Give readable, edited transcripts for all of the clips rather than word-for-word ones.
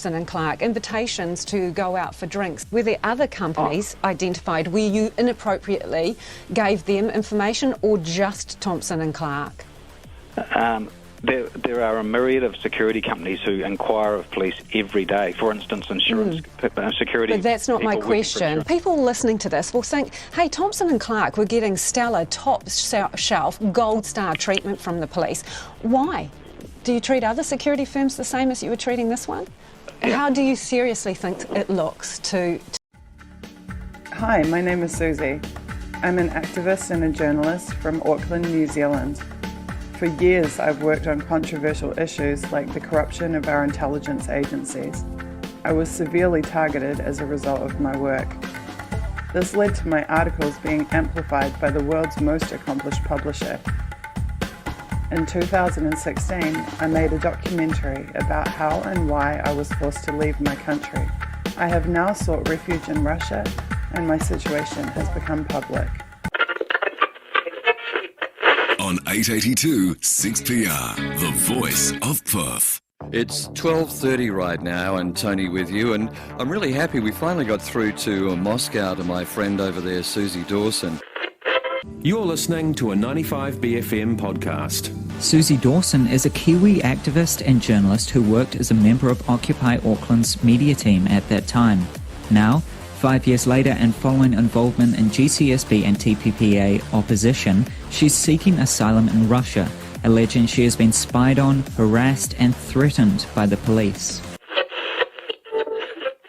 Thompson and Clark invitations to go out for drinks? Were there other companies identified where you inappropriately gave them information, or just Thompson and Clark? There are a myriad of security companies who inquire of police every day. For instance, insurance security. But that's not my question. People listening to this will think, hey, Thompson and Clark were getting stellar, top shelf, gold star treatment from the police. Why? Do you treat other security firms the same as you were treating this one? Yeah. How do you seriously think it looks to... Hi, my name is Susie. I'm an activist and a journalist from Auckland, New Zealand. For years, I've worked on controversial issues like the corruption of our intelligence agencies. I was severely targeted as a result of my work. This led to my articles being amplified by the world's most accomplished publisher. In 2016, I made a documentary about how and why I was forced to leave my country. I have now sought refuge in Russia, and my situation has become public. On 882 6PR, the voice of Perth. It's 12:30 right now, and Tony with you, and I'm really happy we finally got through to Moscow to my friend over there, Susie Dawson. You're listening to a 95BFM podcast. Susie Dawson is a Kiwi activist and journalist who worked as a member of Occupy Auckland's media team at that time. Now, 5 years later, and following involvement in GCSB and TPPA opposition, she's seeking asylum in Russia, alleging she has been spied on, harassed and threatened by the police.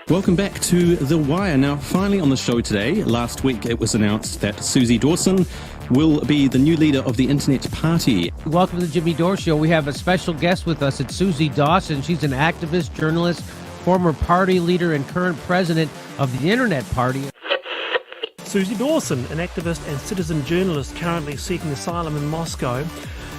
Welcome back to The Wire. Now, finally on the show today, last week it was announced that Susie Dawson will be the new leader of the Internet Party. Welcome to the Jimmy Dore Show. We have a special guest with us. It's Susie Dawson. She's an activist, journalist, former party leader and current president of the Internet Party. Susie Dawson, an activist and citizen journalist currently seeking asylum in Moscow.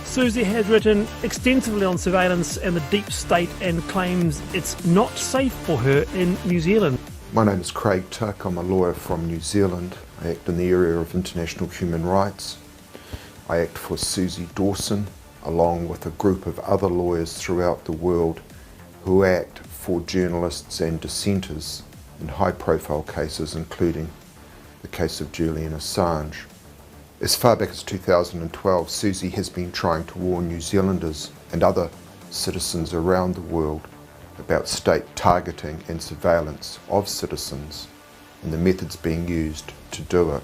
Susie has written extensively on surveillance and the deep state and claims it's not safe for her in New Zealand. My name is Craig Tuck. I'm a lawyer from New Zealand. I act in the area of international human rights. I act for Susie Dawson, along with a group of other lawyers throughout the world who act for journalists and dissenters in high-profile cases, including the case of Julian Assange. As far back as 2012, Susie has been trying to warn New Zealanders and other citizens around the world about state targeting and surveillance of citizens and the methods being used to do it.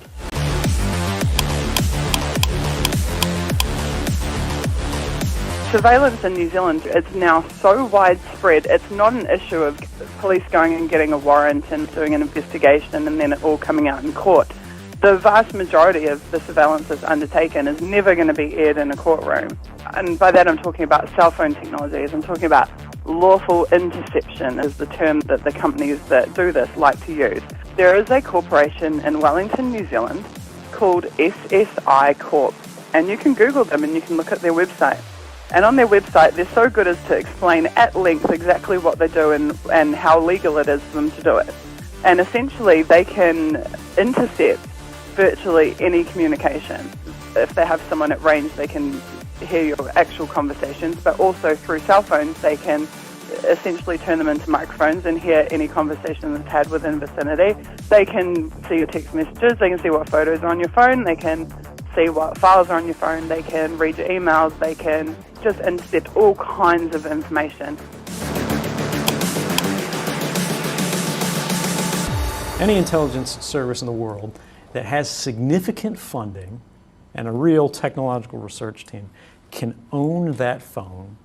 Surveillance in New Zealand is now so widespread, it's not an issue of police going and getting a warrant and doing an investigation and then it all coming out in court. The vast majority of the surveillance that's undertaken is never going to be aired in a courtroom. And by that I'm talking about cell phone technologies. I'm talking about lawful interception is the term that the companies that do this like to use. There is a corporation in Wellington, New Zealand called SSI Corp. And you can Google them and you can look at their website. And on their website, they're so good as to explain at length exactly what they do and how legal it is for them to do it. And essentially, they can intercept virtually any communication. If they have someone at range, they can hear your actual conversations, but also through cell phones, they can essentially turn them into microphones and hear any conversation that's had within vicinity. They can see your text messages, they can see what photos are on your phone, they can see what files are on your phone, they can read your emails, they can just intercept all kinds of information. Any intelligence service in the world that has significant funding and a real technological research team can own that phone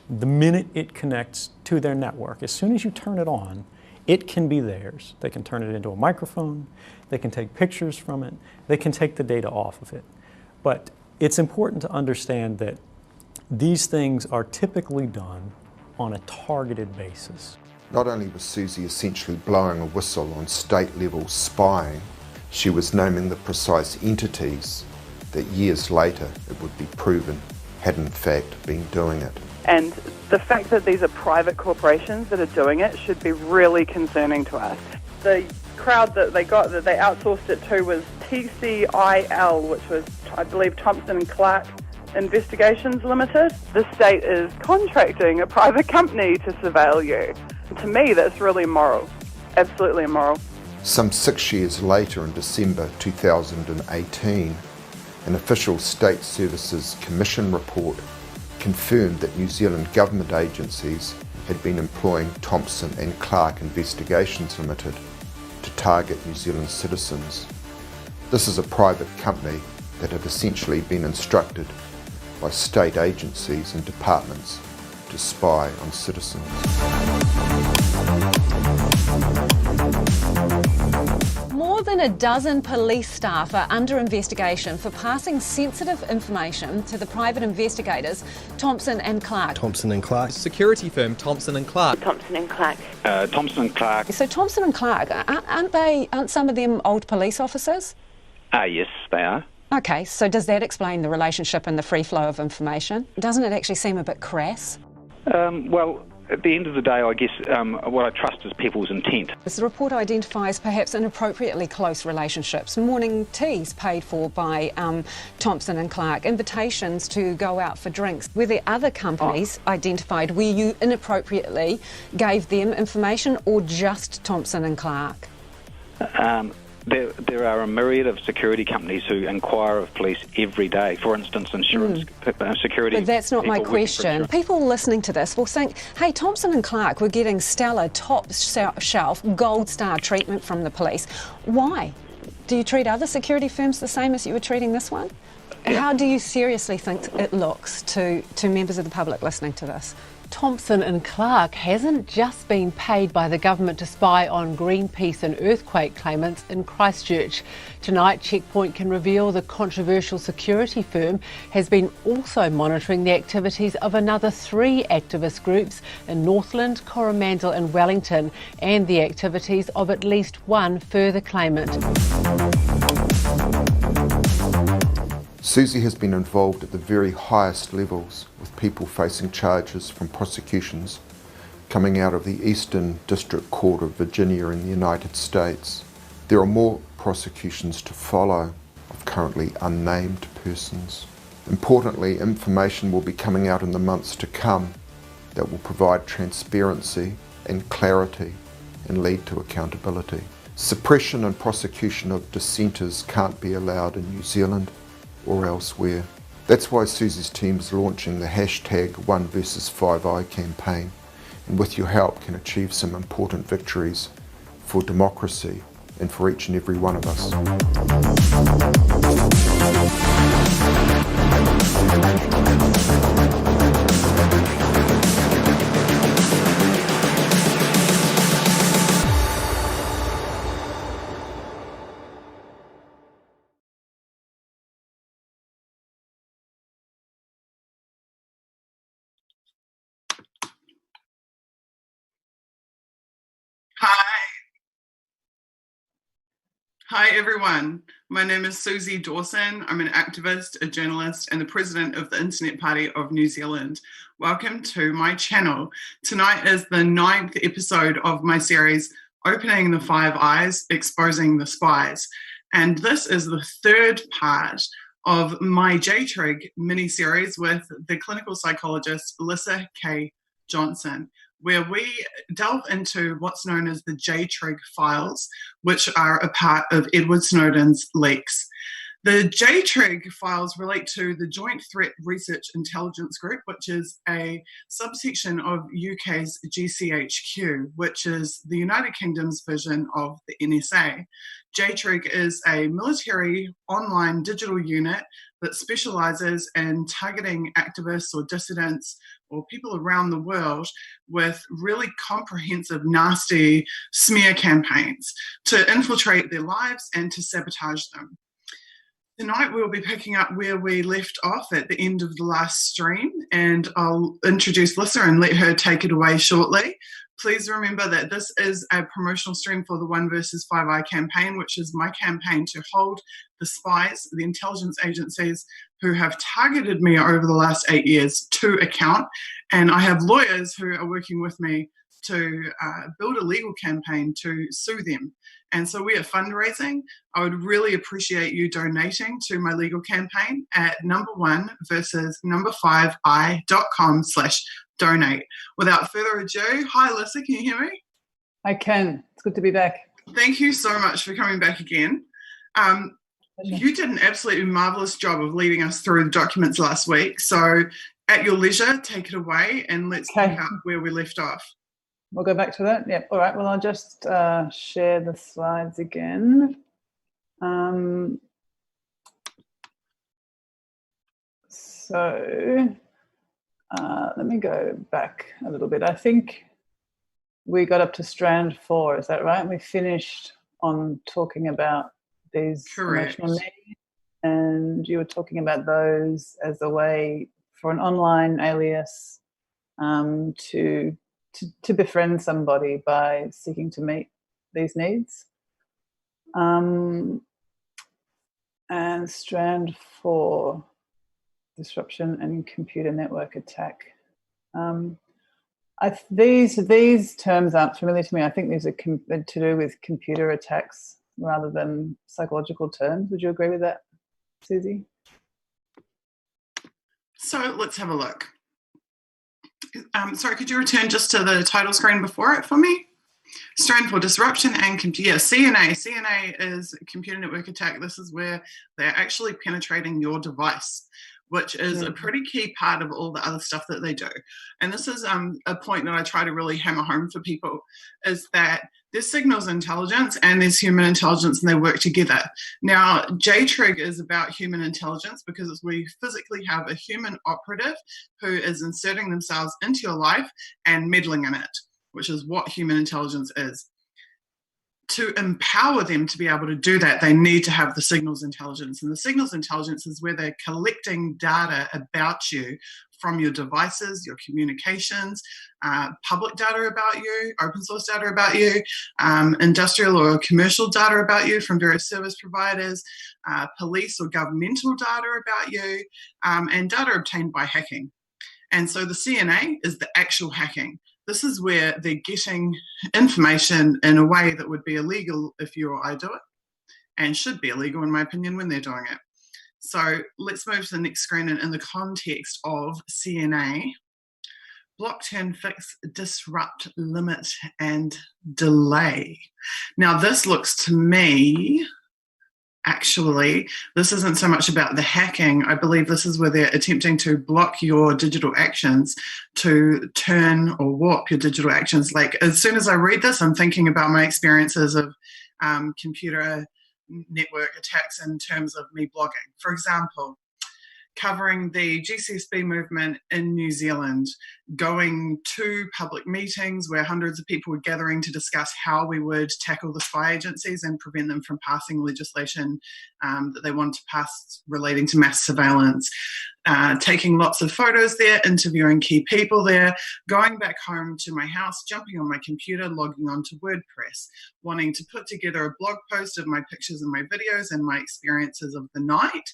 the minute it connects to their network. As soon as you turn it on, it can be theirs. They can turn it into a microphone, they can take pictures from it, they can take the data off of it. But it's important to understand that these things are typically done on a targeted basis. Not only was Susie essentially blowing a whistle on state-level spying, she was naming the precise entities that years later it would be proven had in fact been doing it. And the fact that these are private corporations that are doing it should be really concerning to us. The crowd that they outsourced it to was TCIL, which was, I believe, Thompson and Clark Investigations Limited. The state is contracting a private company to surveil you. To me, that's really immoral. Absolutely immoral. Some 6 years later, in December 2018, an official State Services Commission report confirmed that New Zealand government agencies had been employing Thompson and Clark Investigations Limited to target New Zealand citizens. This is a private company that had essentially been instructed by state agencies and departments to spy on citizens. More than a dozen police staff are under investigation for passing sensitive information to the private investigators Thompson and Clark. Thompson and Clark. Security firm Thompson and Clark. Thompson and Clark. Thompson and Clark. So Thompson and Clark, aren't some of them old police officers? Yes, they are. Okay, so does that explain the relationship and the free flow of information? Doesn't it actually seem a bit crass? Well, at the end of the day, I guess what I trust is people's intent. The report identifies perhaps inappropriately close relationships, morning teas paid for by Thompson and Clark, invitations to go out for drinks. Were there other companies identified where you inappropriately gave them information, or just Thompson and Clark? There are a myriad of security companies who inquire of police every day. For instance, insurance security. But that's not my question. People listening to this will think, hey, Thompson and Clark were getting stellar, top shelf, gold star treatment from the police. Why? Do you treat other security firms the same as you were treating this one? How do you seriously think it looks to members of the public listening to this? Thompson and Clark hasn't just been paid by the government to spy on Greenpeace and earthquake claimants in Christchurch. Tonight, Checkpoint can reveal the controversial security firm has been also monitoring the activities of another 3 activist groups in Northland, Coromandel and Wellington, and the activities of at least 1 further claimant. Susie has been involved at the very highest levels, with people facing charges from prosecutions coming out of the Eastern District Court of Virginia in the United States. There are more prosecutions to follow of currently unnamed persons. Importantly, information will be coming out in the months to come that will provide transparency and clarity and lead to accountability. Suppression and prosecution of dissenters can't be allowed in New Zealand or elsewhere. That's why Susie's team is launching the hashtag 1vs5i campaign, and with your help can achieve some important victories for democracy and for each and every one of us. Hi everyone, my name is Susie Dawson. I'm an activist, a journalist and the president of the Internet Party of New Zealand. Welcome to my channel. Tonight is the 9th episode of my series, Opening the Five Eyes, Exposing the Spies. And this is the 3rd part of my JTRIG mini-series with the clinical psychologist Alyssa K. Johnson, where we delve into what's known as the JTRIG files, which are a part of Edward Snowden's leaks. The JTRIG files relate to the Joint Threat Research Intelligence Group, which is a subsection of UK's GCHQ, which is the United Kingdom's version of the NSA. JTRIG is a military online digital unit that specialises in targeting activists or dissidents or people around the world with really comprehensive, nasty smear campaigns to infiltrate their lives and to sabotage them. Tonight we'll be picking up where we left off at the end of the last stream, and I'll introduce Lissa and let her take it away shortly. Please remember that this is a promotional stream for the 1vs5i campaign, which is my campaign to hold the spies, the intelligence agencies who have targeted me over the last 8 years to account. And I have lawyers who are working with me to build a legal campaign to sue them. And so we are fundraising. I would really appreciate you donating to my legal campaign at number1 versus number5i.com/donate. Without further ado, hi Alyssa, can you hear me? I can. It's good to be back. Thank you so much for coming back again. You did an absolutely marvellous job of leading us through the documents last week. So at your leisure, take it away and let's pick up where we left off. We'll go back to that. Yep. All right. Well, I'll just share the slides again. So let me go back a little bit. I think we got up to strand 4. Is that right? And we finished on talking about these emotional needs, and you were talking about those as a way for an online alias to befriend somebody by seeking to meet these needs. And strand 4, disruption and computer network attack. These terms aren't familiar to me. I think these are to do with computer attacks rather than psychological terms. Would you agree with that, Susie? So let's have a look. Sorry, could you return just to the title screen before it for me? Strand 4, disruption and computer. CNA. CNA is computer network attack. This is where they're actually penetrating your device, which is a pretty key part of all the other stuff that they do. And this is a point that I try to really hammer home for people, is that there's signals intelligence and there's human intelligence, and they work together. Now, JTRIG is about human intelligence because we physically have a human operative who is inserting themselves into your life and meddling in it, which is what human intelligence is. To empower them to be able to do that, they need to have the signals intelligence. And the signals intelligence is where they're collecting data about you from your devices, your communications, public data about you, open source data about you, industrial or commercial data about you from various service providers, police or governmental data about you, and data obtained by hacking. And so the CNA is the actual hacking. This is where they're getting information in a way that would be illegal if you or I do it, and should be illegal, in my opinion, when they're doing it. So let's move to the next screen. And in the context of CNA, block, turn, fix, disrupt, limit, and delay. Now, this looks to me, actually, this isn't so much about the hacking. I believe this is where they're attempting to block your digital actions, to turn or warp your digital actions. Like, as soon as I read this, I'm thinking about my experiences of computer network attacks in terms of me blogging. For example, covering the GCSB movement in New Zealand, going to public meetings where hundreds of people were gathering to discuss how we would tackle the spy agencies and prevent them from passing legislation that they want to pass relating to mass surveillance, taking lots of photos there, interviewing key people there, going back home to my house, jumping on my computer, logging onto WordPress, wanting to put together a blog post of my pictures and my videos and my experiences of the night,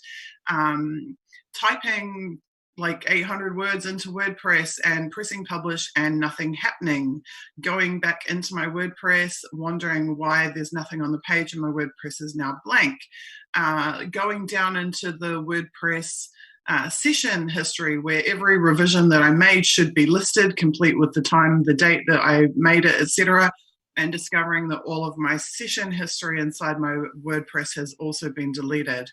typing like 800 words into WordPress and pressing publish and nothing happening, going back into my WordPress, wondering why there's nothing on the page and my WordPress is now blank, going down into the WordPress session history where every revision that I made should be listed, complete with the time, the date that I made it, etc., and discovering that all of my session history inside my WordPress has also been deleted.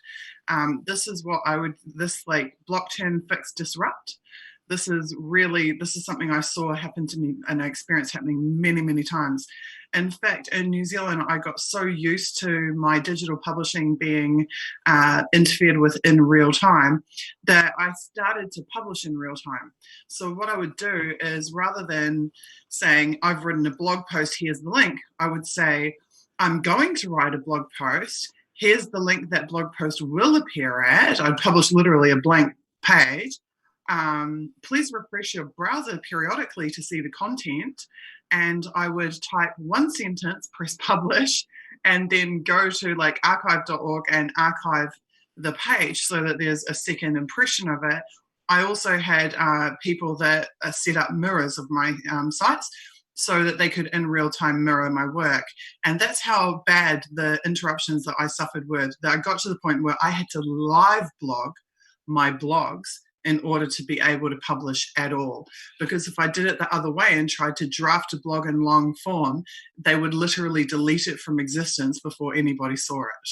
This is what I would, this like block, turn, fix, disrupt. This is something I saw happen to me and I experienced happening many, many times. In fact, in New Zealand, I got so used to my digital publishing being interfered with in real time that I started to publish in real time. So what I would do is, rather than saying, I've written a blog post, here's the link, I would say, I'm going to write a blog post, here's the link that blog post will appear at. I'd publish literally a blank page. Please refresh your browser periodically to see the content. And I would type one sentence, press publish, and then go to like archive.org and archive the page so that there's a second impression of it. I also had people that set up mirrors of my sites. so that they could in real time mirror my work. And that's how bad the interruptions that I suffered were, that I got to the point where I had to live blog my blogs in order to be able to publish at all. Because if I did it the other way and tried to draft a blog in long form, they would literally delete it from existence before anybody saw it.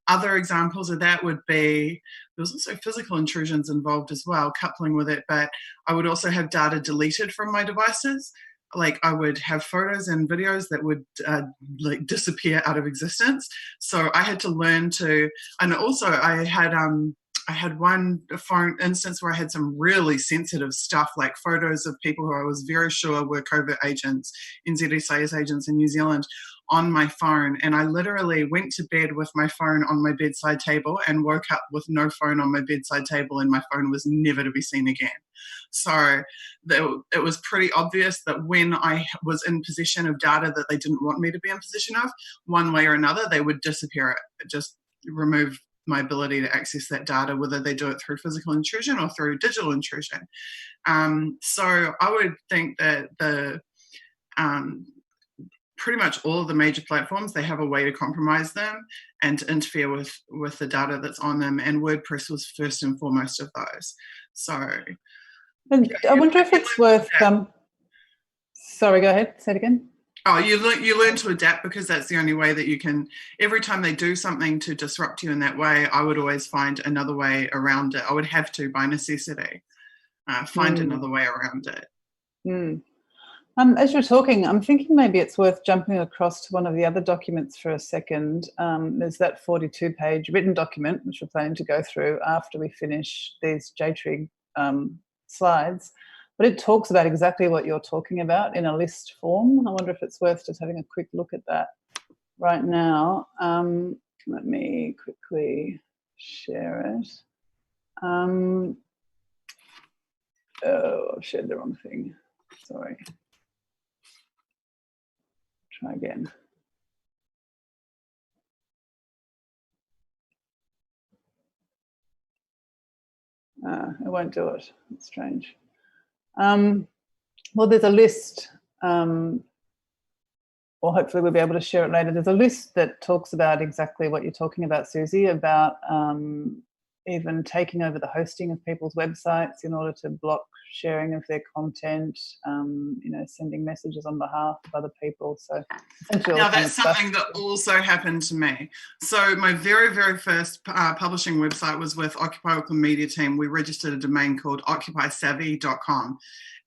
Other examples of that would be, there was also physical intrusions involved as well, coupling with it, but I would also have data deleted from my devices. Like I would have photos and videos that would like disappear out of existence. So I had to learn to, and also I had one phone instance where I had some really sensitive stuff, like photos of people who I was very sure were covert agents, NZSA's agents in New Zealand, on my phone. And I literally went to bed with my phone on my bedside table and woke up with no phone on my bedside table, and my phone was never to be seen again. So it was pretty obvious that when I was in possession of data that they didn't want me to be in possession of, one way or another, they would disappear it, just remove my ability to access that data, whether they do it through physical intrusion or through digital intrusion. So I would think that pretty much all of the major platforms, they have a way to compromise them and to interfere with the data that's on them, and WordPress was first and foremost of those. So, and I wonder if it's worth. Sorry, go ahead. Say it again. Oh, you learn to adapt, because that's the only way that you can. Every time they do something to disrupt you in that way, I would always find another way around it. I would have to, by necessity, find another way around it. As you're talking, I'm thinking maybe it's worth jumping across to one of the other documents for a second. There's that 42-page written document, which we're planning to go through after we finish these JTRIG slides. But it talks about exactly what you're talking about in a list form. I wonder if it's worth just having a quick look at that right now. Let me quickly share it. Oh, I've shared the wrong thing. Sorry. Try again. It won't do it. It's strange. Well, there's a list, or hopefully we'll be able to share it later. There's a list that talks about exactly what you're talking about, Susie, about even taking over the hosting of people's websites in order to block sharing of their content, sending messages on behalf of other people. So essentially, now that's something that also happened to me. So my very, very first publishing website was with Occupy Auckland Media Team. We registered a domain called occupysavvy.com.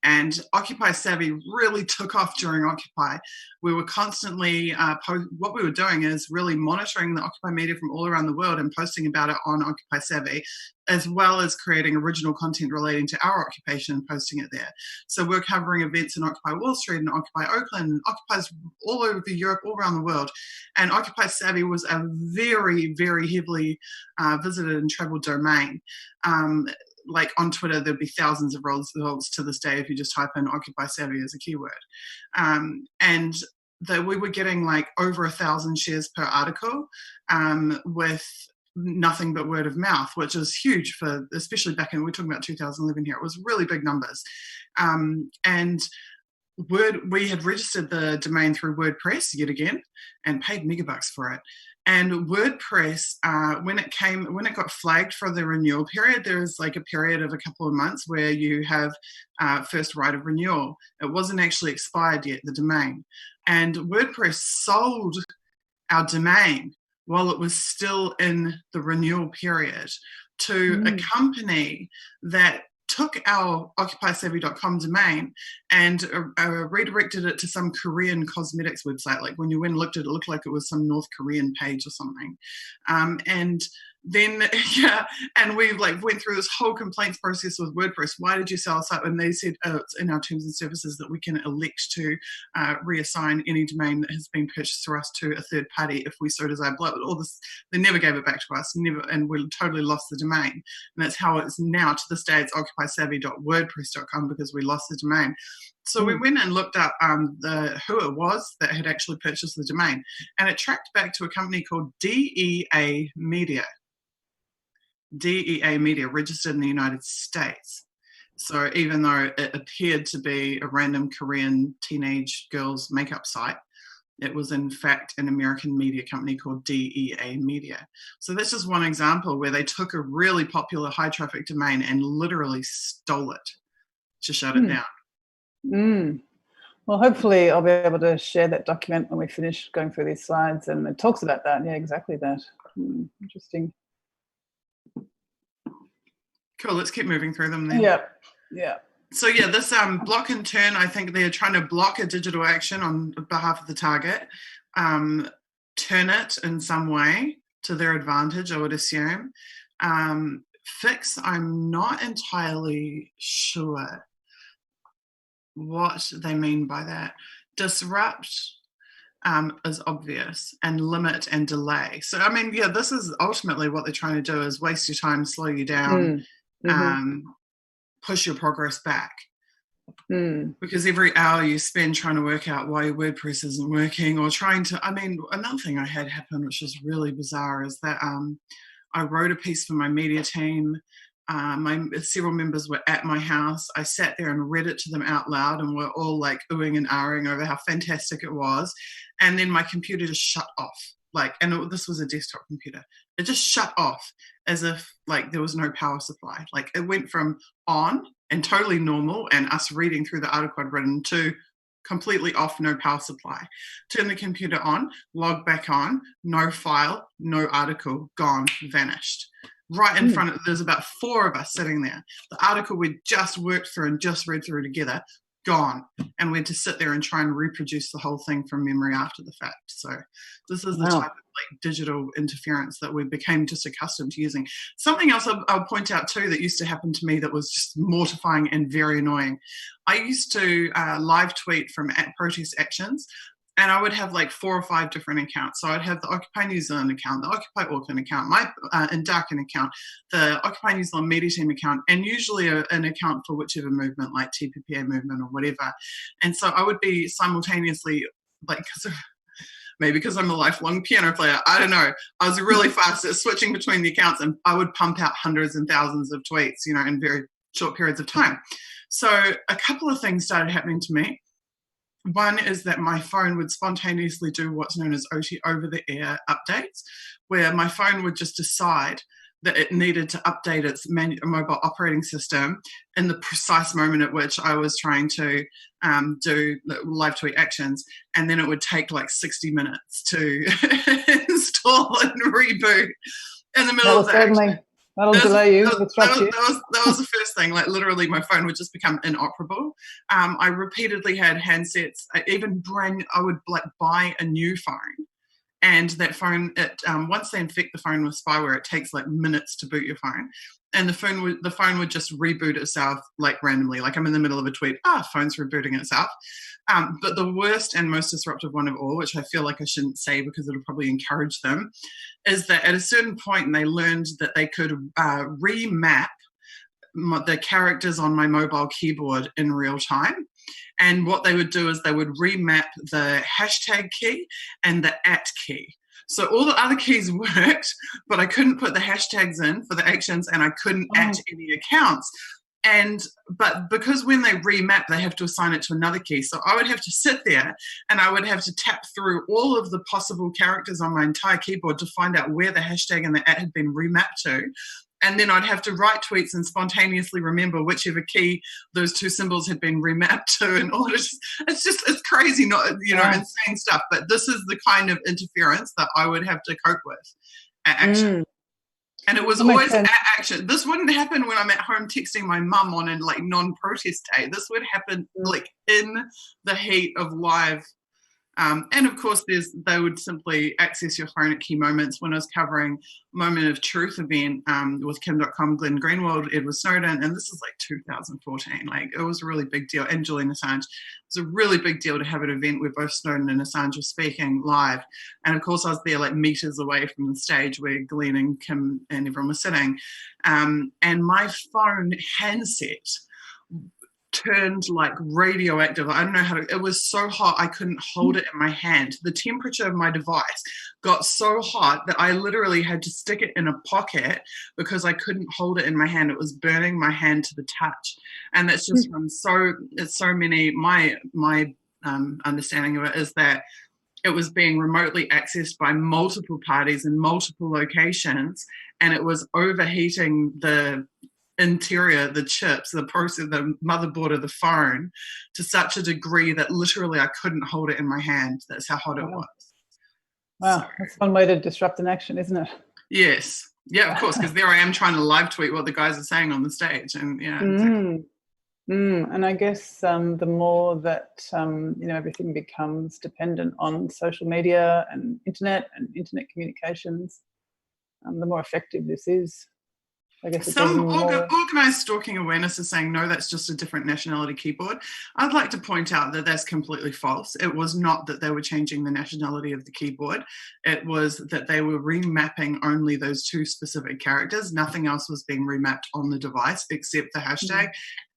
And Occupy Savvy really took off during Occupy. We were constantly, what we were doing is really monitoring the Occupy media from all around the world and posting about it on Occupy Savvy, as well as creating original content relating to our occupation and posting it there. So we're covering events in Occupy Wall Street and Occupy Oakland, and Occupies all over Europe, all around the world. And Occupy Savvy was a very, very heavily visited and traveled domain. Like on Twitter, there'd be thousands of results to this day if you just type in Occupy Savvy as a keyword. And we were getting like over 1,000 shares per article with nothing but word of mouth, which is huge for, especially back in, we're talking about 2011 here, it was really big numbers. And we had registered the domain through WordPress yet again and paid megabucks for it. And WordPress, when it got flagged for the renewal period, there was like a period of a couple of months where you have first right of renewal. It wasn't actually expired yet, the domain. And WordPress sold our domain while it was still in the renewal period to a company that took our occupysavvy.com domain and redirected it to some Korean cosmetics website. Like when you went and looked at it, it looked like it was some North Korean page or something. And then, and we like went through this whole complaints process with WordPress. Why did you sell us up? And they said it's in our terms and services that we can elect to reassign any domain that has been purchased through us to a third party if we so desire. But all this, they never gave it back to us, and we totally lost the domain. And that's how it's now to this day. It's occupysavvy.wordpress.com because we lost the domain. So we went and looked up who it was that had actually purchased the domain, and it tracked back to a company called DEA Media. DEA Media, registered in the United States. So even though it appeared to be a random Korean teenage girls' makeup site, it was in fact an American media company called DEA Media. So that's just one example where they took a really popular high traffic domain and literally stole it to shut it down. Well, hopefully I'll be able to share that document when we finish going through these slides, and it talks about that. Yeah, exactly that. Interesting. Cool, let's keep moving through them then. Yeah. So yeah, this block and turn, I think they're trying to block a digital action on behalf of the target, turn it in some way to their advantage, I would assume. Fix, I'm not entirely sure what they mean by that. Disrupt is obvious, and limit and delay. So, I mean, yeah, this is ultimately what they're trying to do, is waste your time, slow you down, push your progress back. Because every hour you spend trying to work out why your WordPress isn't working, or trying to, I mean, another thing I had happen, which is really bizarre, is that I wrote a piece for my media team. Several members were at my house. I sat there and read it to them out loud, and we're all like oohing and ahhing over how fantastic it was. And then my computer just shut off. This was a desktop computer. It just shut off as if like there was no power supply. Like it went from on and totally normal and us reading through the article I'd written to completely off, no power supply. Turn the computer on, log back on, no file, no article, gone, vanished. Right in front of, there's about 4 of us sitting there. The article we just worked through and just read through together, gone. And we had to sit there and try and reproduce the whole thing from memory after the fact. So this is the type of like digital interference that we became just accustomed to using. Something else I'll point out too that used to happen to me that was just mortifying and very annoying. I used to live tweet from protest actions, and I would have like 4 or 5 different accounts. So I'd have the Occupy New Zealand account, the Occupy Auckland account, my Indarkin account, the Occupy New Zealand Media Team account, and usually an account for whichever movement, like TPPA movement or whatever. And so I would be simultaneously, like, maybe because I'm a lifelong piano player, I don't know. I was really fast at switching between the accounts, and I would pump out hundreds and thousands of tweets, in very short periods of time. So a couple of things started happening to me. One is that my phone would spontaneously do what's known as OT, over-the-air updates, where my phone would just decide that it needed to update its mobile operating system in the precise moment at which I was trying to do live tweet actions, and then it would take like 60 minutes to install and reboot in the middle of the action. That'll delay you. That was the first thing. Like literally, my phone would just become inoperable. I repeatedly had handsets. I would like buy a new phone, and that phone, once they infect the phone with spyware, it takes like minutes to boot your phone, and the phone would just reboot itself like randomly. Like I'm in the middle of a tweet, phone's rebooting itself. But the worst and most disruptive one of all, which I feel like I shouldn't say because it'll probably encourage them, is that at a certain point they learned that they could remap the characters on my mobile keyboard in real time. And what they would do is they would remap the hashtag key and the @ key. So all the other keys worked, but I couldn't put the hashtags in for the actions, and I couldn't @ any accounts. But because when they remap, they have to assign it to another key. So I would have to sit there and I would have to tap through all of the possible characters on my entire keyboard to find out where the hashtag and the @ had been remapped to. And then I'd have to write tweets and spontaneously remember whichever key those 2 symbols had been remapped to in order to, it's crazy, not, insane stuff. But this is the kind of interference that I would have to cope with at action. And it was always at action. This wouldn't happen when I'm at home texting my mum on a like non-protest day. This would happen like in the heat of live. And of course, they would simply access your phone at key moments. When I was covering Moment of Truth event with Kim.com, Glenn Greenwald, Edward Snowden, and this is like 2014. Like it was a really big deal. And Julian Assange. It was a really big deal to have an event where both Snowden and Assange were speaking live. And of course, I was there like meters away from the stage where Glenn and Kim and everyone was sitting. And my phone handset turned like radioactive. I don't know how to, it was so hot I couldn't hold it in my hand. The temperature of my device got so hot that I literally had to stick it in a pocket because I couldn't hold it in my hand. It was burning my hand to the touch. And that's just from so many, my understanding of it is that it was being remotely accessed by multiple parties in multiple locations, and it was overheating the interior, the chips, the process, the motherboard of the phone to such a degree that literally I couldn't hold it in my hand. That's how hot it was. Wow, so, that's one way to disrupt an action, isn't it? Yes. Yeah, of course, because there I am trying to live tweet what the guys are saying on the stage. And yeah. Exactly. And I guess the more that everything becomes dependent on social media and internet communications, the more effective this is. I guess some organised stalking awareness is saying, no, that's just a different nationality keyboard. I'd like to point out that that's completely false. It was not that they were changing the nationality of the keyboard. It was that they were remapping only those two specific characters. Nothing else was being remapped on the device except the hashtag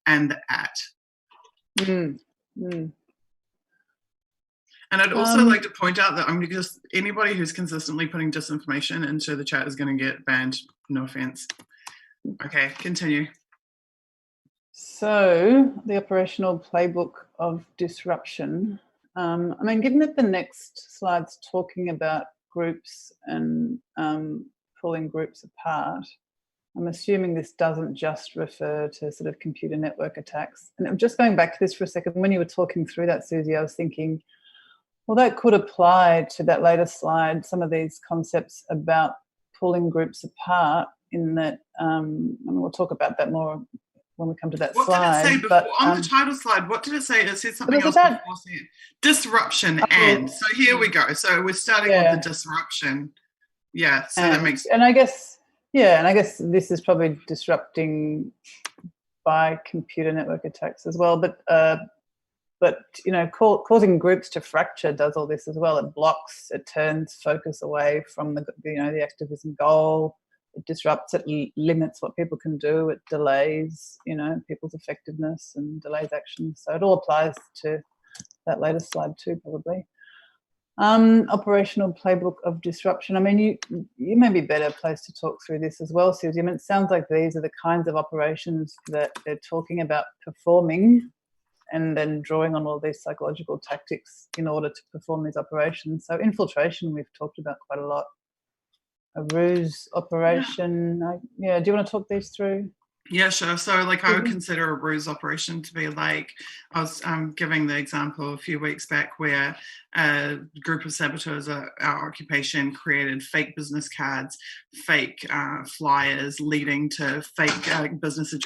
and the @ And I'd also like to point out that anybody who's consistently putting disinformation into the chat is going to get banned. No offense. Okay, continue. So the operational playbook of disruption. Given that the next slide's talking about groups and pulling groups apart, I'm assuming this doesn't just refer to sort of computer network attacks. And I'm just going back to this for a second. When you were talking through that, Susie, I was thinking, well, that could apply to that later slide, some of these concepts about pulling groups apart, in that, we'll talk about that more when we come to that slide. What did it say before? On the title slide, what did it say? It said something else before. Disruption and. So here we go. So we're starting with the disruption. Yeah, so that makes sense. And I guess this is probably disrupting by computer network attacks as well. But causing groups to fracture does all this as well. It blocks, it turns focus away from the activism goal. It disrupts, it limits what people can do. It delays, people's effectiveness and delays action. So it all applies to that latest slide too, probably. Operational playbook of disruption. You may be better placed to talk through this as well, Susie. It sounds like these are the kinds of operations that they're talking about performing, and then drawing on all these psychological tactics in order to perform these operations. So infiltration, we've talked about quite a lot. A ruse operation. Do you want to talk these through? Yeah, sure. So I would consider a ruse operation to be like, I was giving the example a few weeks back where a group of saboteurs at our occupation created fake business cards, fake flyers leading to fake business addresses.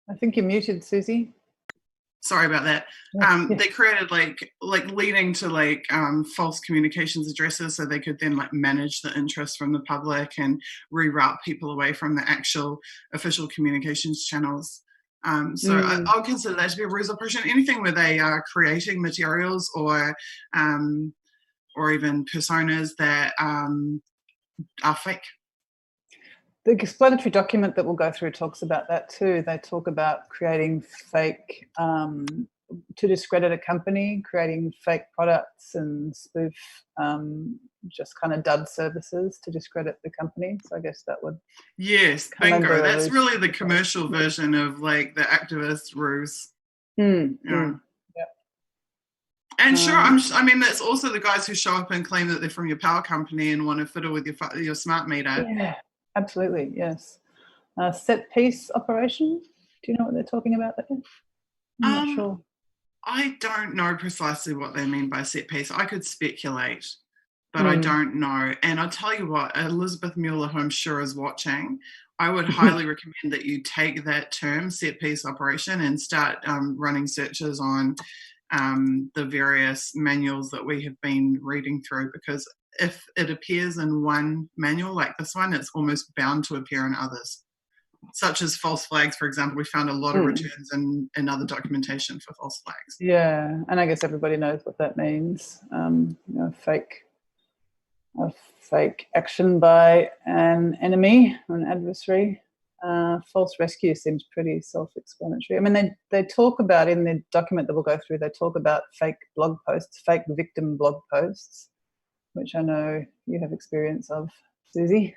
I think you're muted, Susie. Sorry about that. They created like leading to false communications addresses so they could then manage the interest from the public and reroute people away from the actual official communications channels. I'll consider that to be a ruse operation. Anything where they are creating materials or even personas that are fake. The explanatory document that we'll go through talks about that too. They talk about creating fake, to discredit a company, creating fake products and spoof just kind of dud services to discredit the company. So I guess that would... Yes, bingo. That's really the commercial version of the activist ruse. Yeah. And that's also the guys who show up and claim that they're from your power company and want to fiddle with your smart meter. Yeah. Absolutely, yes. Set piece operation. Do you know what they're talking about there? I'm not sure. I don't know precisely what they mean by set piece. I could speculate, but I don't know. And I'll tell you what, Elizabeth Mueller, who I'm sure is watching, I would highly recommend that you take that term, set piece operation, and start running searches on the various manuals that we have been reading through, because if it appears in one manual like this one, it's almost bound to appear in others, such as false flags, for example. We found a lot of returns in other documentation for false flags. Yeah, and I guess everybody knows what that means. Fake a fake action by an enemy or an adversary. False rescue seems pretty self-explanatory. I mean, they talk about, in the document that we'll go through, they talk about fake blog posts, fake victim blog posts, which I know you have experience of, Susie.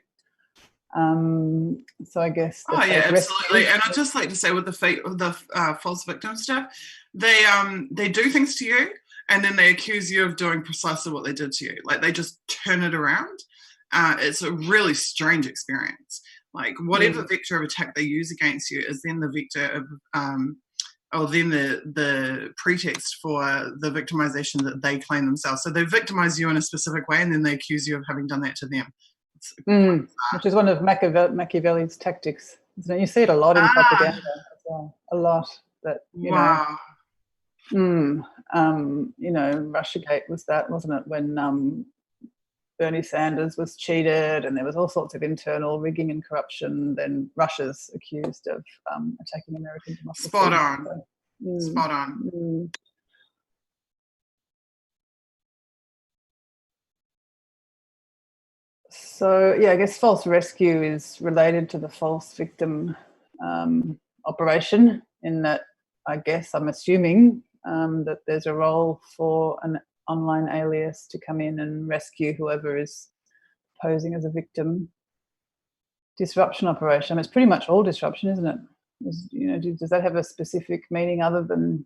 So I guess. Oh yeah, absolutely. And I'd just like to say, with the false victim stuff, they do things to you, and then they accuse you of doing precisely what they did to you. Like, they just turn it around. It's a really strange experience. Like, whatever vector of attack they use against you is then the vector of, or then the pretext for the victimization that they claim themselves. So they victimize you in a specific way, and then they accuse you of having done that to them. Which is one of Machiavelli's tactics, isn't it? You see it a lot in propaganda as well. A lot that, you know, Russiagate was that, wasn't it? When Bernie Sanders was cheated and there was all sorts of internal rigging and corruption, then Russia's accused of attacking American democracy. Spot on. Spot on. So, yeah, I guess false rescue is related to the false victim operation, in that I guess I'm assuming that there's a role for an online alias to come in and rescue whoever is posing as a victim. Disruption operation, I mean, it's pretty much all disruption, isn't it? Does that have a specific meaning other than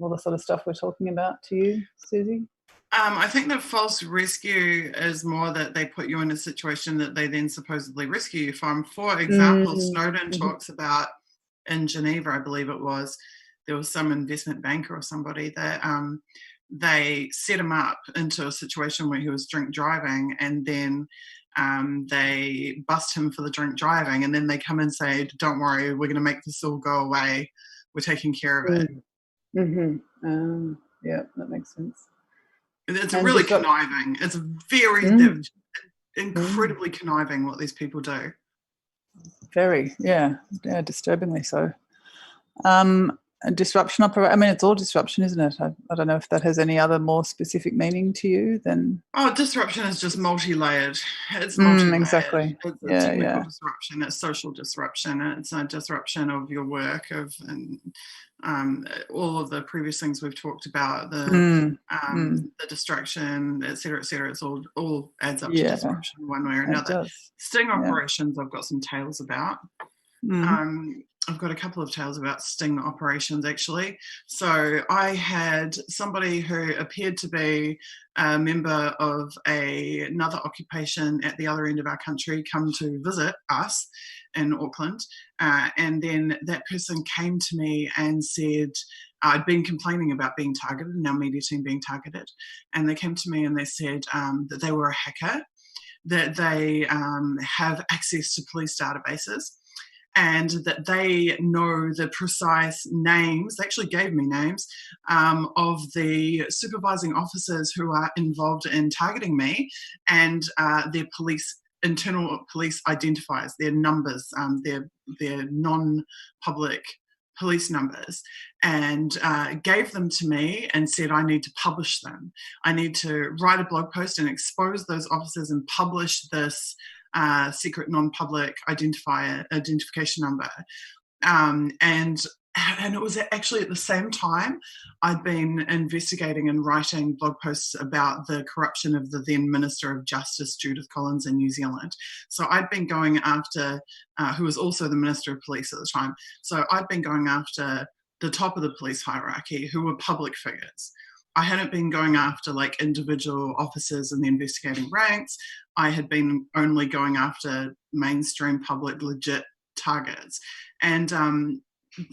all the sort of stuff we're talking about to you, Susie? I think that false rescue is more that they put you in a situation that they then supposedly rescue you from. For example, Snowden talks about, in Geneva, I believe it was, there was some investment banker or somebody that they set him up into a situation where he was drink driving, and then they bust him for the drink driving, and then they come and say, don't worry, we're going to make this all go away. We're taking care of it. Yeah, that makes sense. It's really conniving. It's very incredibly conniving what these people do. Very, yeah, disturbingly so. And disruption operation, I mean, it's all disruption, isn't it? I don't know if that has any other more specific meaning to you than... Oh, disruption is just multi-layered. It's multi-layered. Exactly. It's technical disruption, it's social disruption, it's a disruption of your work, and all of the previous things we've talked about, the distraction, et cetera, it's all adds up to disruption one way or another. Sting operations, I've got some tales about. I've got a couple of tales about sting operations, actually. So I had somebody who appeared to be a member of another occupation at the other end of our country come to visit us in Auckland. And then that person came to me and said, I'd been complaining about being targeted, and our media team being targeted. And they came to me and they said that they were a hacker, that they have access to police databases, and that they know the precise names, they actually gave me names, of the supervising officers who are involved in targeting me, and their internal police identifiers, their numbers, their non-public police numbers, and gave them to me and said, I need to publish them. I need to write a blog post and expose those officers and publish this secret non-public identification number. And it was actually at the same time I'd been investigating and writing blog posts about the corruption of the then Minister of Justice, Judith Collins, in New Zealand. So I'd been going after, who was also the Minister of Police at the time. So I'd been going after the top of the police hierarchy, who were public figures. I hadn't been going after like individual officers in the investigating ranks. I had been only going after mainstream public legit targets. And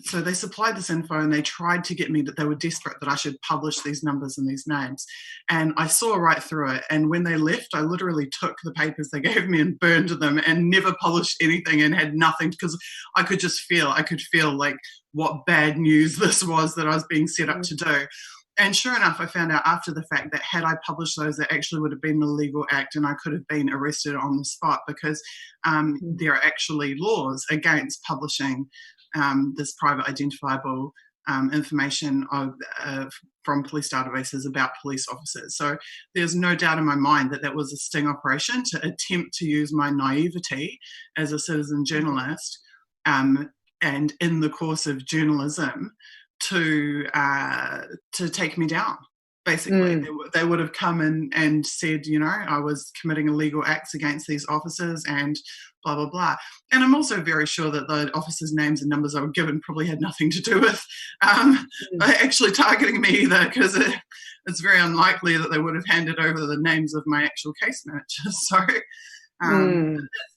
so they supplied this info and they tried to get me, that they were desperate that I should publish these numbers and these names. And I saw right through it. And when they left, I literally took the papers they gave me and burned them and never published anything and had nothing, because I could feel like what bad news this was that I was being set up to do. And sure enough, I found out after the fact that had I published those, that actually would have been an illegal act and I could have been arrested on the spot, because there are actually laws against publishing this private identifiable information from police databases about police officers. So there's no doubt in my mind that that was a sting operation to attempt to use my naivety as a citizen journalist and in the course of journalism to take me down. Basically, they would have come in and said, you know, I was committing illegal acts against these officers and blah, blah, blah. And I'm also very sure that the officers' names and numbers I were given probably had nothing to do with actually targeting me either, because it's very unlikely that they would have handed over the names of my actual case managers. So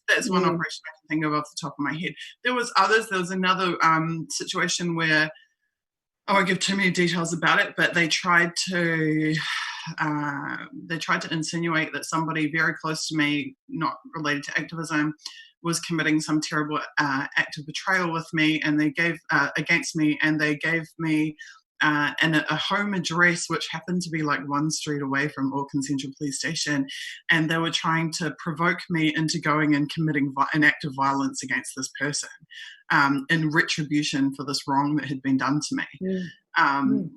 that's one operation I can think of off the top of my head. There was others. There was another situation where, I won't give too many details about it, but they tried to insinuate that somebody very close to me, not related to activism, was committing some terrible act of betrayal with me, and they gave against me, and they gave me a home address which happened to be like one street away from Auckland Central Police Station, and they were trying to provoke me into going and committing an act of violence against this person in retribution for this wrong that had been done to me.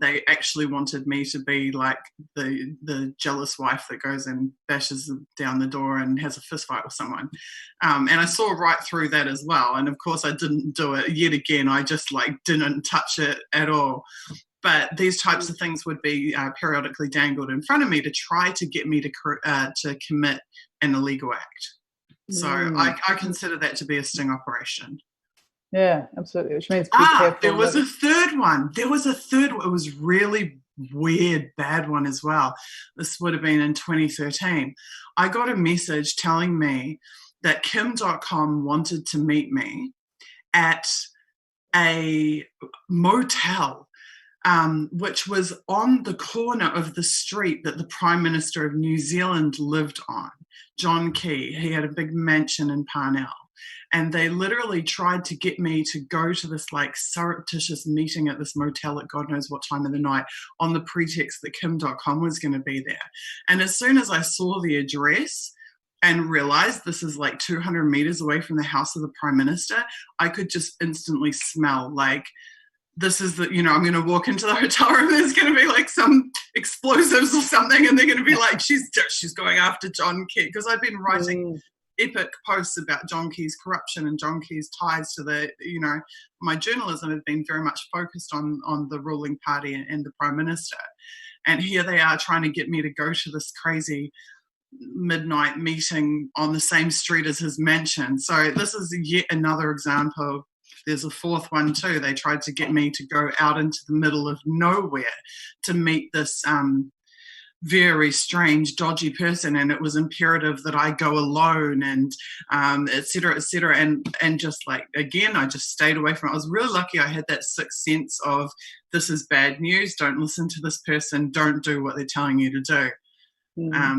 They actually wanted me to be like the jealous wife that goes and bashes down the door and has a fist fight with someone. And I saw right through that as well. And of course I didn't do it yet again. I just like didn't touch it at all. But these types of things would be periodically dangled in front of me to try to get me to commit an illegal act. So I consider that to be a sting operation. Yeah, absolutely. Which means be careful. There was a third one. It was really weird, bad one as well. This would have been in 2013. I got a message telling me that Kim.com wanted to meet me at a motel, which was on the corner of the street that the Prime Minister of New Zealand lived on, John Key. He had a big mansion in Parnell. And they literally tried to get me to go to this like surreptitious meeting at this motel at God knows what time of the night on the pretext that Kim.com was going to be there. And as soon as I saw the address and realized this is like 200 meters away from the house of the Prime Minister, I could just instantly smell like, this is the, you know, I'm going to walk into the hotel room, there's going to be like some explosives or something, and they're going to be like, she's going after John Key. Because I've been writing epic posts about John Key's corruption and John Key's ties to the, you know, my journalism has been very much focused on the ruling party and the Prime Minister. And here they are trying to get me to go to this crazy midnight meeting on the same street as his mansion. So this is yet another example. There's a fourth one too. They tried to get me to go out into the middle of nowhere to meet this very strange, dodgy person, and it was imperative that I go alone, and et cetera, and just like, again, I just stayed away from it. I was really lucky I had that sixth sense of, this is bad news, don't listen to this person, don't do what they're telling you to do.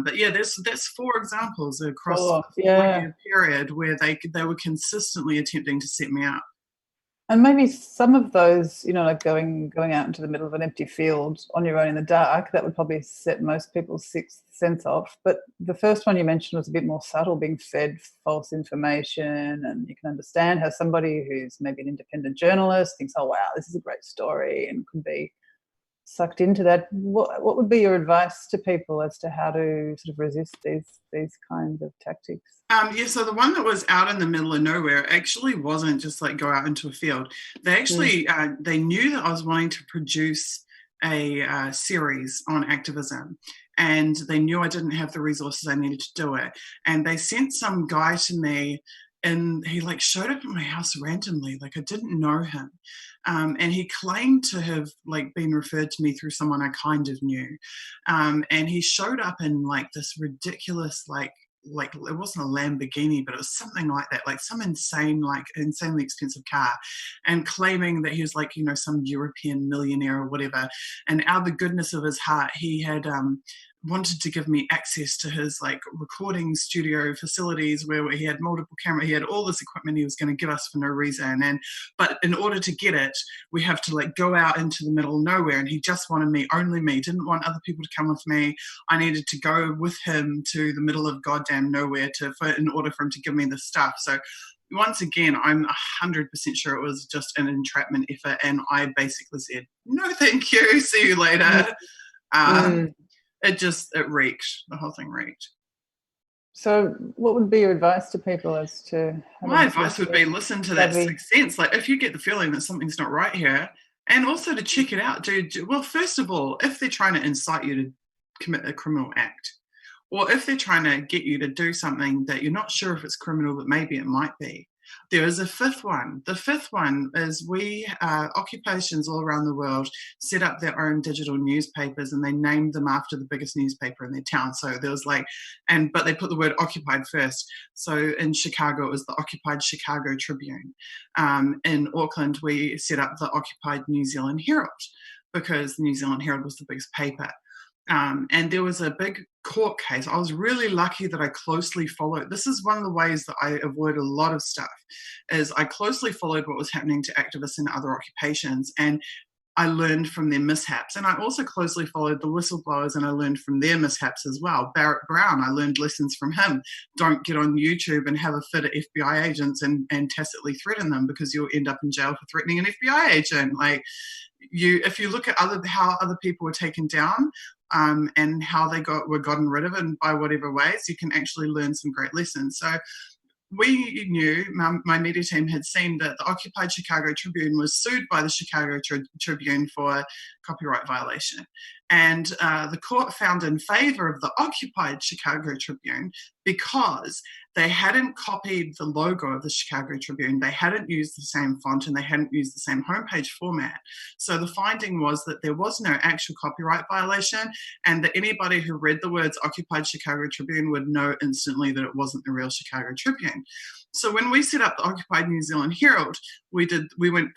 But yeah, that's four examples across a 4-year period where they were consistently attempting to set me up. And maybe some of those, you know, like going out into the middle of an empty field on your own in the dark, that would probably set most people's sixth sense off. But the first one you mentioned was a bit more subtle, being fed false information, and you can understand how somebody who's maybe an independent journalist thinks, oh, wow, this is a great story, and could be sucked into that. What would be your advice to people as to how to sort of resist these kinds of tactics? So the one that was out in the middle of nowhere actually wasn't just like go out into a field. They actually they knew that I was wanting to produce a series on activism, and they knew I didn't have the resources I needed to do it. And they sent some guy to me, and he like showed up at my house randomly, like I didn't know him. And he claimed to have like been referred to me through someone I kind of knew. And he showed up in like this ridiculous, like it wasn't a Lamborghini, but it was something like that, like some insanely expensive car, and claiming that he was like, you know, some European millionaire or whatever. And out of the goodness of his heart, he had wanted to give me access to his like recording studio facilities where he had multiple cameras. He had all this equipment he was going to give us for no reason. But in order to get it, we have to like go out into the middle of nowhere. And he just wanted me, only me, didn't want other people to come with me. I needed to go with him to the middle of goddamn nowhere in order for him to give me the stuff. So once again, I'm 100% sure it was just an entrapment effort, and I basically said, no, thank you, see you later. It reeked. The whole thing reeked. So what would be your advice to people as to... My advice would be listen to that sixth sense. Like, if you get the feeling that something's not right here, and also to check it out. Well, first of all, if they're trying to incite you to commit a criminal act, or if they're trying to get you to do something that you're not sure if it's criminal, but maybe it might be. There is a fifth one. The fifth one is occupations all around the world set up their own digital newspapers, and they named them after the biggest newspaper in their town. So there was but they put the word occupied first. So in Chicago, it was the Occupied Chicago Tribune. In Auckland, we set up the Occupied New Zealand Herald, because the New Zealand Herald was the biggest paper. And there was a big court case. I was really lucky that I closely followed. This is one of the ways that I avoid a lot of stuff, is I closely followed what was happening to activists in other occupations, and I learned from their mishaps. And I also closely followed the whistleblowers, and I learned from their mishaps as well. Barrett Brown, I learned lessons from him. Don't get on YouTube and have a fit at FBI agents and tacitly threaten them, because you'll end up in jail for threatening an FBI agent. If you look at how other people were taken down, and how they were gotten rid of, and by whatever ways, you can actually learn some great lessons. So we knew, my media team had seen that the Occupied Chicago Tribune was sued by the Chicago Tribune for copyright violation. And the court found in favor of the Occupied Chicago Tribune because they hadn't copied the logo of the Chicago Tribune, they hadn't used the same font, and they hadn't used the same homepage format. So the finding was that there was no actual copyright violation, and that anybody who read the words Occupied Chicago Tribune would know instantly that it wasn't the real Chicago Tribune. So when we set up the Occupied New Zealand Herald, we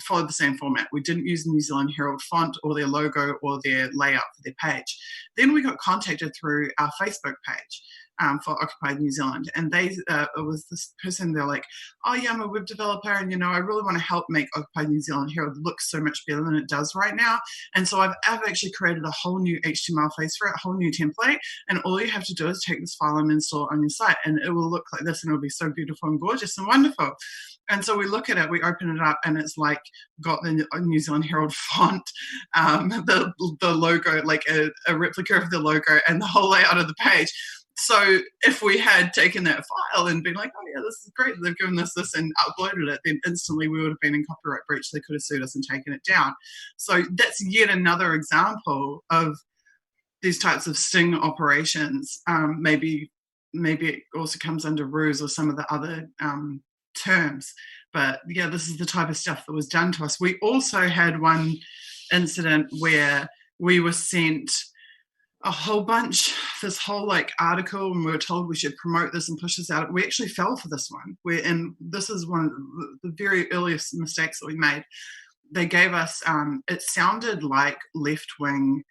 followed the same format. We didn't use the New Zealand Herald font or their logo or their layout for their page. Then we got contacted through our Facebook page for Occupied New Zealand, and it was this person. They're like, "Oh yeah, I'm a web developer, and I really want to help make Occupied New Zealand Herald look so much better than it does right now. And so I've actually created a whole new HTML face for it, a whole new template, and all you have to do is take this file and install it on your site, and it will look like this, and it'll be so beautiful and gorgeous and wonderful." And so we look at it, we open it up, and it's got the New Zealand Herald font, the logo, like a replica of the logo, and the whole layout of the page. So if we had taken that file and been like, "Oh yeah, this is great, they've given us this," and uploaded it, then instantly we would have been in copyright breach. They could have sued us and taken it down. So that's yet another example of these types of sting operations. Maybe it also comes under ruse or some of the other terms. But yeah, this is the type of stuff that was done to us. We also had one incident where we were sent a whole bunch, this whole article, and we were told we should promote this and push this out. We actually fell for this one. And this is one of the very earliest mistakes that we made. They gave us, it sounded like left-wing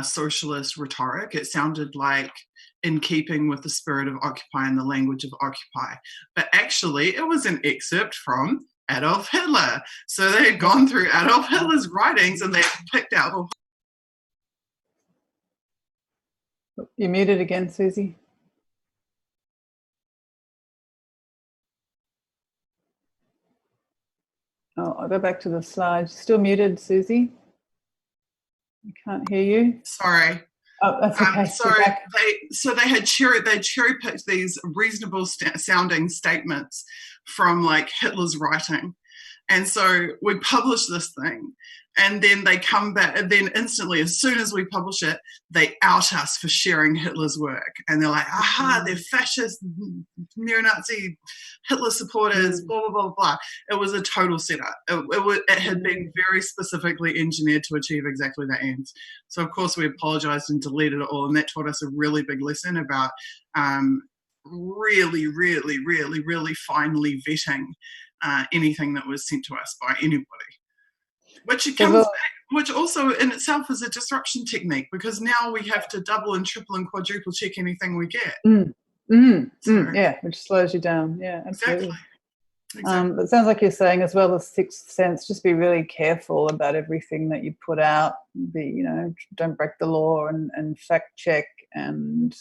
socialist rhetoric. It sounded like in keeping with the spirit of Occupy and the language of Occupy. But actually, it was an excerpt from Adolf Hitler. So they had gone through Adolf Hitler's writings, and they picked out... You're muted again, Susie. Oh, I'll go back to the slides. Still muted, Susie. I can't hear you. Sorry. Oh, that's okay. Sorry. They had cherry-picked these reasonable sounding statements from Hitler's writing. And so we published this thing, and then they come back, and then instantly, as soon as we publish it, they out us for sharing Hitler's work. And they're like, aha, they're fascist, neo-Nazi, Hitler supporters, blah, blah, blah, blah. It was a total setup. It had been very specifically engineered to achieve exactly that end. So, of course, we apologized and deleted it all, and that taught us a really big lesson about really, really, really, really finely vetting anything that was sent to us by anybody, which also in itself is a disruption technique, because now we have to double and triple and quadruple check anything we get. Yeah, which slows you down. Yeah, absolutely. Exactly. It sounds like you're saying, as well as sixth sense, just be really careful about everything that you put out. Don't break the law, and fact check, and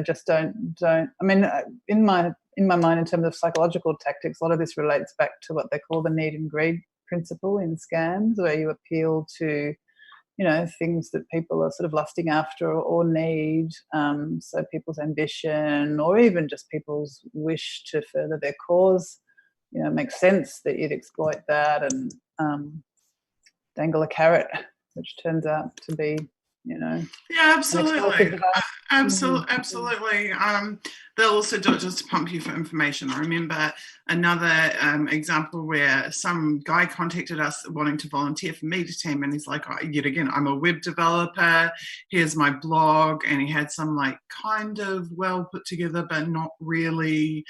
just don't. I mean, in my mind, in terms of psychological tactics, a lot of this relates back to what they call the need and greed principle in scams, where you appeal to things that people are sort of lusting after or need, so people's ambition or even just people's wish to further their cause. It makes sense that you'd exploit that and dangle a carrot, which turns out to be, Yeah, absolutely. Absolutely. They'll also do it just to pump you for information. I remember another example where some guy contacted us wanting to volunteer for Media Team, and he's like, yet again, I'm a web developer, here's my blog, and he had some like kind of well put together but not really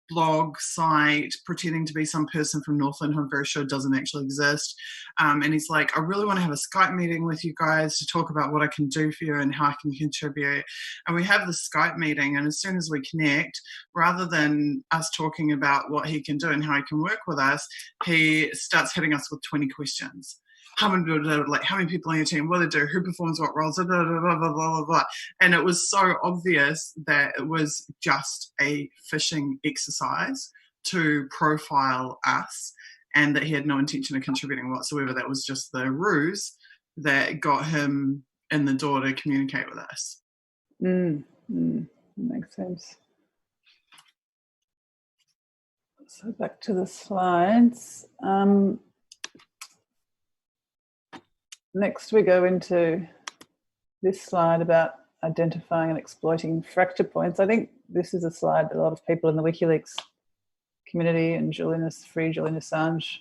blog site pretending to be some person from Northland who I'm very sure doesn't actually exist. And he's like, I really want to have a Skype meeting with you guys to talk about what I can do for you and how I can contribute. And we have the Skype meeting, and as soon as we connect, rather than us talking about what he can do and how he can work with us, he starts hitting us with 20 questions. How many people on your team, what they do, who performs what roles, blah, blah, blah, blah, blah, blah. And it was so obvious that it was just a phishing exercise to profile us, and that he had no intention of contributing whatsoever. That was just the ruse that got him in the door to communicate with us. Makes sense. So back to the slides. Next, we go into this slide about identifying and exploiting fracture points. I think this is a slide that a lot of people in the WikiLeaks community and free Julian Assange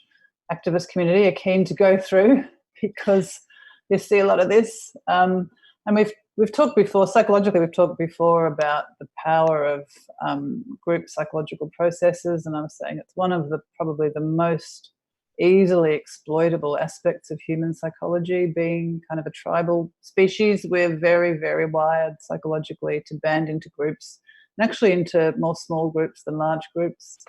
activist community are keen to go through, because you see a lot of this. And we've talked before, psychologically, we've talked before about the power of group psychological processes, and I'm saying it's one of probably the most easily exploitable aspects of human psychology. Being kind of a tribal species, we're very, very wired psychologically to band into groups, and actually into more small groups than large groups.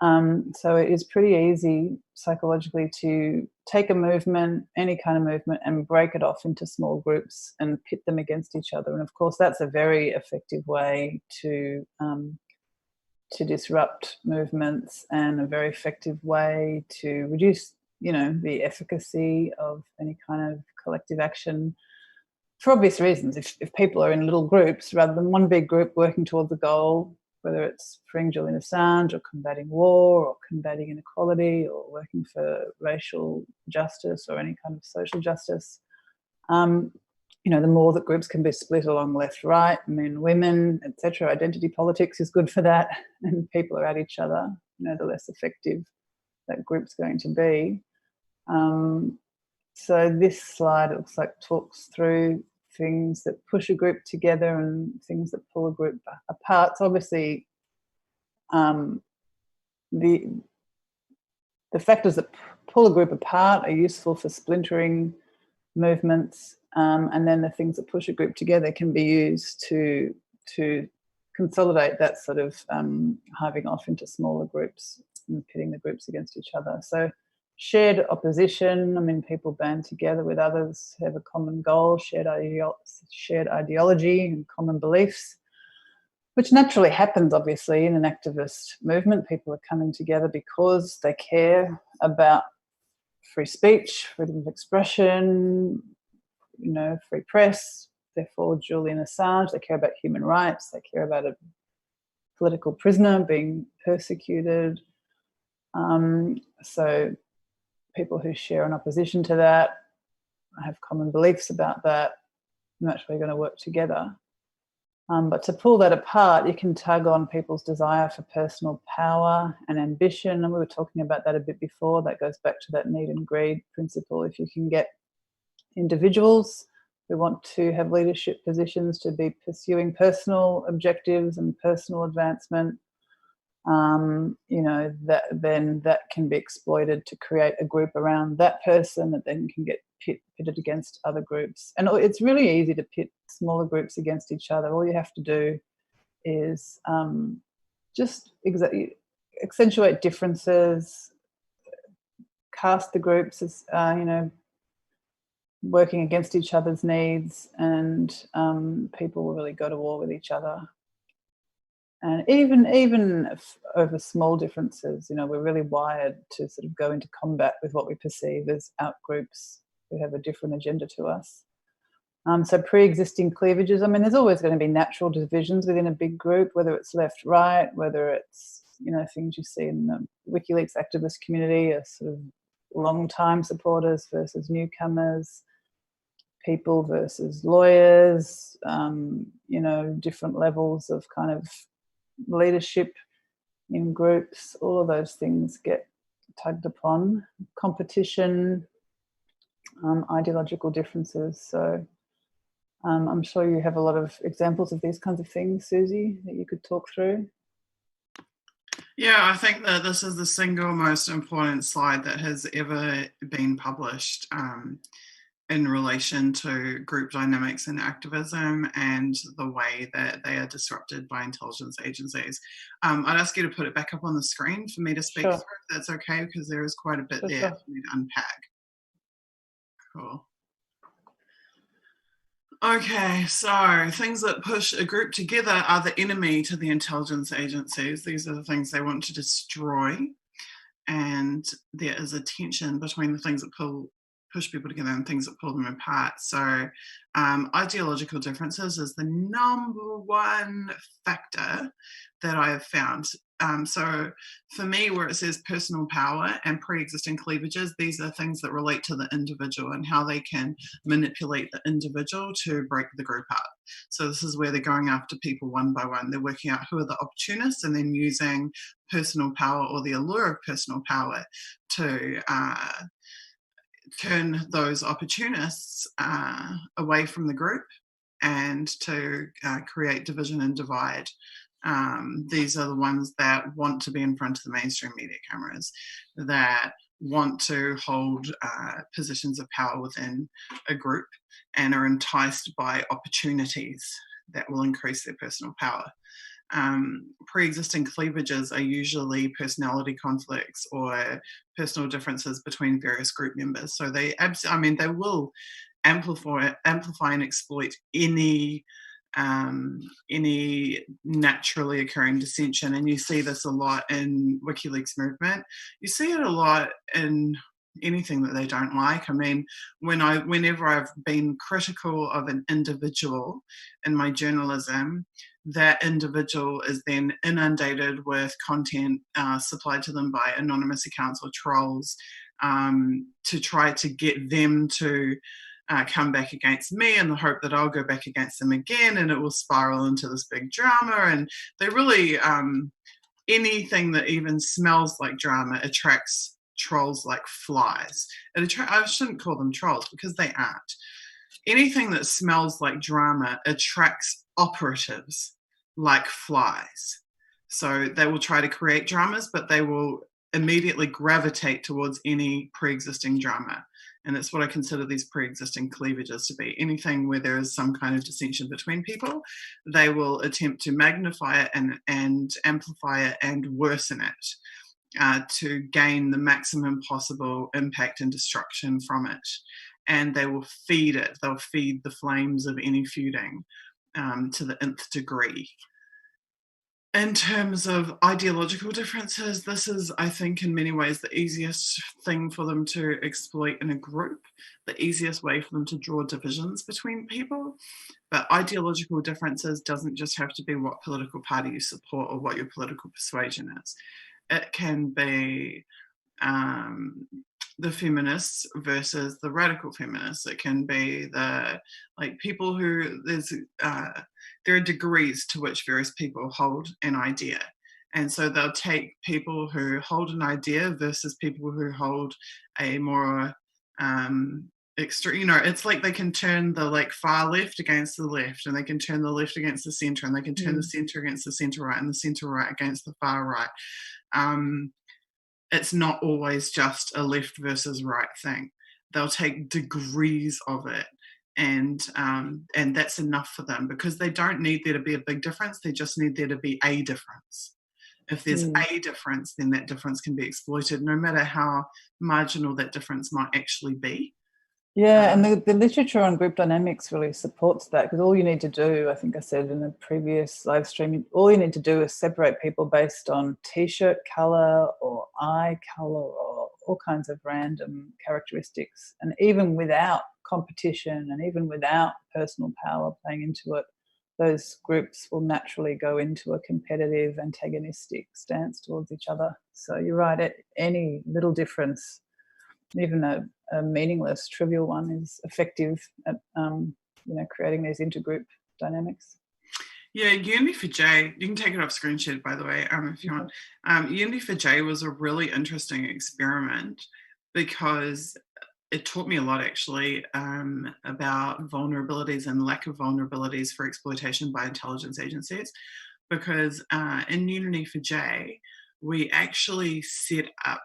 So it is pretty easy psychologically to take a movement, any kind of movement, and break it off into small groups and pit them against each other. And of course, that's a very effective way to disrupt movements, and a very effective way to reduce, the efficacy of any kind of collective action, for obvious reasons. If people are in little groups rather than one big group working towards a goal, whether it's freeing Julian Assange or combating war or combating inequality or working for racial justice or any kind of social justice, the more that groups can be split along left, right, men, women, etc. Identity politics is good for that, and people are at each other, the less effective that group's going to be. So this slide, it looks like, talks through things that push a group together and things that pull a group apart. So obviously, the factors that pull a group apart are useful for splintering movements, and then the things that push a group together can be used to consolidate that sort of hiving off into smaller groups and pitting the groups against each other. So shared opposition, people band together with others who have a common goal, shared ideology and common beliefs, which naturally happens, obviously, in an activist movement. People are coming together because they care about free speech, freedom of expression, free press. Therefore, Julian Assange, they care about human rights, they care about a political prisoner being persecuted. So people who share an opposition to that, have common beliefs about that, naturally going to work together. But to pull that apart, you can tug on people's desire for personal power and ambition. And we were talking about that a bit before. That goes back to that need and greed principle. If you can get individuals who want to have leadership positions to be pursuing personal objectives and personal advancement, that can be exploited to create a group around that person that then can get pitted against other groups. And it's really easy to pit smaller groups against each other. All you have to do is just accentuate differences, cast the groups as, working against each other's needs, and people will really go to war with each other. And even over small differences, we're really wired to sort of go into combat with what we perceive as outgroups who have a different agenda to us. So pre-existing cleavages, there's always going to be natural divisions within a big group, whether it's left, right, whether it's, things you see in the WikiLeaks activist community are sort of long-time supporters versus newcomers, people versus lawyers, different levels of kind of leadership in groups. All of those things get tugged upon. Competition, ideological differences. So I'm sure you have a lot of examples of these kinds of things, Susie, that you could talk through. Yeah, I think that this is the single most important slide that has ever been published in relation to group dynamics and activism and the way that they are disrupted by intelligence agencies. I'd ask you to put it back up on the screen for me to speak through, if that's okay, because there is quite a bit there for me to unpack. Cool. Okay, so things that push a group together are the enemy to the intelligence agencies. These are the things they want to destroy. And there is a tension between the things that push people together and things that pull them apart. So ideological differences is the number one factor that I have found. So for me, where it says personal power and pre-existing cleavages, these are things that relate to the individual and how they can manipulate the individual to break the group up. So this is where they're going after people one by one. They're working out who are the opportunists and then using personal power or the allure of personal power to turn those opportunists away from the group and to create division and divide. These are the ones that want to be in front of the mainstream media cameras, that want to hold positions of power within a group and are enticed by opportunities that will increase their personal power. Pre-existing cleavages are usually personality conflicts or personal differences between various group members. So they will amplify and exploit any naturally occurring dissension, and you see this a lot in WikiLeaks movement. You see it a lot in anything that they don't like. I mean, whenever I've been critical of an individual in my journalism, that individual is then inundated with content supplied to them by anonymous accounts or trolls to try to get them to come back against me in the hope that I'll go back against them again, and it will spiral into this big drama. And they really, anything that even smells like drama attracts trolls like flies. I shouldn't call them trolls because they aren't. Anything that smells like drama attracts operatives like flies. So they will try to create dramas, but they will immediately gravitate towards any pre-existing drama. And that's what I consider these pre-existing cleavages to be. Anything where there is some kind of dissension between people, they will attempt to magnify it and amplify it and worsen it to gain the maximum possible impact and destruction from it. And they will feed it. They'll feed the flames of any feuding to the nth degree. In terms of ideological differences, this is, I think, in many ways the easiest thing for them to exploit in a group, the easiest way for them to draw divisions between people. But ideological differences doesn't just have to be what political party you support or what your political persuasion is. It can be the feminists versus the radical feminists. It can be the people who there are degrees to which various people hold an idea, and so they'll take people who hold an idea versus people who hold a more extreme. It's like they can turn the far left against the left, and they can turn the left against the center, and they can turn the center against the center right, and the center right against the far right. It's not always just a left versus right thing. They'll take degrees of it, and that's enough for them because they don't need there to be a big difference. They just need there to be a difference. If there's a difference, then that difference can be exploited, no matter how marginal that difference might actually be. Yeah, and the literature on group dynamics really supports that, because all you need to do, I think I said in the previous live stream, all you need to do is separate people based on T-shirt colour or eye colour or all kinds of random characteristics. And even without competition and even without personal power playing into it, those groups will naturally go into a competitive, antagonistic stance towards each other. So you're right, any little difference, even a meaningless, trivial one, is effective at creating these intergroup dynamics. Yeah, Unity for J, you can take it off screen share, by the way, if you want. Unity for J was a really interesting experiment because it taught me a lot, actually, about vulnerabilities and lack of vulnerabilities for exploitation by intelligence agencies. Because in Unity for J, we actually set up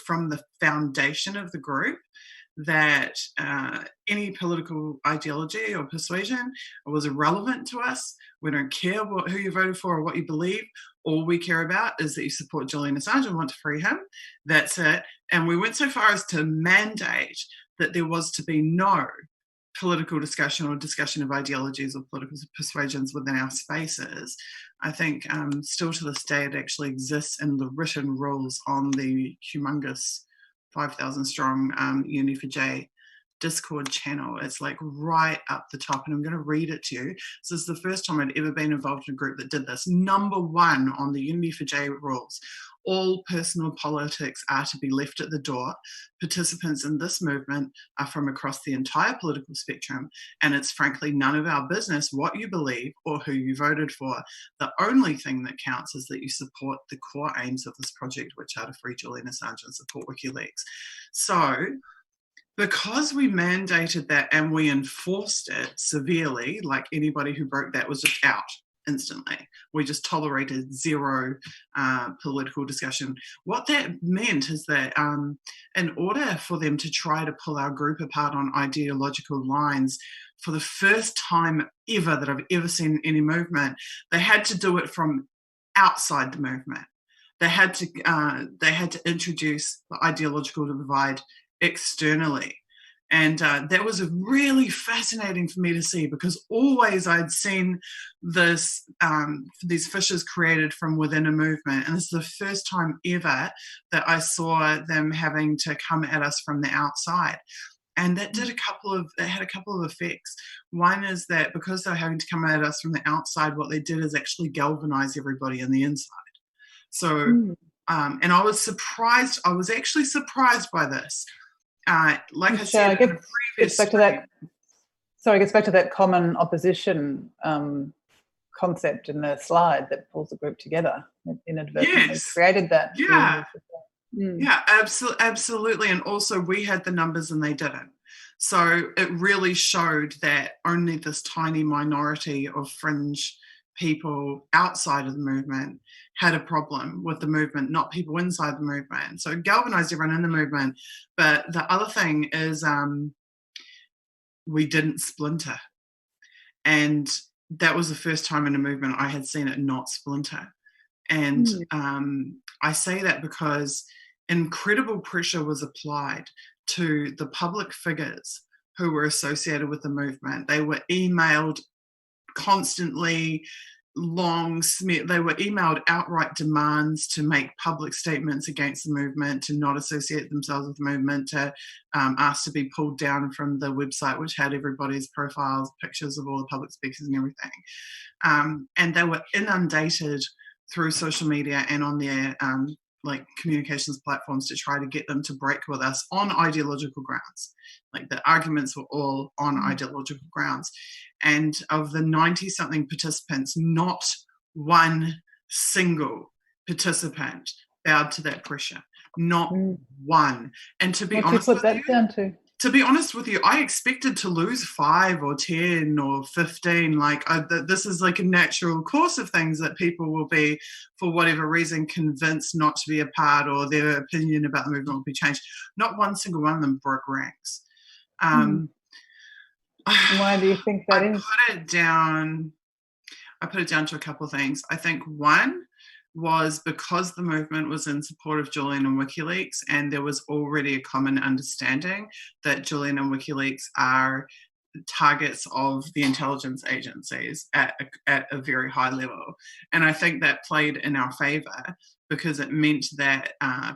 from the foundation of the group that any political ideology or persuasion was irrelevant to us. We don't care who you voted for or what you believe. All we care about is that you support Julian Assange and want to free him. That's it. And we went so far as to mandate that there was to be no political discussion or discussion of ideologies or political persuasions within our spaces. I think still to this day it actually exists in the written rules on the humongous 5,000 strong Unity for J Discord channel. It's like right up the top, and I'm going to read it to you. This is the first time I'd ever been involved in a group that did this. Number 1 on the Unity for J rules: all personal politics are to be left at the door. Participants in this movement are from across the entire political spectrum, and it's frankly none of our business what you believe or who you voted for. The only thing that counts is that you support the core aims of this project, which are to free Julian Assange and support WikiLeaks. So, because we mandated that and we enforced it severely, like anybody who broke that was just out instantly. We just tolerated zero political discussion. What that meant is that in order for them to try to pull our group apart on ideological lines, for the first time ever that I've ever seen any movement, they had to do it from outside the movement. They had to introduce the ideological divide externally. And that was really fascinating for me to see, because always I'd seen this these fissures created from within a movement, and this is the first time ever that I saw them having to come at us from the outside. And that had a couple of effects. One is that because they were having to come at us from the outside, what they did is actually galvanize everybody in the inside. So, and I was surprised. I was actually surprised by this. Like I said, it gets back to that common opposition concept in the slide that pulls the group together. It inadvertently created that. Yeah, absolutely. And also we had the numbers and they didn't. So it really showed that only this tiny minority of fringe people outside of the movement had a problem with the movement, not people inside the movement. So it galvanized everyone in the movement. But the other thing is we didn't splinter. And that was the first time in a movement I had seen it not splinter. And I say that because incredible pressure was applied to the public figures who were associated with the movement. They were emailed constantly, they were emailed outright demands to make public statements against the movement, to not associate themselves with the movement, to ask to be pulled down from the website, which had everybody's profiles, pictures of all the public speakers and everything. And they were inundated through social media and on their communications platforms to try to get them to break with us on ideological grounds. Like the arguments were all on ideological grounds. And of the 90-something participants, not one single participant bowed to that pressure. Not one. And to be honest with you, I expected to lose 5 or 10 or 15. This is like a natural course of things, that people will be, for whatever reason, convinced not to be a part, or their opinion about the movement will be changed. Not one single one of them broke ranks. Why do you think that is? I put it down to a couple of things. I think one was because the movement was in support of Julian and WikiLeaks, and there was already a common understanding that Julian and WikiLeaks are targets of the intelligence agencies at a very high level. And I think that played in our favour, because it meant that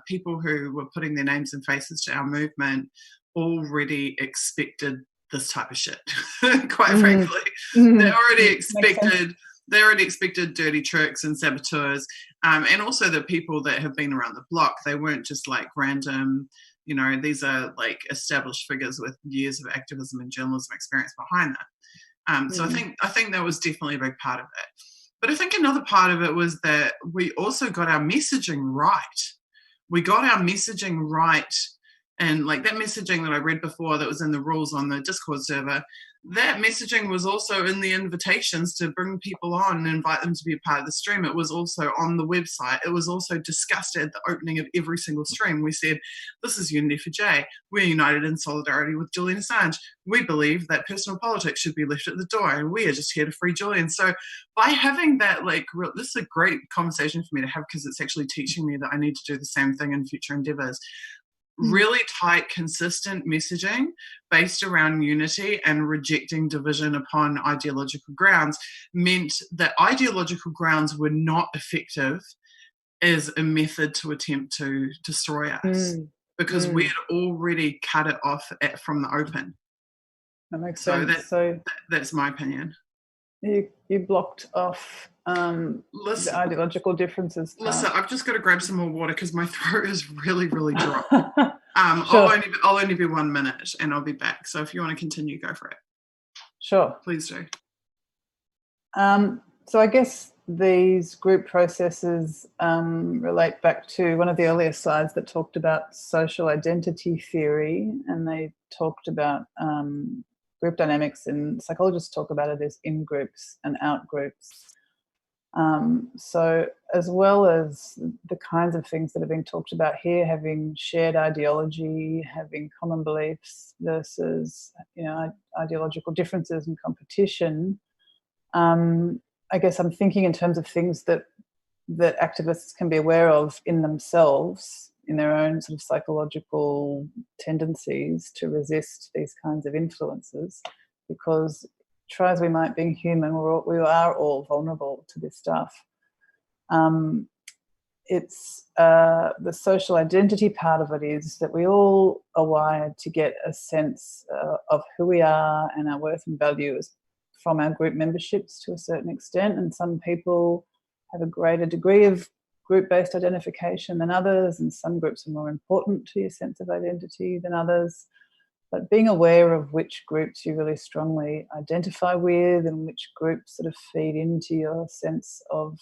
people who were putting their names and faces to our movement already expected this type of shit, quite frankly. They already expected dirty tricks and saboteurs, and also the people that have been around the block. They weren't just like random, you know, these are like established figures with years of activism and journalism experience behind them. So I think that was definitely a big part of it. But I think another part of it was that we also got our messaging right. We got our messaging right. And like that messaging that I read before that was in the rules on the Discord server, that messaging was also in the invitations to bring people on and invite them to be a part of the stream. It was also on the website. It was also discussed at the opening of every single stream. We said, this is Unity for J. We're united in solidarity with Julian Assange. We believe that personal politics should be left at the door, and we are just here to free Julian. So by having that, like, this is a great conversation for me to have, because it's actually teaching me that I need to do the same thing in future endeavours. Really tight, consistent messaging based around unity and rejecting division upon ideological grounds meant that ideological grounds were not effective as a method to attempt to destroy us, because we had already cut it off from the open. That makes sense. So that's my opinion. You blocked off the ideological differences. Listen, I've just got to grab some more water because my throat is really, really dry. Sure. I'll only be 1 minute and I'll be back. So if you want to continue, go for it. Sure. Please do. So I guess these group processes relate back to one of the earlier slides that talked about social identity theory, and they talked about group dynamics, and psychologists talk about it as in-groups and out-groups. So as well as the kinds of things that have been talked about here, having shared ideology, having common beliefs versus, you know, ideological differences and competition, I guess I'm thinking in terms of things that activists can be aware of in themselves, in their own sort of psychological tendencies to resist these kinds of influences, because try as we might, being human, we are all vulnerable to this stuff. It's the social identity part of it is that we all are wired to get a sense of who we are and our worth and value from our group memberships to a certain extent, and some people have a greater degree of group-based identification than others, and some groups are more important to your sense of identity than others. But being aware of which groups you really strongly identify with and which groups sort of feed into your sense of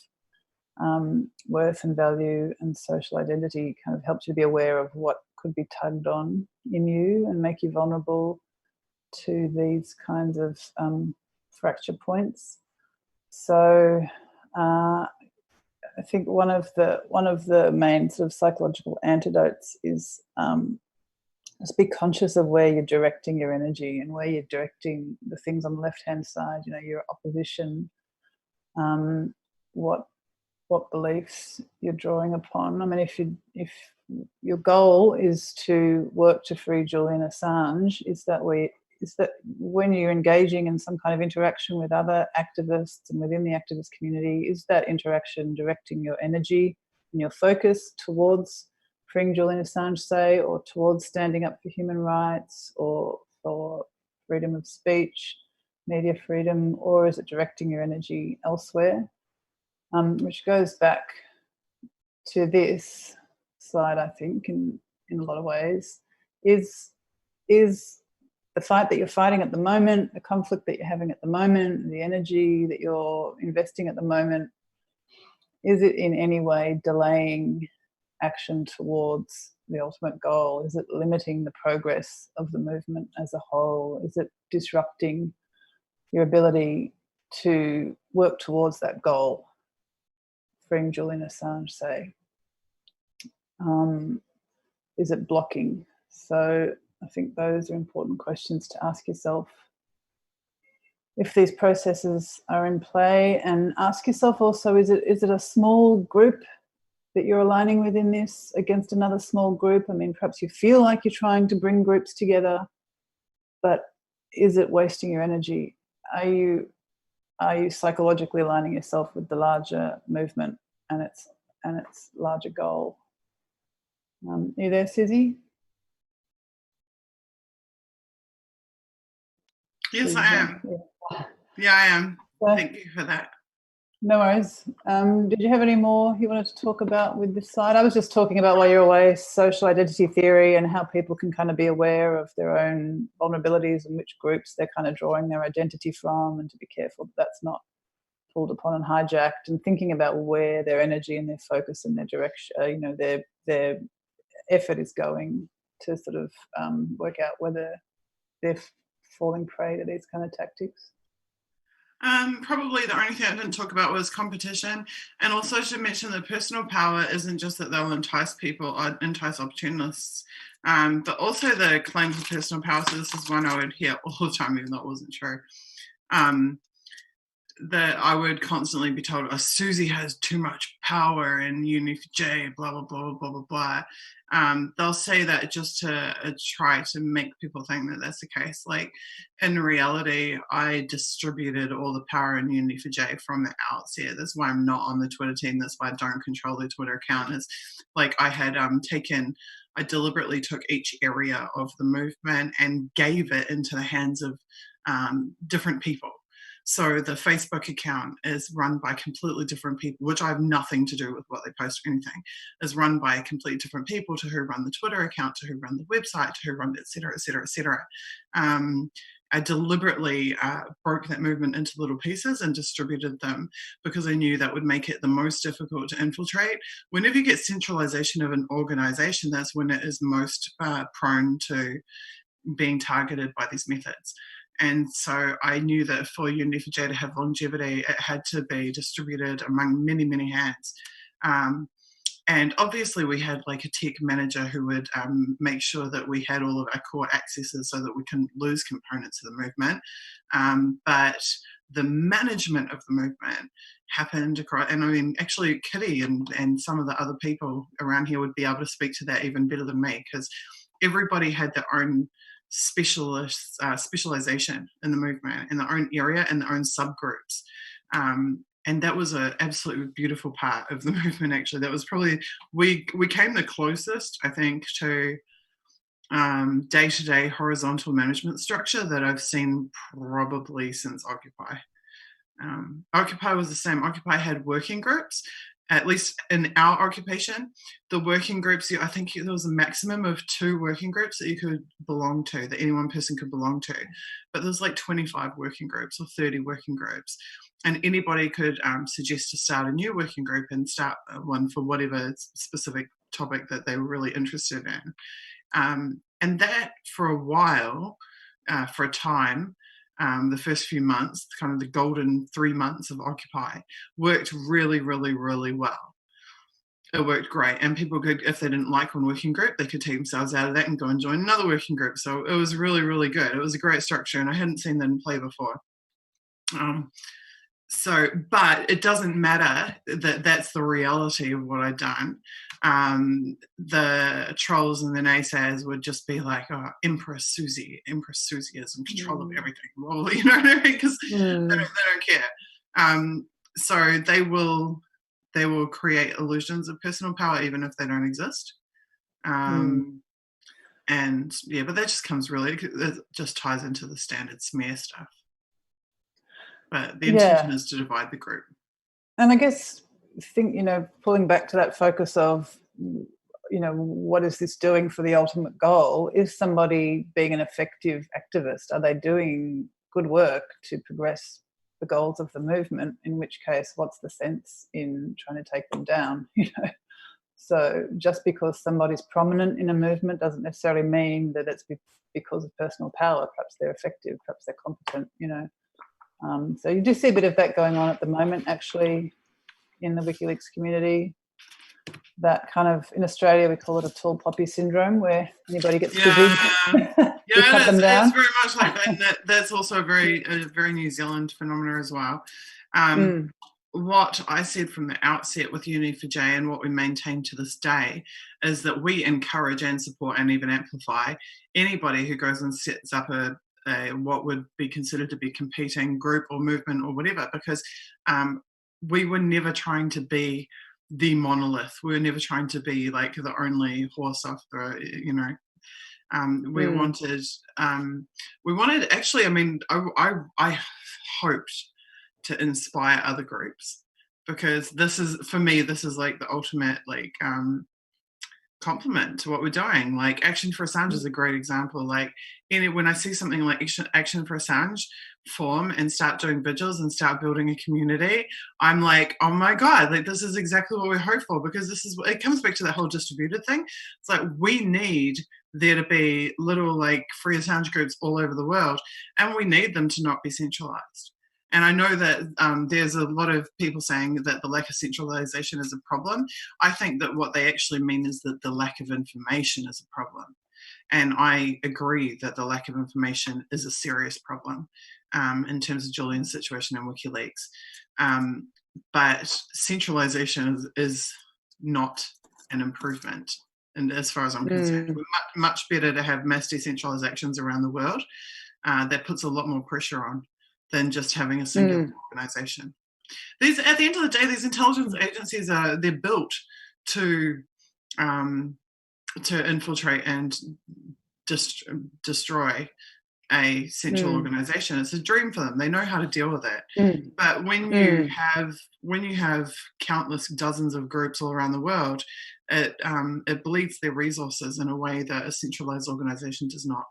worth and value and social identity kind of helps you be aware of what could be tugged on in you and make you vulnerable to these kinds of fracture points. So I think one of the main sort of psychological antidotes is just be conscious of where you're directing your energy and where you're directing the things on the left-hand side, you know, your opposition, what beliefs you're drawing upon. I mean, if your goal is to work to free Julian Assange, is that when you're engaging in some kind of interaction with other activists and within the activist community, is that interaction directing your energy and your focus towards freeing Julian Assange, say, or towards standing up for human rights or for freedom of speech, media freedom, or is it directing your energy elsewhere? Which goes back to this slide, I think, in a lot of ways, is the fight that you're fighting at the moment, the conflict that you're having at the moment, the energy that you're investing at the moment, is it in any way delaying action towards the ultimate goal? Is it limiting the progress of the movement as a whole? Is it disrupting your ability to work towards that goal, freeing Julian Assange, say? Is it blocking? So I think those are important questions to ask yourself. if these processes are in play, and ask yourself also, is it a small group that you're aligning with in this against another small group? I mean, perhaps you feel like you're trying to bring groups together, but is it wasting your energy? Are you psychologically aligning yourself with the larger movement and its larger goal? Are you there, Susie? Yes, I am. Yeah, I am. Thank you for that. No worries. Did you have any more you wanted to talk about with this side? I was just talking about, while you're away, social identity theory and how people can kind of be aware of their own vulnerabilities and which groups they're kind of drawing their identity from, and to be careful that that's not pulled upon and hijacked, and thinking about where their energy and their focus and their direction, their effort is going, to sort of work out whether they're falling prey to these kind of tactics. Probably the only thing I didn't talk about was competition, and also should mention that personal power isn't just that they'll entice people or entice opportunists, but also the claims of personal power. So this is one I would hear all the time, even though it wasn't true. That I would constantly be told, oh, Susie has too much power and UNFJ, blah, blah, blah, blah, blah, blah. They'll say that just to try to make people think that that's the case. Like, in reality, I distributed all the power in UNFJ from the outset. That's why I'm not on the Twitter team. That's why I don't control the Twitter account. Is like I had I deliberately took each area of the movement and gave it into the hands of different people. So the Facebook account is run by completely different people, which I have nothing to do with what they post or anything, is run by completely different people, to who run the Twitter account, to who run the website, to who run et cetera, et cetera, et cetera. I deliberately broke that movement into little pieces and distributed them because I knew that would make it the most difficult to infiltrate. Whenever you get centralization of an organization, that's when it is most prone to being targeted by these methods. And so I knew that for UNFJ to have longevity, it had to be distributed among many, many hands. And obviously we had like a tech manager who would make sure that we had all of our core accesses so that we couldn't lose components of the movement. But the management of the movement happened across, and I mean, actually Kitty and some of the other people around here would be able to speak to that even better than me, because everybody had their own specialization in the movement, in their own area and their own subgroups. And that was an absolutely beautiful part of the movement, actually. That was probably, we came the closest, I think, to day-to-day horizontal management structure that I've seen probably since Occupy. Occupy was the same. Occupy had working groups. At least in our occupation, the working groups, I think there was a maximum of 2 working groups that you could belong to, that any one person could belong to. But there's like 25 working groups or 30 working groups. And anybody could suggest to start a new working group and start one for whatever specific topic that they were really interested in. And that, for a while, for a time, the first few months, kind of the golden 3 months of Occupy, worked really, really, really well. It worked great. And people could, if they didn't like one working group, they could take themselves out of that and go and join another working group. So it was really, really good. It was a great structure, and I hadn't seen that in play before. But it doesn't matter that that's the reality of what I'd done. The trolls and the naysayers would just be like, oh, Empress Susie is in control of everything. Well, you know what I mean? Because they don't care. So they will create illusions of personal power even if they don't exist. And yeah, but that just comes it just ties into the standard smear stuff. But the intention is to divide the group. And I guess, pulling back to that focus of, what is this doing for the ultimate goal? Is somebody being an effective activist? Are they doing good work to progress the goals of the movement? In which case, what's the sense in trying to take them down? So just because somebody's prominent in a movement doesn't necessarily mean that it's because of personal power. Perhaps they're effective, perhaps they're competent, So you do see a bit of that going on at the moment, actually, in the WikiLeaks community. that kind of, in Australia we call it a tall poppy syndrome, where anybody gets too big, Yeah, cut them down. it's very much like that. And that's also a very New Zealand phenomenon as well. What I said from the outset with Uni for J and what we maintain to this day is that we encourage and support and even amplify anybody who goes and sets up a what would be considered to be competing group or movement or whatever, because we were never trying to be the monolith. We were never trying to be like the only horse off the, we wanted actually, I mean, I hoped to inspire other groups, because this is, for me, this is like the ultimate compliment to what we're doing. Like Action for Assange is a great example. Like when I see something like Action for Assange form and start doing vigils and start building a community, I'm like, oh my God, like this is exactly what we hope for, because it comes back to that whole distributed thing. It's like we need there to be little like free Assange groups all over the world, and we need them to not be centralized. And I know that there's a lot of people saying that the lack of centralization is a problem. I think that what they actually mean is that the lack of information is a problem. And I agree that the lack of information is a serious problem in terms of Julian's situation in WikiLeaks. But centralization is not an improvement. And as far as I'm concerned, we're much better to have mass decentralized actions around the world. That puts a lot more pressure on than just having a single organization. At the end of the day, these intelligence agencies they're built to infiltrate and destroy a central organization. It's a dream for them. They know how to deal with it. But when you have countless dozens of groups all around the world, it bleeds their resources in a way that a centralized organization does not.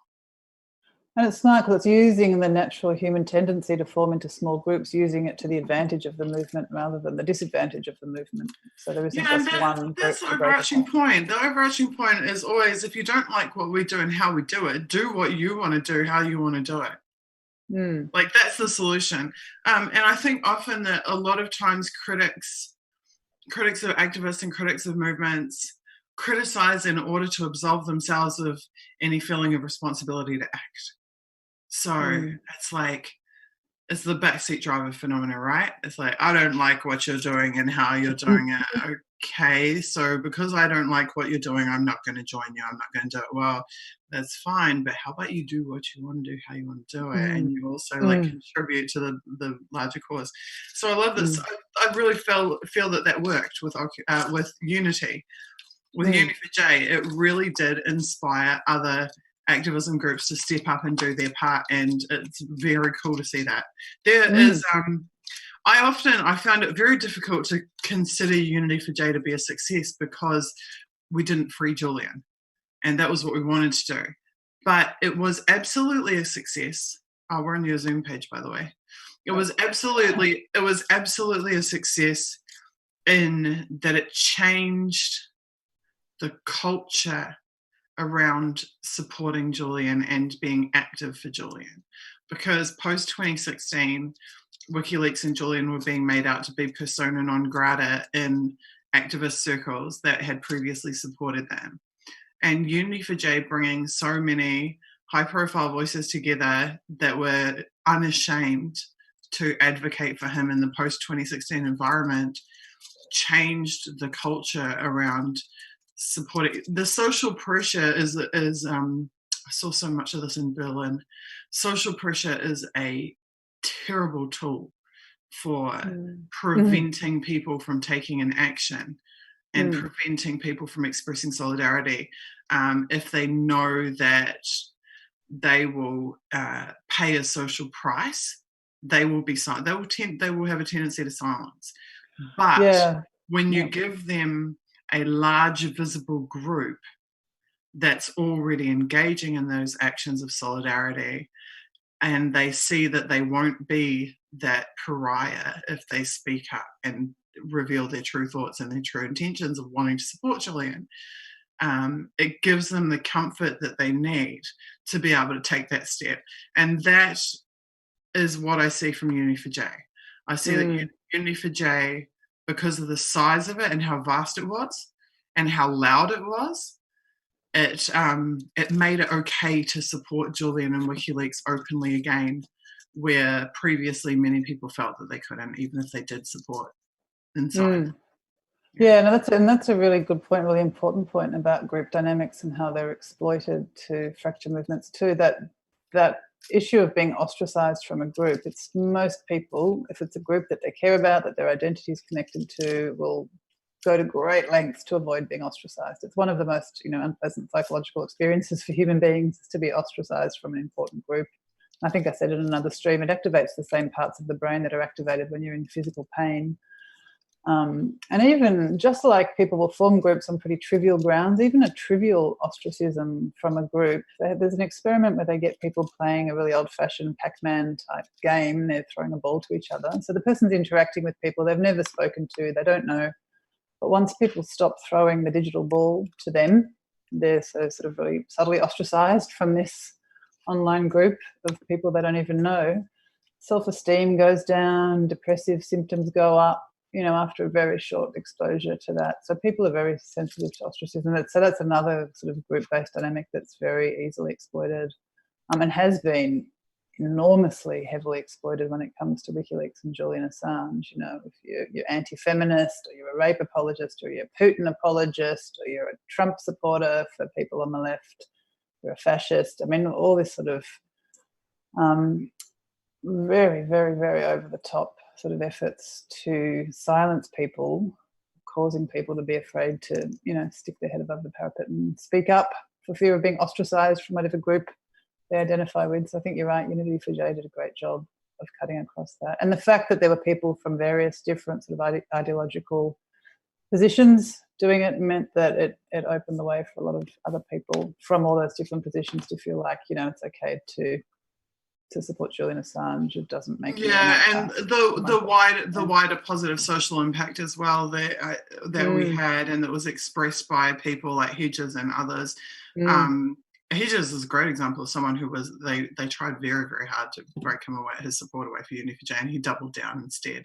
And it's smart because it's using the natural human tendency to form into small groups, using it to the advantage of the movement rather than the disadvantage of the movement. So there isn't just one. That's the overarching point. The overarching point is always, if you don't like what we do and how we do it, do what you want to do, how you want to do it. Like that's the solution. And I think often that a lot of times critics of activists and critics of movements criticize in order to absolve themselves of any feeling of responsibility to act. So it's like, it's the backseat driver phenomenon, right? It's like, I don't like what you're doing and how you're doing it. Okay, so because I don't like what you're doing, I'm not going to join you. I'm not going to do it. Well, that's fine, but how about you do what you want to do, how you want to do it, and you also like contribute to the larger cause. So I love this. I really feel that worked with Unity. With Uni for J, it really did inspire other activism groups to step up and do their part, and it's very cool to see that. There is, I found it very difficult to consider Unity for J to be a success because we didn't free Julian, and that was what we wanted to do. But it was absolutely a success. Oh, we're on your Zoom page, by the way. It was absolutely a success in that it changed the culture around supporting Julian and being active for Julian. Because post-2016, WikiLeaks and Julian were being made out to be persona non grata in activist circles that had previously supported them. And Unity for J bringing so many high-profile voices together that were unashamed to advocate for him in the post-2016 environment changed the culture around supporting. The social pressure is I saw so much of this in Berlin. Social pressure is a terrible tool for preventing people from taking an action and preventing people from expressing solidarity. If they know that they will pay a social price, they will be silent. They will have a tendency to silence. But when you give them a large visible group that's already engaging in those actions of solidarity, and they see that they won't be that pariah if they speak up and reveal their true thoughts and their true intentions of wanting to support Julian, it gives them the comfort that they need to be able to take that step. And that is what I see from Unity for J. I see that Unity for J because of the size of it and how vast it was and how loud it was. It made it okay to support Julian and WikiLeaks openly again, where previously many people felt that they couldn't, even if they did support inside. Yeah, no, that's a really good point, really important point about group dynamics and how they're exploited to fracture movements too. That issue of being ostracized from a group, it's most people, if it's a group that they care about, that their identity is connected to, will go to great lengths to avoid being ostracized. It's one of the most, unpleasant psychological experiences for human beings to be ostracized from an important group. I think I said in another stream, it activates the same parts of the brain that are activated when you're in physical pain. And even just like people will form groups on pretty trivial grounds, even a trivial ostracism from a group, there's an experiment where they get people playing a really old-fashioned Pac-Man type game. They're throwing a ball to each other. So the person's interacting with people they've never spoken to, they don't know. But once people stop throwing the digital ball to them, they're so sort of really subtly ostracized from this online group of people they don't even know. Self-esteem goes down, depressive symptoms go up, after a very short exposure to that. So people are very sensitive to ostracism. So that's another sort of group-based dynamic that's very easily exploited, and has been enormously heavily exploited when it comes to WikiLeaks and Julian Assange. If you're anti-feminist, or you're a rape apologist, or you're a Putin apologist, or you're a Trump supporter for people on the left, you're a fascist. I mean, all this sort of very, very, very over the top sort of efforts to silence people, causing people to be afraid to, stick their head above the parapet and speak up for fear of being ostracized from whatever group they identify with. So I think you're right, Unity for J did a great job of cutting across that. And the fact that there were people from various different sort of ideological positions doing it meant that it opened the way for a lot of other people from all those different positions to feel like, it's okay to support Julian Assange. It doesn't make and the wider positive social impact as well that we had, and that was expressed by people like Hedges and others. Hedges is a great example of someone who was they tried very, very hard to break his support away for Unity for J, and he doubled down instead.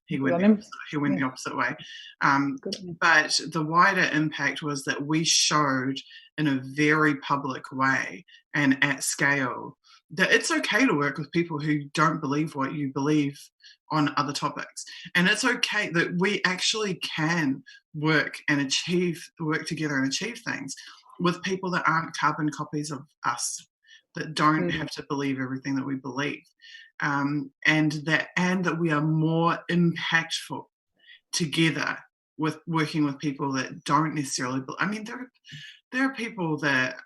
He went the opposite way. But the wider impact was that we showed in a very public way and at scale that it's okay to work with people who don't believe what you believe on other topics. And it's okay that we actually can work together and achieve things with people that aren't carbon copies of us, that don't have to believe everything that we believe. And that we are more impactful together with working with people that don't necessarily believe. I mean, there are people that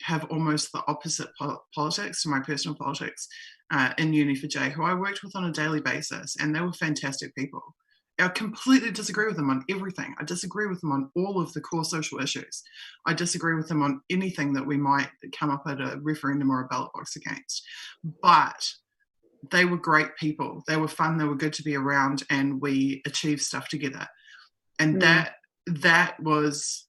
have almost the opposite politics to my personal politics in Uni for J, who I worked with on a daily basis, and they were fantastic people. I completely disagree with them on everything. I disagree with them on all of the core social issues. I disagree with them on anything that we might come up at a referendum or a ballot box against. But they were great people. They were fun. They were good to be around, and we achieved stuff together. And that was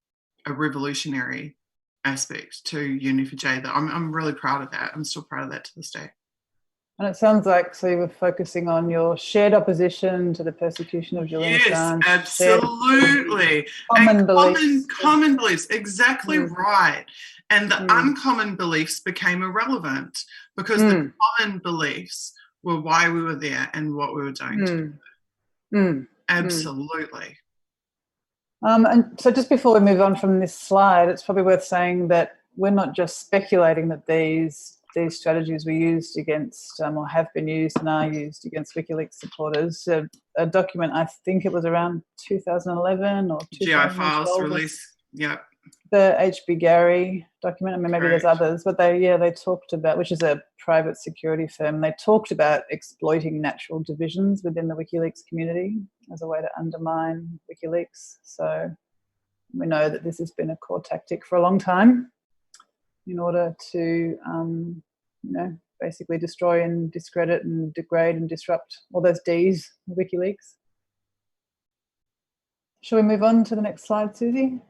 a revolutionary aspect to Uni for J that I'm really proud of that. I'm still proud of that to this day. And it sounds like, so you were focusing on your shared opposition to the persecution of Julian Assange. Yes, absolutely. Common beliefs, exactly right. And the uncommon beliefs became irrelevant because the common beliefs were why we were there and what we were doing. Absolutely. And so just before we move on from this slide, it's probably worth saying that we're not just speculating that these strategies were used against or have been used and are used against WikiLeaks supporters. A document, I think it was around 2011 or 2012. GI files release, The H.B. Gary document. I mean, maybe there's others, but they talked about, which is a private security firm, they talked about exploiting natural divisions within the WikiLeaks community as a way to undermine WikiLeaks. So we know that this has been a core tactic for a long time in order to, basically destroy and discredit and degrade and disrupt all those Ds of WikiLeaks. Shall we move on to the next slide, Susie?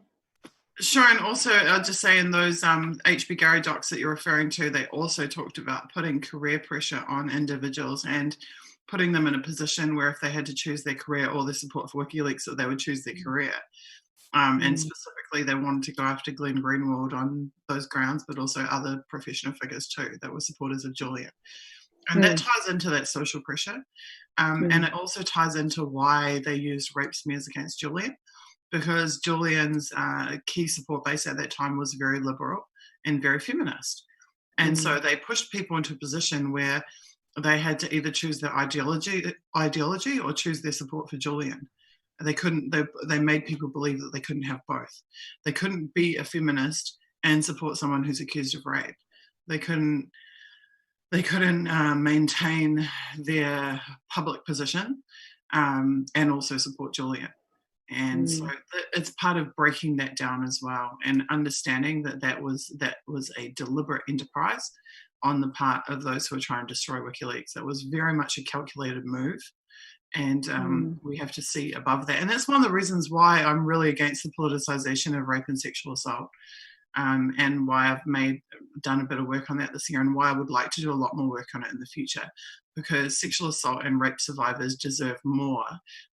Sure, and also I'll just say in those H.B. Gary docs that you're referring to, they also talked about putting career pressure on individuals, and putting them in a position where if they had to choose their career or their support for WikiLeaks, that they would choose their career. And specifically, they wanted to go after Glenn Greenwald on those grounds, but also other professional figures too that were supporters of Julian. And that ties into that social pressure. And it also ties into why they used rape smears against Julian, because Julian's key support base at that time was very liberal and very feminist. And so they pushed people into a position where they had to either choose their ideology or choose their support for Julian. They couldn't. They made people believe that they couldn't have both. They couldn't be a feminist and support someone who's accused of rape. They couldn't maintain their public position and also support Julian. And so it's part of breaking that down as well, and understanding that was a deliberate enterprise on the part of those who are trying to destroy WikiLeaks. That was very much a calculated move. And we have to see above that. And that's one of the reasons why I'm really against the politicization of rape and sexual assault, and why I've done a bit of work on that this year, and why I would like to do a lot more work on it in the future, because sexual assault and rape survivors deserve more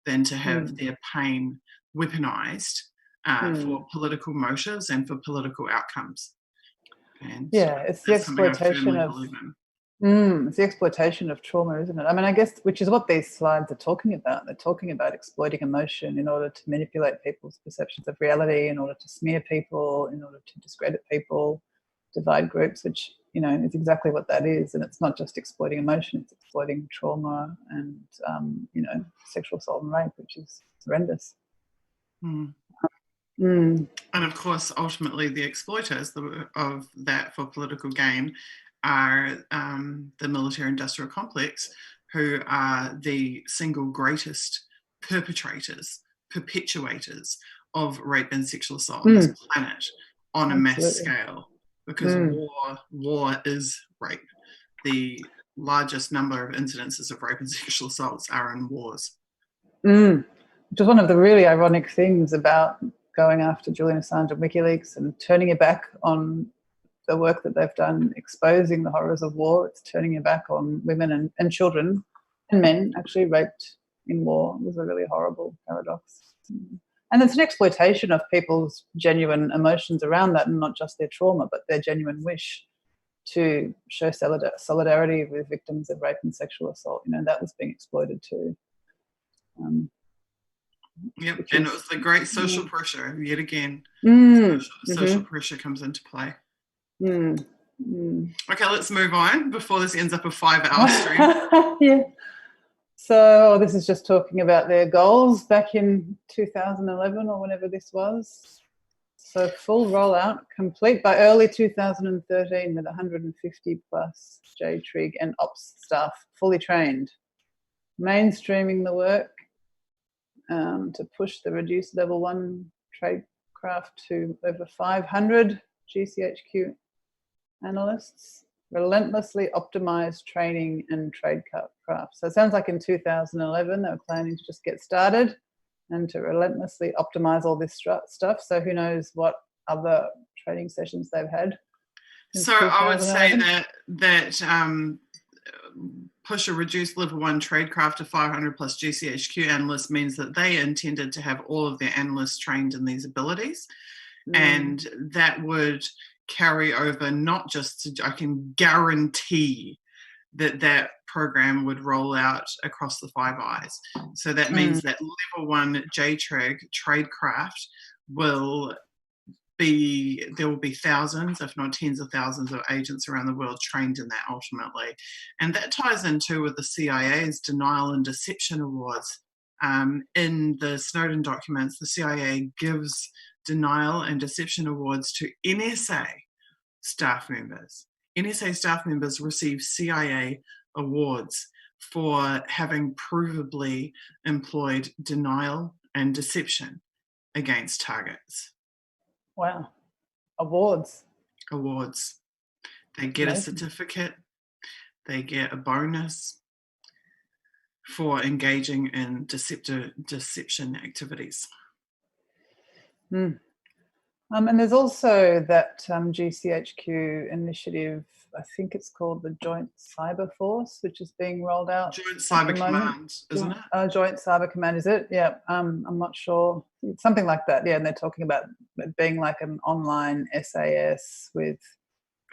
than to have their pain weaponized for political motives and for political outcomes. And it's the exploitation of it's the exploitation of trauma, isn't it? I mean, I guess, which is what these slides are talking about. They're talking about exploiting emotion in order to manipulate people's perceptions of reality, in order to smear people, in order to discredit people, divide groups, which, is exactly what that is. And it's not just exploiting emotion, it's exploiting trauma and, sexual assault and rape, which is horrendous. And of course, ultimately, the exploiters of that for political gain are the military-industrial complex, who are the single greatest perpetrators, perpetuators of rape and sexual assault on this planet on a mass scale, because war is rape. The largest number of incidences of rape and sexual assaults are in wars. Which is one of the really ironic things about going after Julian Assange and WikiLeaks and turning your back on the work that they've done, exposing the horrors of war. It's turning your back on women and children and men actually raped in war. It was a really horrible paradox. And it's an exploitation of people's genuine emotions around that, and not just their trauma, but their genuine wish to show solidarity with victims of rape and sexual assault. That was being exploited too. And it was the great social pressure, yet again. Social pressure comes into play. Okay, let's move on before this ends up a 5-hour stream. So this is just talking about their goals back in 2011 or whenever this was. So full rollout, complete by early 2013 with 150 plus JTRIG and ops staff fully trained. Mainstreaming the work to push the reduced level 1 tradecraft to over 500 GCHQ analysts, relentlessly optimized training and tradecraft. So it sounds like in 2011 they were planning to just get started and to relentlessly optimize all this stuff. So who knows what other training sessions they've had. So I would say that push a reduced level 1 tradecraft to 500 plus GCHQ analysts means that they intended to have all of their analysts trained in these abilities. And that would carry over not just to, I can guarantee that program would roll out across the Five Eyes. So that means that level 1 JTRIG tradecraft there will be thousands, if not tens of thousands of agents around the world trained in that ultimately. And that ties into with the CIA's denial and deception awards. In the Snowden documents, the CIA gives denial and deception awards to NSA staff members. NSA staff members receive CIA awards for having provably employed denial and deception against targets. Wow. Awards. They get a certificate. They get a bonus for engaging in deception activities. And there's also that GCHQ initiative, I think it's called the Joint Cyber Force, which is being rolled out. Joint Cyber Command, isn't it? Joint Cyber Command, is it? Yeah, I'm not sure. It's something like that, yeah, and they're talking about it being like an online SAS with,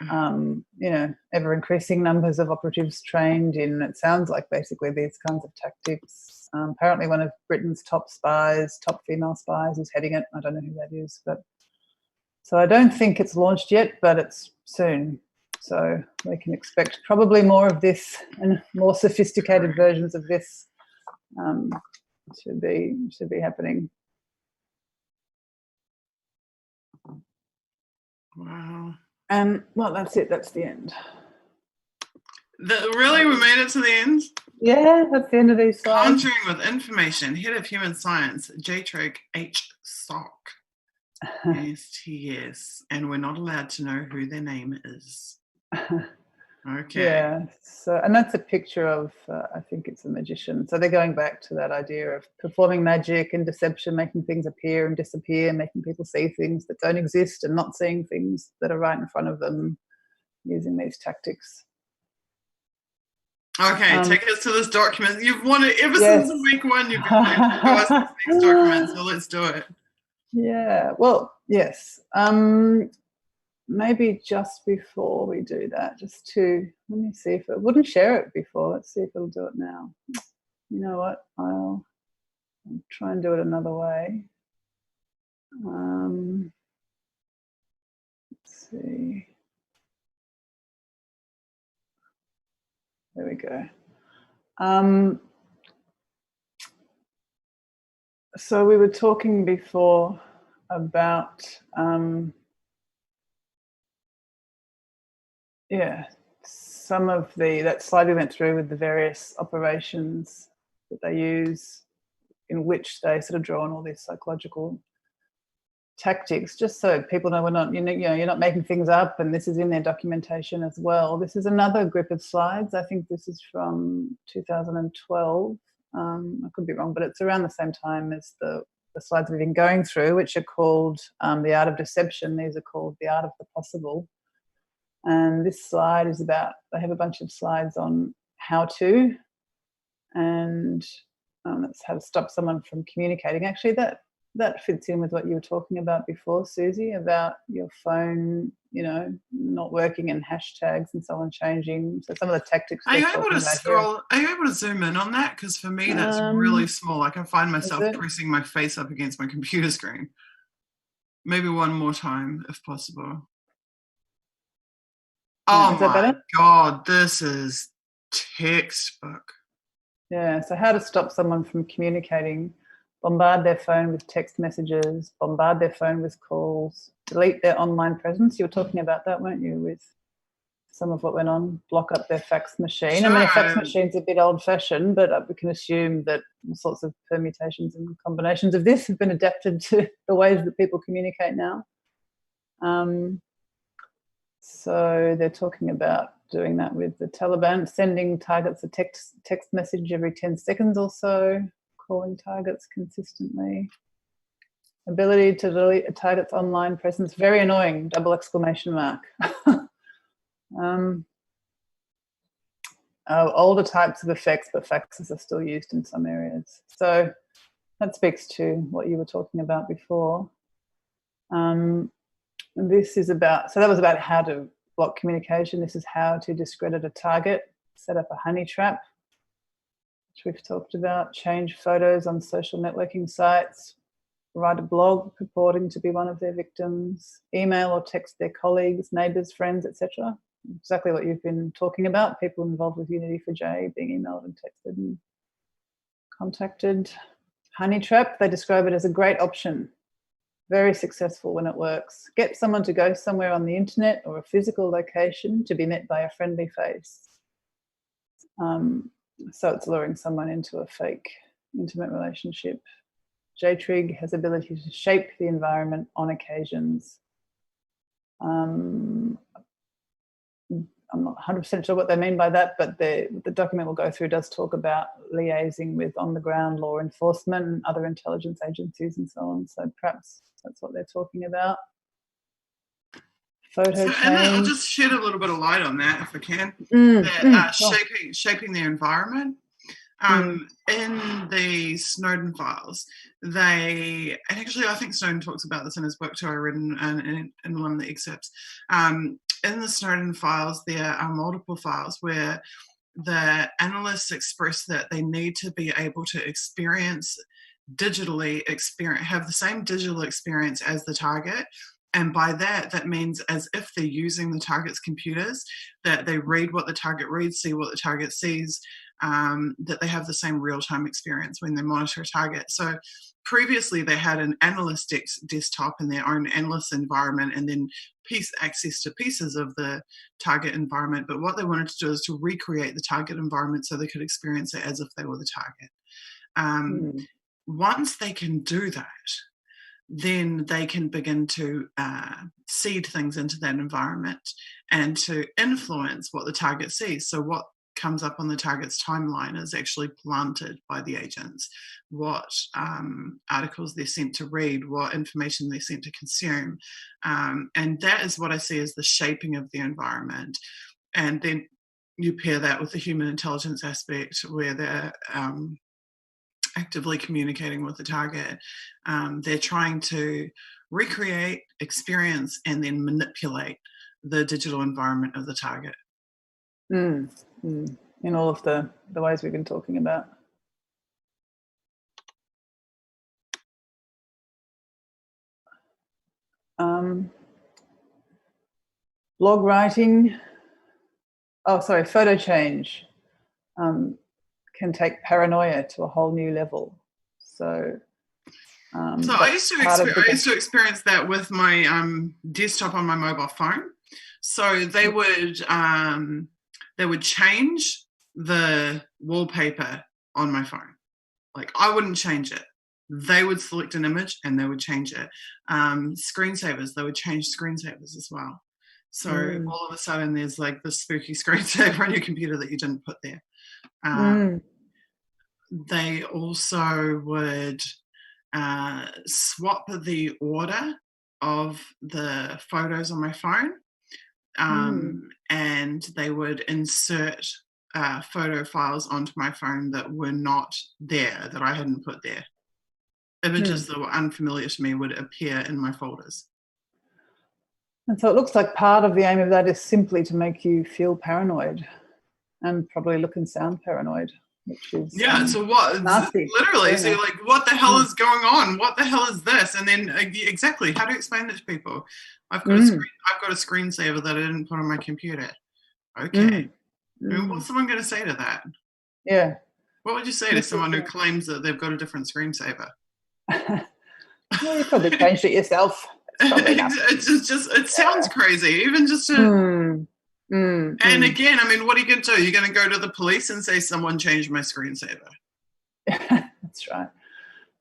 ever-increasing numbers of operatives trained in, it sounds like basically these kinds of tactics. Apparently one of Britain's top female spies is heading it. I don't know who that is, but so I don't think it's launched yet, but it's soon. So we can expect probably more of this and more sophisticated versions of this should be happening. Wow. Well, that's it. That's the end. Really? We made it to the end? Yeah, that's the end of these slides. Conjuring with Information, Head of Human Science, JTRIG HSOC. STS. And we're not allowed to know who their name is. Okay. Yeah. So, and that's a picture of, I think it's a magician. So they're going back to that idea of performing magic and deception, making things appear and disappear, making people see things that don't exist and not seeing things that are right in front of them, using these tactics. Okay, take us to this document. You've wanted ever since week one. You've been wanting to go us this next document, so let's do it. Yeah. Well, yes. Maybe just before we do that, just to let me see if it wouldn't share it before. Let's see if it'll do it now. You know what? I'll try and do it another way. Let's see. There we go. So we were talking before about some of that slide we went through with the various operations that they use, in which they sort of draw on all these psychological tactics, just so people know we're not, you're not making things up, and this is in their documentation as well. This is another group of slides. I think this is from 2012. I could be wrong, but it's around the same time as the slides we've been going through, which are called The Art of Deception. These are called The Art of the Possible. And this slide is about, they have a bunch of slides on how to, and that's how to stop someone from communicating. Actually, that fits in with what you were talking about before, Susie, about your phone, not working and hashtags and so on changing. So some of the tactics. Are you able to scroll? Are you able to zoom in on that? Because for me, that's really small. I can find myself pressing my face up against my computer screen. Maybe one more time, if possible. Oh my God, this is textbook. Yeah, so how to stop someone from communicating: bombard their phone with text messages, bombard their phone with calls, delete their online presence. You were talking about that, weren't you, with some of what went on, block up their fax machine. Sure. I mean, a fax machine's a bit old-fashioned, but we can assume that all sorts of permutations and combinations of this have been adapted to the ways that people communicate now. So they're talking about doing that with the Taliban, sending targets a text message every 10 seconds or so, calling targets consistently. Ability to delete a target's online presence, very annoying, ! Older types of effects, but faxes are still used in some areas. So that speaks to what you were talking about before. And this is about, so that was about how to block communication. This is how to discredit a target, set up a honey trap, which we've talked about, change photos on social networking sites, write a blog purporting to be one of their victims, email or text their colleagues, neighbours, friends, etc. Exactly what you've been talking about, people involved with Unity4J being emailed and texted and contacted. Honey trap, they describe it as a great option. Very successful when it works. Get someone to go somewhere on the internet or a physical location to be met by a friendly face. So it's luring someone into a fake intimate relationship. JTRIG has ability to shape the environment on occasions. I'm not 100% sure what they mean by that, but the document we'll go through does talk about liaising with on-the-ground law enforcement and other intelligence agencies and so on. So perhaps that's what they're talking about. photo and I'll just shed a little bit of light on that if I can. Shaping the environment. In the Snowden files, and actually I think Snowden talks about this in his book too, I read in one of the excerpts. In the Snowden files, there are multiple files where the analysts express that they need to be able to have the same digital experience as the target. And by that means as if they're using the target's computers, that they read what the target reads, see what the target sees, that they have the same real-time experience when they monitor a target. So previously they had an analyst desktop in their own analyst environment and then access to pieces of the target environment. But what they wanted to do is to recreate the target environment so they could experience it as if they were the target. Once they can do that, then they can begin to seed things into that environment and to influence what the target sees. So what comes up on the target's timeline is actually planted by the agents, what articles they're sent to read, what information they're sent to consume. And that is what I see as the shaping of the environment. And then you pair that with the human intelligence aspect where they're actively communicating with the target. They're trying to recreate, experience, and then manipulate the digital environment of the target. In all of the ways we've been talking about. Blog writing, photo change can take paranoia to a whole new level. So I used to experience that with my desktop on my mobile phone. So they would change the wallpaper on my phone. Like, I wouldn't change it. They would select an image and they would change it. Screensavers, they would change screensavers as well. So all of a sudden there's like this spooky screensaver on your computer that you didn't put there. They also would swap the order of the photos on my phone. And they would insert photo files onto my phone that were not there, that I hadn't put there. Images that were unfamiliar to me would appear in my folders. And so it looks like part of the aim of that is simply to make you feel paranoid and probably look and sound paranoid, which is so what? Nasty. Literally, so you're like, what the hell is going on? What the hell is this? And then exactly, how do you explain it to people? I've got a screensaver that I didn't put on my computer. Okay. What's someone going to say to that? Yeah. What would you say to someone who claims that they've got a different screensaver? Well, you probably changed it yourself. It sounds crazy, even just to. And again, I mean, what are you going to do? You're going to go to the police and say someone changed my screensaver? That's right.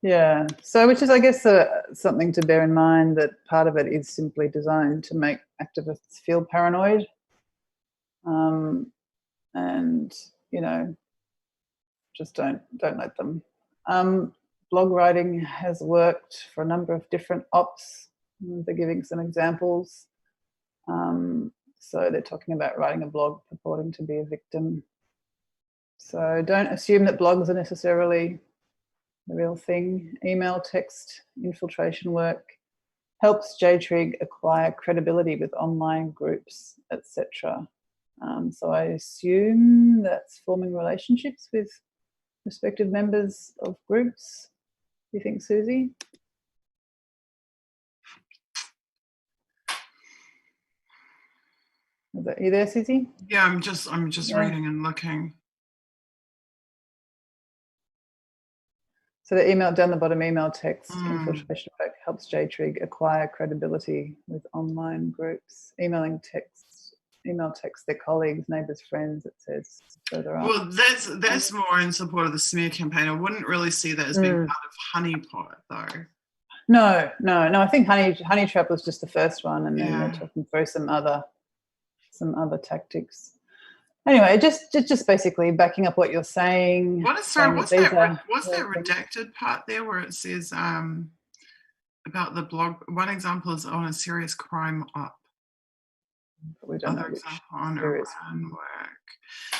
Yeah. So, which is, I guess, something to bear in mind, that part of it is simply designed to make activists feel paranoid, and just don't let them. Blog writing has worked for a number of different ops. They're giving some examples. So they're talking about writing a blog purporting to be a victim. So don't assume that blogs are necessarily the real thing. Email, text, infiltration work helps JTRIG acquire credibility with online groups, etc. So I assume that's forming relationships with respective members of groups. Do you think, Susie? Are you there, Susie? Yeah, I'm just reading and looking. So the email down the bottom, email text infiltration work helps JTRIG acquire credibility with online groups. Email text their colleagues, neighbours, friends, it says further on. Well, that's more in support of the smear campaign. I wouldn't really see that as being part of Honeypot, though. No. I think Honey Trap was just the first one, and then they're talking through some other tactics. Anyway, just basically backing up what you're saying. What's that redacted part there where it says about the blog? One example is on a serious crime op. but we don't know which areas.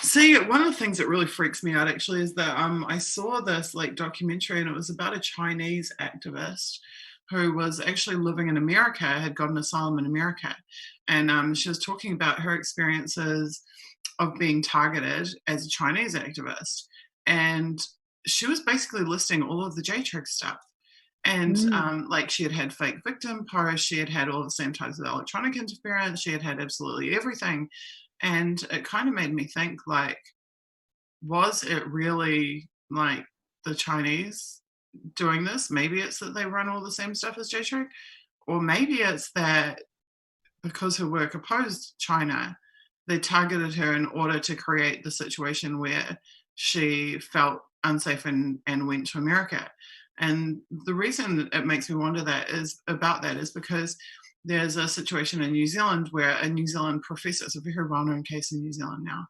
See, one of the things that really freaks me out actually is that I saw this like documentary, and it was about a Chinese activist who was actually living in America, had gotten asylum in America, and she was talking about her experiences of being targeted as a Chinese activist, and she was basically listing all of the JTRIG stuff. And like she had had fake victim posts, she had had all the same types of electronic interference, she had had absolutely everything. And it kind of made me think, like, was it really like the Chinese doing this? Maybe it's that they run all the same stuff as JTRIG, or maybe it's that because her work opposed China, they targeted her in order to create the situation where she felt unsafe and went to America. And the reason it makes me wonder is because there's a situation in New Zealand where a New Zealand professor, it's a very well-known case in New Zealand now,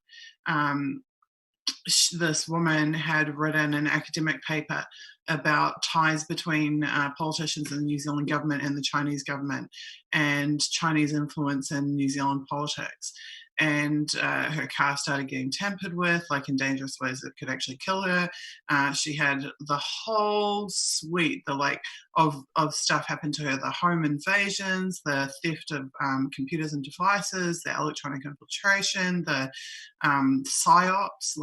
this woman had written an academic paper about ties between politicians in the New Zealand government and the Chinese government, and Chinese influence in New Zealand politics. And her car started getting tampered with, like in dangerous ways that could actually kill her. She had the whole suite, of stuff happen to her: the home invasions, the theft of computers and devices, the electronic infiltration, the psyops.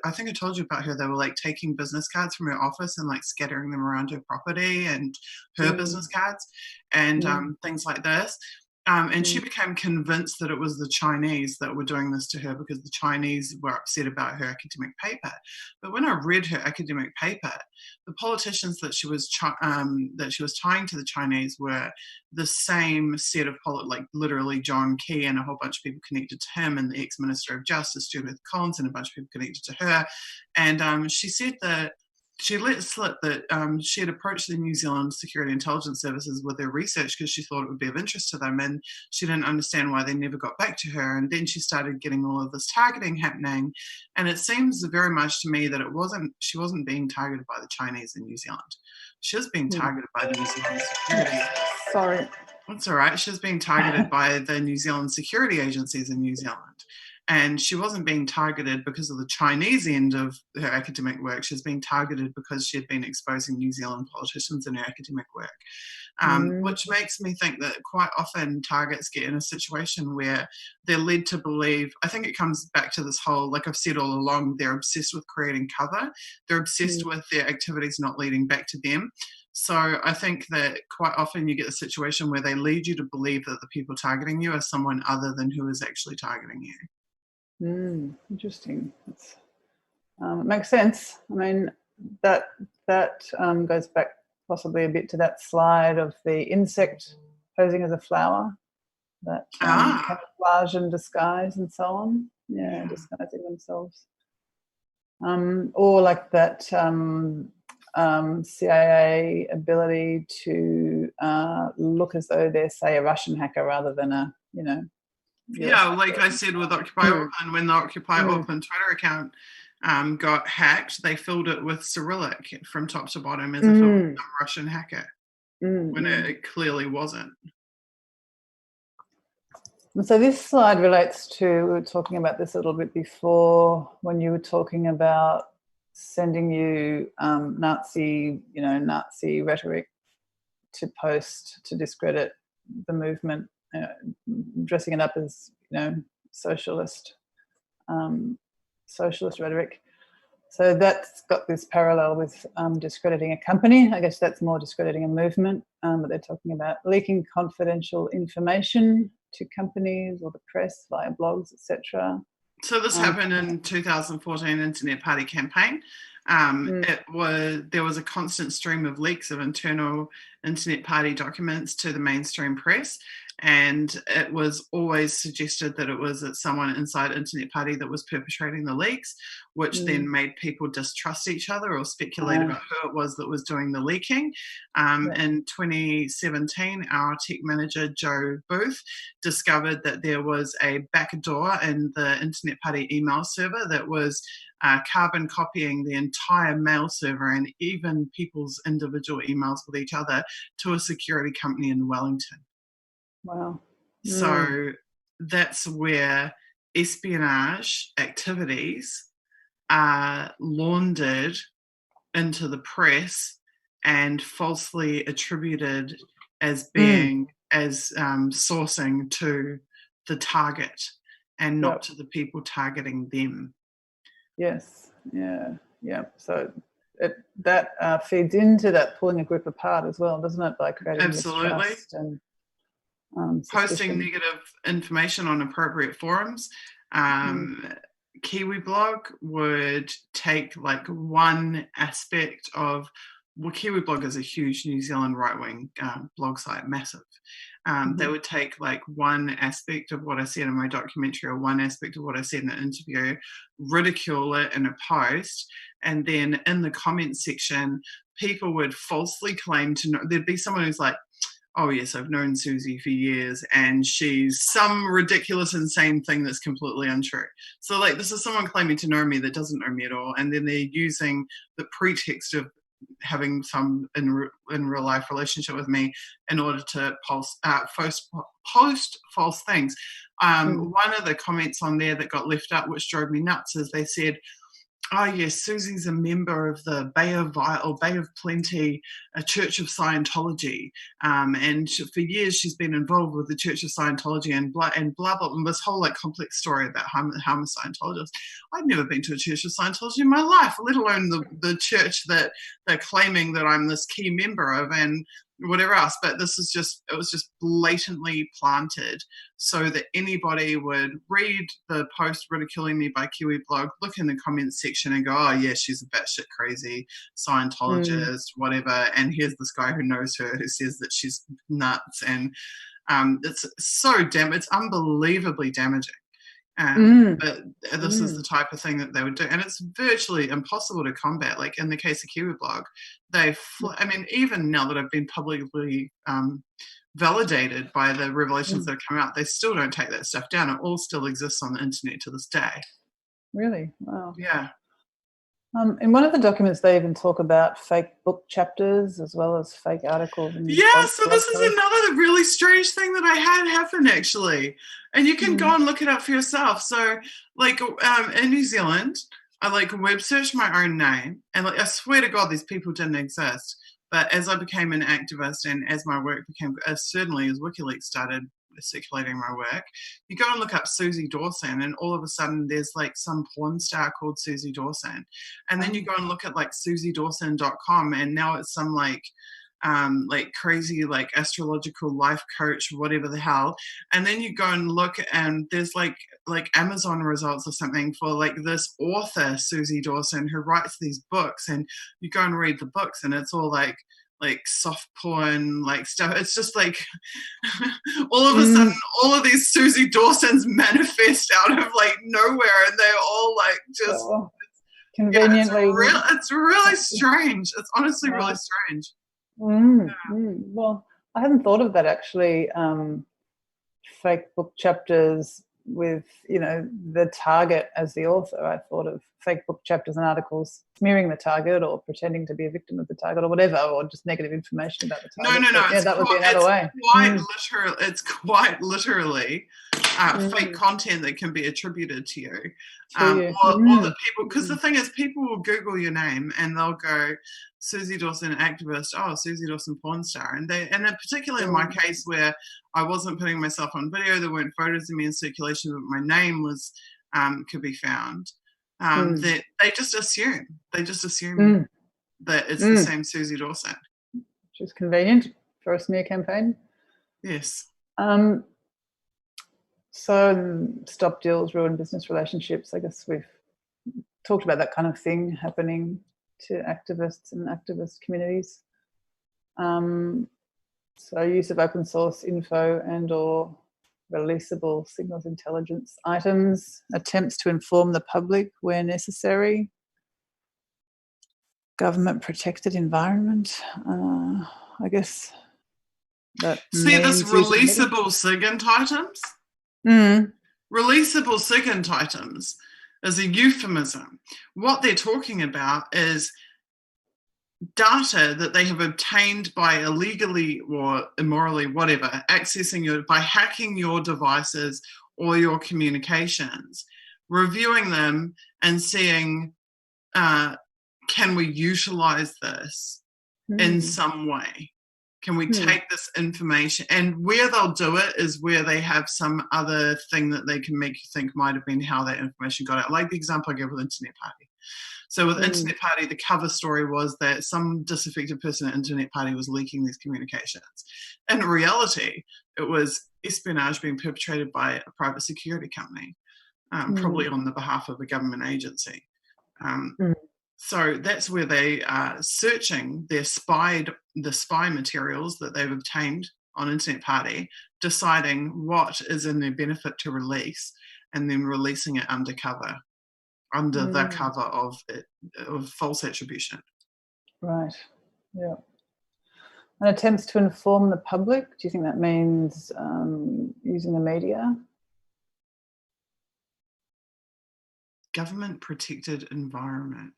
I think I told you about her. They were like taking business cards from her office and like scattering them around her property and her business cards and things like this. And she became convinced that it was the Chinese that were doing this to her because the Chinese were upset about her academic paper. But when I read her academic paper, the politicians that she was tying to the Chinese were the same set of like literally John Key and a whole bunch of people connected to him, and the ex-Minister of Justice Stuart Collins and a bunch of people connected to her. And she said that she let slip that she had approached the New Zealand Security Intelligence Services with her research because she thought it would be of interest to them, and she didn't understand why they never got back to her. And then she started getting all of this targeting happening, and it seems very much to me that she wasn't being targeted by the Chinese in New Zealand. She was being targeted by the New Zealand security. Sorry. That's all right. She was being targeted by the New Zealand security agencies in New Zealand. And she wasn't being targeted because of the Chinese end of her academic work. She was being targeted because she had been exposing New Zealand politicians in her academic work, which makes me think that quite often targets get in a situation where they're led to believe, I think it comes back to this whole, like I've said all along, they're obsessed with creating cover. They're obsessed with their activities not leading back to them. So I think that quite often you get a situation where they lead you to believe that the people targeting you are someone other than who is actually targeting you. Interesting. It makes sense. I mean, that goes back possibly a bit to that slide of the insect posing as a flower, that camouflage and disguise and so on. Yeah, disguising themselves. Or like that CIA ability to look as though they're, say, a Russian hacker rather than a, Yeah, like I said with Occupy Open, when the Occupy Open Twitter account got hacked, they filled it with Cyrillic from top to bottom as if it was a Russian hacker, when it clearly wasn't. So this slide relates to, we were talking about this a little bit before when you were talking about sending you Nazi rhetoric to post to discredit the movement. Dressing it up as socialist rhetoric. So that's got this parallel with discrediting a company. I guess that's more discrediting a movement, but they're talking about leaking confidential information to companies or the press via blogs, etc. So this happened in 2014 Internet Party campaign. There was a constant stream of leaks of internal Internet Party documents to the mainstream press, and it was always suggested that it was someone inside Internet Party that was perpetrating the leaks, which then made people distrust each other or speculate about who it was that was doing the leaking. In 2017, our tech manager, Joe Booth, discovered that there was a backdoor in the Internet Party email server that was carbon copying the entire mail server and even people's individual emails with each other to a security company in Wellington. Wow. So that's where espionage activities are laundered into the press and falsely attributed as being as sourcing to the target and not to the people targeting them. Yes, yeah. So that feeds into that pulling a group apart as well, doesn't it? By creating mistrust and posting negative information on appropriate forums. Kiwi Blog would take like one aspect of, well, Kiwi Blog is a huge New Zealand right-wing blog site, massive. They would take like one aspect of what I said in my documentary or one aspect of what I said in an interview, ridicule it in a post, and then in the comments section, people would falsely claim to know. There'd be someone who's like, oh yes, I've known Susie for years and she's some ridiculous, insane thing that's completely untrue. So like, this is someone claiming to know me that doesn't know me at all. And then they're using the pretext of having some in real life relationship with me in order to post false things. One of the comments on there that got left up, which drove me nuts, is they said, oh yes, Susie's a member of the Bay of Plenty, a Church of Scientology, and for years she's been involved with the Church of Scientology and blah blah, and this whole like complex story about how I'm a Scientologist. I've never been to a Church of Scientology in my life, let alone the church that they're claiming that I'm this key member of and whatever else. But it was just blatantly planted so that anybody would read the post ridiculing me by Kiwi Blog, look in the comments section and go, oh yeah, she's a batshit crazy Scientologist, whatever, and here's this guy who knows her who says that she's nuts. And it's unbelievably damaging. But this is the type of thing that they would do, and it's virtually impossible to combat. Like in the case of Kiwi Blog, even now that I've been publicly validated by the revelations that have come out, they still don't take that stuff down. It all still exists on the internet to this day. Really? Wow. Yeah. In one of the documents, they even talk about fake book chapters as well as fake articles. So this is another really strange thing that I had happen, actually. And you can go and look it up for yourself. So, like, in New Zealand, I, like, web searched my own name. And, like, I swear to God, these people didn't exist. But as I became an activist and as my work became, certainly as WikiLeaks started circulating my work, you go and look up Susie Dawson and all of a sudden there's like some porn star called Susie Dawson, and then you go and look at like susiedawson.com and now it's some like crazy like astrological life coach, whatever the hell, and then you go and look and there's like Amazon results or something for like this author Susie Dawson who writes these books, and you go and read the books and it's all like soft porn like stuff. It's just like all of a sudden all of these Susie Dawsons manifest out of like nowhere, and they're all like just conveniently. It's really strange. It's honestly really strange. Well, I hadn't thought of that actually. Fake book chapters with the target as the author. I thought of fake book chapters and articles smearing the target or pretending to be a victim of the target or whatever, or just negative information about the target. No. That would be another way. It's quite literally fake content that can be attributed to you. Or the people, because the thing is, people will Google your name and they'll go, Susie Dawson activist, Susie Dawson porn star, and particularly in my case where I wasn't putting myself on video, there weren't photos of me in circulation, but my name was could be found. That they just assume that it's the same Susie Dawson, which is convenient for a smear campaign. Yes. So stop deals, ruin business relationships. I guess we've talked about that kind of thing happening to activists and activist communities. So use of open source info and or releasable signals intelligence items, attempts to inform the public where necessary, government protected environment. I guess that this releasable SIGINT items. Releasable SIGINT items is a euphemism. What they're talking about is data that they have obtained by illegally or immorally, whatever, by hacking your devices all your communications, reviewing them and seeing, can we utilize this in some way? Can we take this information? And where they'll do it is where they have some other thing that they can make you think might have been how that information got out. Like the example I gave with Internet Party. So with Internet Party, the cover story was that some disaffected person at Internet Party was leaking these communications. In reality, it was espionage being perpetrated by a private security company, probably on the behalf of a government agency. So that's where they are searching the spy materials that they've obtained on Internet Party, deciding what is in their benefit to release, and then releasing it under the cover of false attribution. Right. Yeah. And attempts to inform the public. Do you think that means using the media? Government protected environment.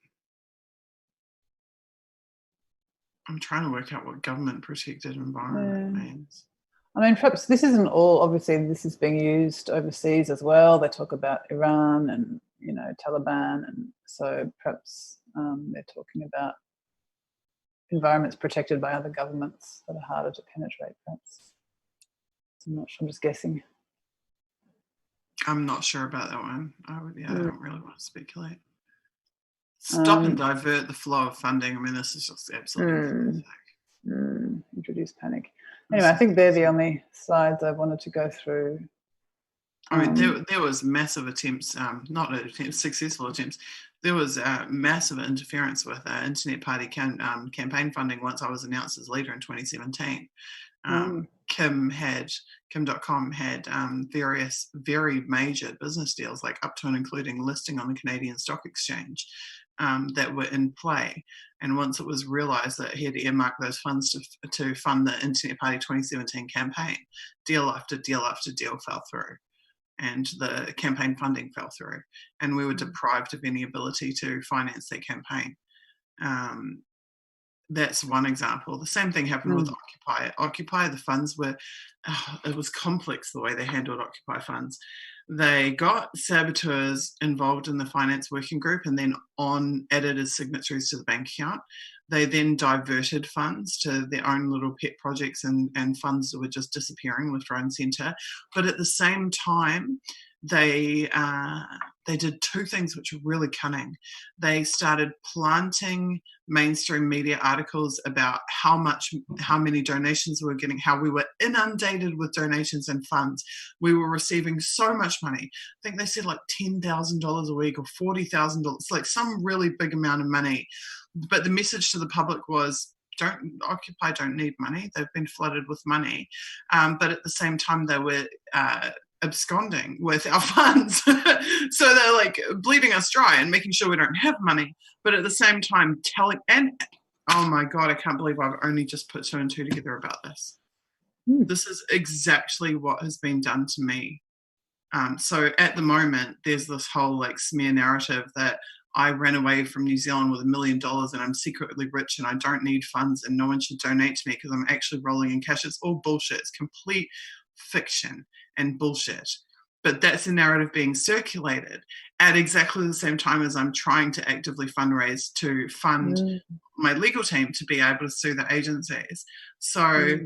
I'm trying to work out what government protected environment means. I mean, perhaps this isn't all, obviously this is being used overseas as well. They talk about Iran and, Taliban. And so perhaps they're talking about environments protected by other governments that are harder to penetrate, perhaps. I'm not sure, I'm just guessing. I'm not sure about that one. I don't really want to speculate. Stop and divert the flow of funding. I mean, this is just absolutely introduce panic. Anyway, I think they're the only slides I wanted to go through. I mean, there was massive attempts, successful attempts. There was massive interference with Internet Party campaign funding once I was announced as leader in 2017. Kim.com had various very major business deals, like up to and including listing on the Canadian Stock Exchange, that were in play. And once it was realised that he had earmarked those funds to fund the Internet Party 2017 campaign, deal after deal after deal fell through, and the campaign funding fell through, and we were deprived of any ability to finance that campaign. That's one example. The same thing happened with Occupy. Occupy, the funds were, it was complex the way they handled Occupy funds. They got saboteurs involved in the finance working group and then added as signatories to the bank account. They then diverted funds to their own little pet projects and funds that were just disappearing left, right and centre. But at the same time, they did two things which were really cunning. They started planting mainstream media articles about how many donations we were getting, how we were inundated with donations and funds. We were receiving so much money. I think they said like $10,000 a week or $40,000, like some really big amount of money. But the message to the public was, Occupy don't need money. They've been flooded with money. But at the same time, they were absconding with our funds. So they're like bleeding us dry and making sure we don't have money. But at the same time oh my God, I can't believe I've only just put two and two together about this. This is exactly what has been done to me. So at the moment, there's this whole like smear narrative that I ran away from New Zealand with $1 million and I'm secretly rich and I don't need funds and no one should donate to me because I'm actually rolling in cash. It's all bullshit. It's complete fiction and bullshit. But that's the narrative being circulated at exactly the same time as I'm trying to actively fundraise to fund my legal team to be able to sue the agencies. So,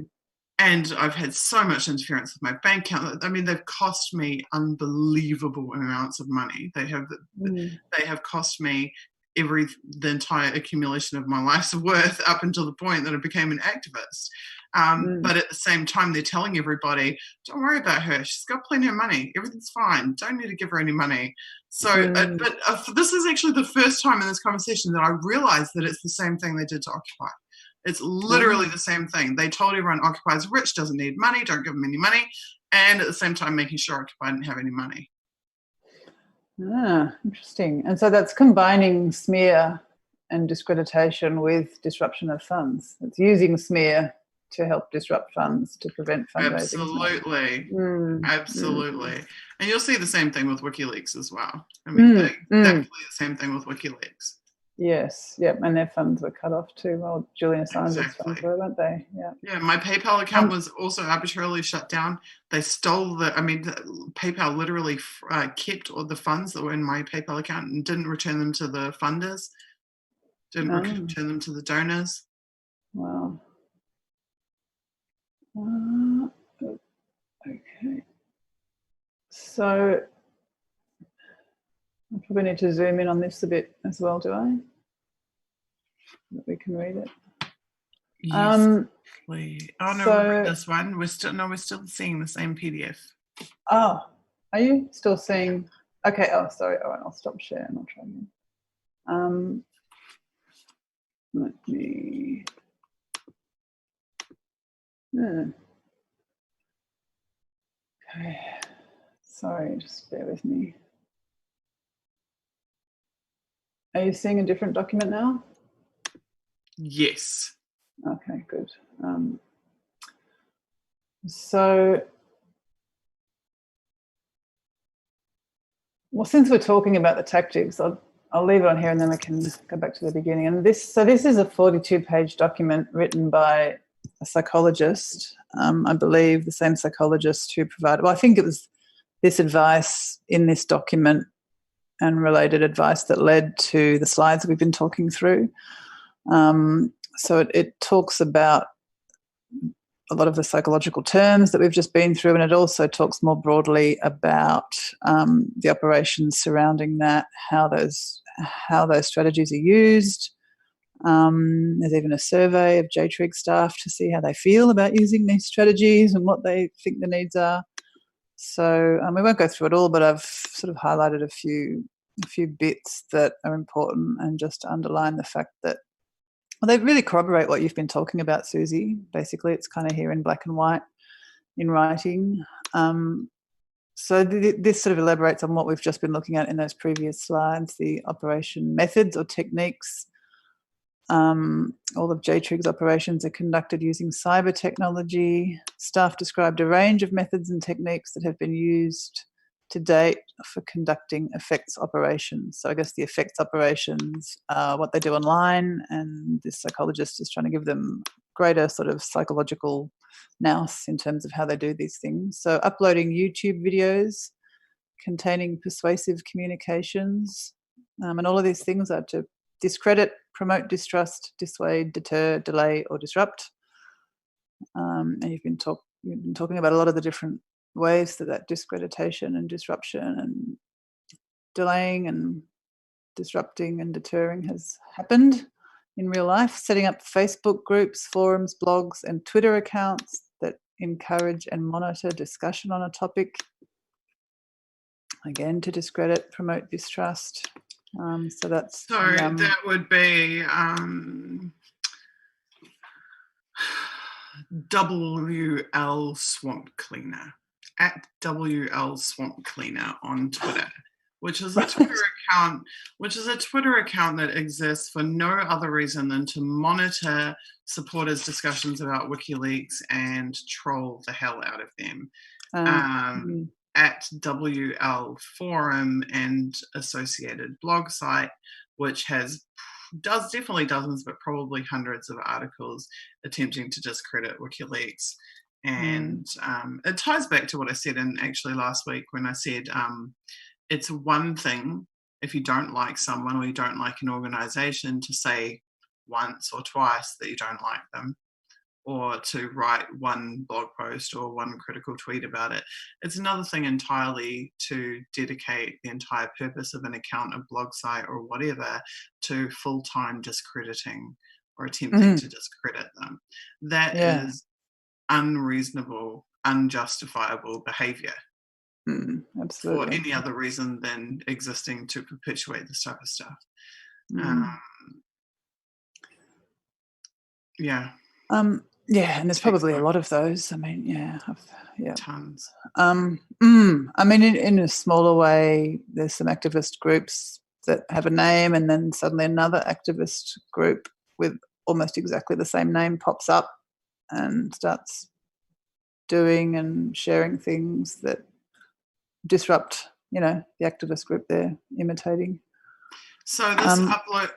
and I've had so much interference with my bank account. I mean, they've cost me unbelievable amounts of money. They have cost me the entire accumulation of my life's worth up until the point that I became an activist. But at the same time, they're telling everybody, don't worry about her. She's got plenty of money. Everything's fine. Don't need to give her any money. So, this is actually the first time in this conversation that I realized that it's the same thing they did to Occupy. It's literally the same thing. They told everyone Occupy's rich, doesn't need money, don't give them any money, and at the same time making sure Occupy didn't have any money. Interesting. And so that's combining smear and discreditation with disruption of funds. It's using smear to help disrupt funds, to prevent fundraising. Absolutely. And you'll see the same thing with WikiLeaks as well. I mean, exactly the same thing with WikiLeaks. Yes, yep, and their funds were cut off too. Well, Julian Assange's Exactly. funds were, weren't they? Yeah. Yeah, my PayPal account was also arbitrarily shut down. They stole PayPal literally kept all the funds that were in my PayPal account and didn't return them to the funders, didn't return them to the donors. Wow. Okay. So I probably need to zoom in on this a bit as well, do I? That we can read it. Yes, please. Oh no, we'll read this one. We're still seeing the same PDF. Oh, are you still seeing? Okay. Oh, sorry. All right, I'll stop sharing. I'll try again. Let me. Okay. Sorry, just bear with me. Are you seeing a different document now? Yes. Okay, good. So, well, since we're talking about the tactics, I'll leave it on here and then we can go back to the beginning. And this is a 42-page document written by a psychologist, I believe the same psychologist who provided, well, I think it was this advice in this document and related advice that led to the slides that we've been talking through. So it talks about a lot of the psychological terms that we've just been through, and it also talks more broadly about the operations surrounding that, how those strategies are used. There's even a survey of JTRIG staff to see how they feel about using these strategies and what they think the needs are. So we won't go through it all, but I've sort of highlighted a few bits that are important and just to underline the fact that, well, they really corroborate what you've been talking about, Susie. Basically, it's kind of here in black and white in writing. So this sort of elaborates on what we've just been looking at in those previous slides, the operation methods or techniques. All of JTRIG's operations are conducted using cyber technology. Staff described a range of methods and techniques that have been used to date for conducting effects operations. So I guess the effects operations are what they do online, and this psychologist is trying to give them greater sort of psychological nous in terms of how they do these things. So uploading YouTube videos containing persuasive communications, and all of these things are to discredit, promote distrust, dissuade, deter, delay, or disrupt. And you've been talking about a lot of the different ways that discreditation and disruption and delaying and disrupting and deterring has happened in real life. Setting up Facebook groups, forums, blogs, and Twitter accounts that encourage and monitor discussion on a topic. Again, to discredit, promote distrust. So that's that would be WL Swamp Cleaner at WL Swamp Cleaner on Twitter, which is a Twitter account that exists for no other reason than to monitor supporters' discussions about WikiLeaks and troll the hell out of them. At WL Forum and associated blog site, which does definitely dozens, but probably hundreds of articles attempting to discredit WikiLeaks. And it ties back to what I said actually last week when I said it's one thing if you don't like someone or you don't like an organization to say once or twice that you don't like them, or to write one blog post or one critical tweet about it. It's another thing entirely to dedicate the entire purpose of an account, a blog site or whatever to full-time discrediting or attempting to discredit them. That is unreasonable, unjustifiable behavior. Absolutely. For any other reason than existing to perpetuate this type of stuff. And there's probably a lot of those. I mean, tons. I mean, in a smaller way, there's some activist groups that have a name, and then suddenly another activist group with almost exactly the same name pops up and starts doing and sharing things that disrupt, the activist group they're imitating. So this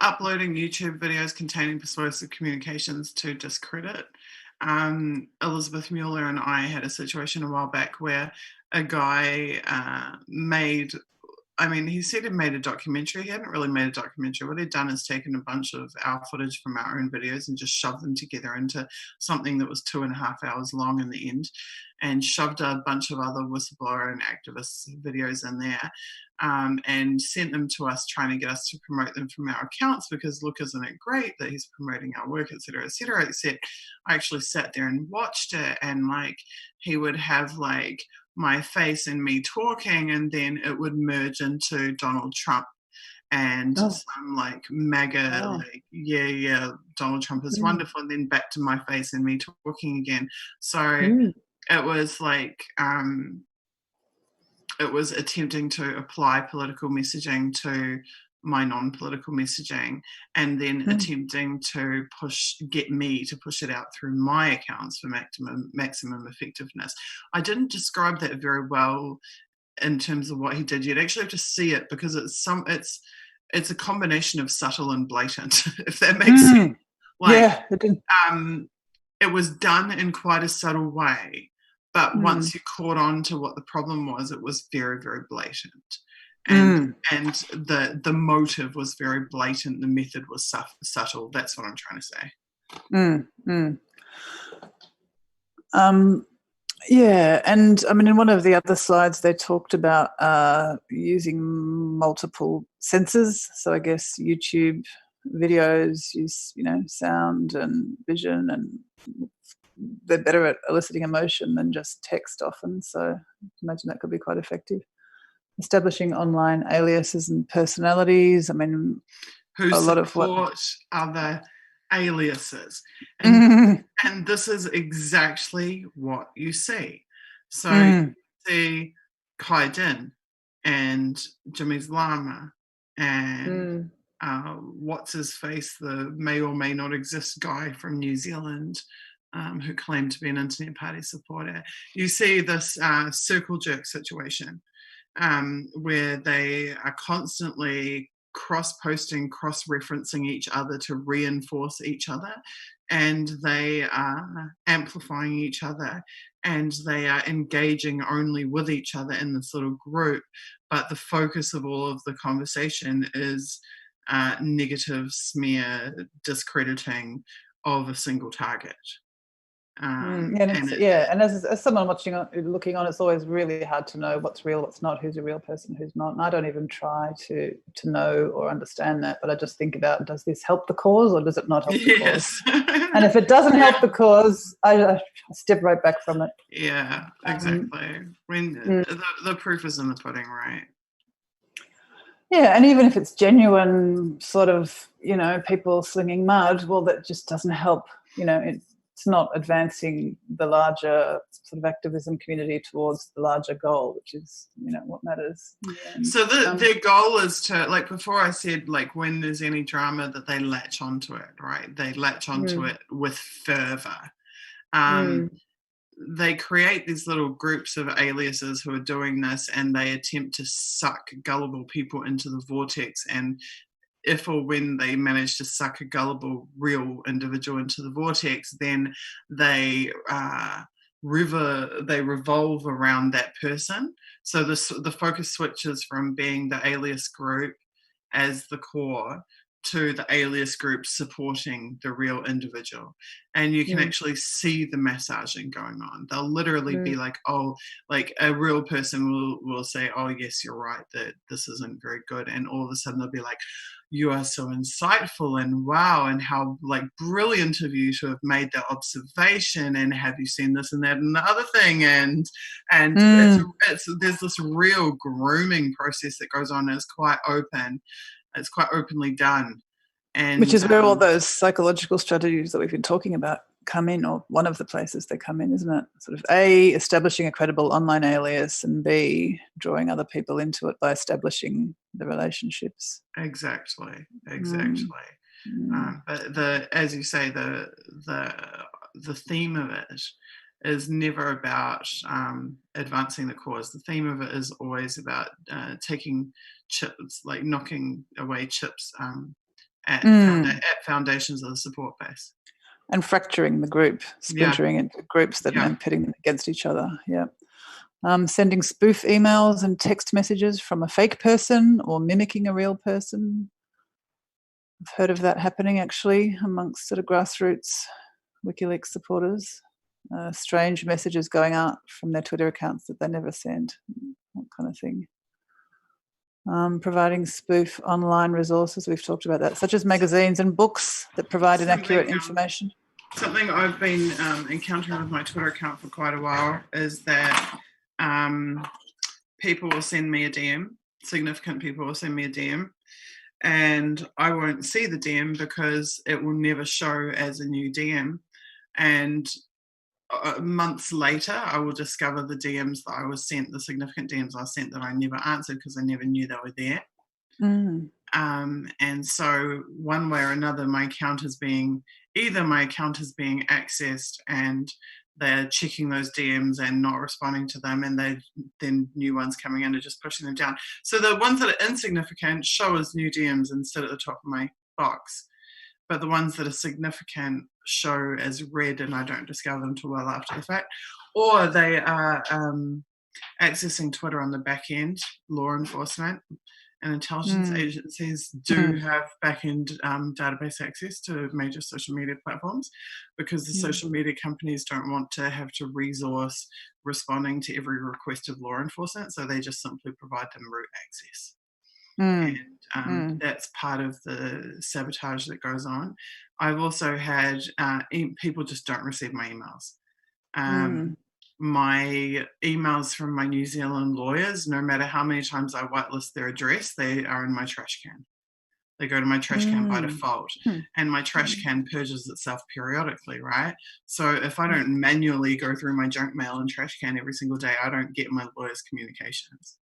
uploading YouTube videos containing persuasive communications to discredit. Elizabeth Mueller and I had a situation a while back where a guy he said he made a documentary. He hadn't really made a documentary. What he'd done is taken a bunch of our footage from our own videos and just shoved them together into something that was 2.5 hours long in the end, and shoved a bunch of other whistleblower and activist videos in there, and sent them to us, trying to get us to promote them from our accounts, because look, isn't it great that he's promoting our work, etc., etc. Except I actually sat there and watched it, and he would have my face and me talking, and then it would merge into Donald Trump and some MAGA, Donald Trump is wonderful, and then back to my face and me talking again. So it was it was attempting to apply political messaging to my non-political messaging, and then attempting to get me to push it out through my accounts for maximum effectiveness. I didn't describe that very well in terms of what he did. You'd actually have to see it, because it's a combination of subtle and blatant, if that makes sense. It was done in quite a subtle way, but once you caught on to what the problem was, it was very, very blatant. And the motive was very blatant. The method was subtle. That's what I'm trying to say. Yeah, and in one of the other slides they talked about using multiple sensors. So I guess YouTube videos use sound and vision, and they're better at eliciting emotion than just text often. So I imagine that could be quite effective. Establishing online aliases and personalities. Who support other aliases. And this is exactly what you see. So you see Kai Din and Jimmy's Llama and what's his face, the may or may not exist guy from New Zealand, who claimed to be an Internet Party supporter. You see this circle jerk situation, where they are constantly cross-posting, cross-referencing each other to reinforce each other, and they are amplifying each other, and they are engaging only with each other in this little group, but the focus of all of the conversation is negative smear, discrediting of a single target. And as someone looking on, it's always really hard to know what's real, what's not, who's a real person, who's not. And I don't even try to know or understand that, but I just think about, does this help the cause or does it not help the cause? And if it doesn't help the cause, I step right back from it. Yeah, exactly. The proof is in the pudding, right? Yeah, and even if it's genuine sort of, people slinging mud, well, that just doesn't help, it's not advancing the larger sort of activism community towards the larger goal, which is, what matters. So their goal is to, before I said, when there's any drama, that they latch onto it, right? They latch onto it with fervor. They create these little groups of aliases who are doing this, and they attempt to suck gullible people into the vortex, and if or when they manage to suck a gullible real individual into the vortex, then they revolve around that person. So the focus switches from being the alias group as the core to the alias group supporting the real individual. And you can actually see the massaging going on. They'll literally be a real person will say, oh yes, you're right, that this isn't very good. And all of a sudden they'll be like, you are so insightful, and wow, and how brilliant of you to have made that observation, and have you seen this and that and the other thing, and there's this real grooming process that goes on. It's quite openly done, and which is where all those psychological strategies that we've been talking about come in, or one of the places they come in, isn't it? Sort of A, establishing a credible online alias, and B, drawing other people into it by establishing the relationships. Exactly. But as you say, the theme of it is never about advancing the cause. The theme of it is always about taking chips, like knocking away chips at foundations of the support base. And fracturing the group, splintering into groups that and pitting them against each other. Yeah. Sending spoof emails and text messages from a fake person or mimicking a real person. I've heard of that happening actually amongst sort of grassroots WikiLeaks supporters. Strange messages going out from their Twitter accounts that they never sent, that kind of thing. Providing spoof online resources, we've talked about that, such as magazines and books that provide inaccurate information. Something I've been encountering with my Twitter account for quite a while is that people will send me a DM, significant people will send me a DM, and I won't see the DM because it will never show as a new DM. And months later, I will discover the DMs that I was sent, the significant DMs I sent that I never answered because I never knew they were there. And so one way or another, my account is being accessed and they're checking those DMs and not responding to them, and then new ones coming in and just pushing them down. So the ones that are insignificant show as new DMs and sit at the top of my box. But the ones that are significant show as read and I don't discover them till well after the fact. Or they are accessing Twitter on the back end. Law enforcement and intelligence agencies do have back-end database access to major social media platforms because the social media companies don't want to have to resource responding to every request of law enforcement, so they just simply provide them root access. And that's part of the sabotage that goes on. I've also had people just don't receive my emails. My emails from my New Zealand lawyers, no matter how many times I whitelist their address, they are in my trash can. They go to my trash can by default. And my trash can purges itself periodically, right? So if I don't manually go through my junk mail and trash can every single day, I don't get my lawyers' communications.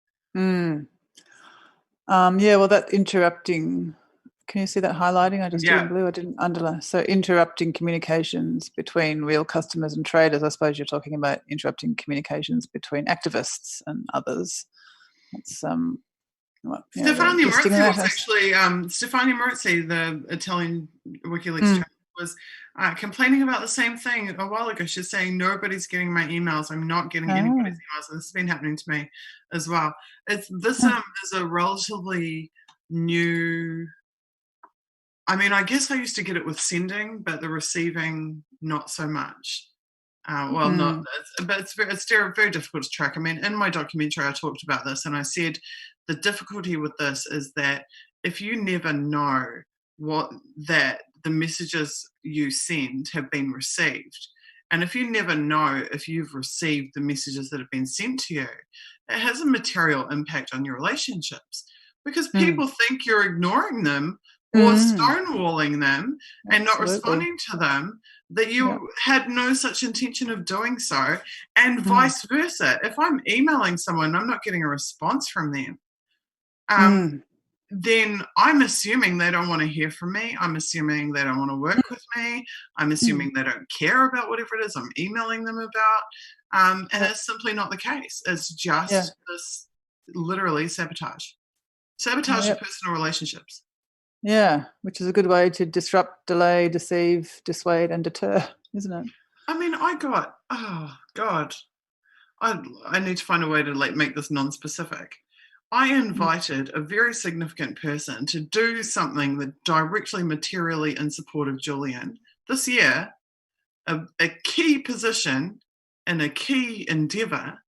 Well, that interrupting, can you see that highlighting? I just did in blue, I didn't underline. So interrupting communications between real customers and traders. I suppose you're talking about interrupting communications between activists and others. That's Stefania Marizzi was actually Stefania Marizzi, the Italian WikiLeaks was complaining about the same thing a while ago. She's saying nobody's getting my emails. I'm not getting anybody's emails, and this has been happening to me as well. This is a relatively new. I mean, I guess I used to get it with sending, but the receiving not so much. Not, but it's very difficult to track. I mean, in my documentary, I talked about this, and I said the difficulty with this is that if you never know that the messages you send have been received, and if you never know if you've received the messages that have been sent to you, it has a material impact on your relationships because people think you're ignoring them or stonewalling them and not responding to them, that you had no such intention of doing so, and vice versa. If I'm emailing someone and I'm not getting a response from them, then I'm assuming they don't want to hear from me. I'm assuming they don't want to work with me. I'm assuming they don't care about whatever it is I'm emailing them about. And it's simply not the case. It's just this literally sabotage. Sabotage of personal relationships. Yeah, which is a good way to disrupt, delay, deceive, dissuade, and deter, isn't it? I mean, I need to find a way to make this non-specific. I invited a very significant person to do something that directly, materially in support of Julian this year, a key position in a key endeavour,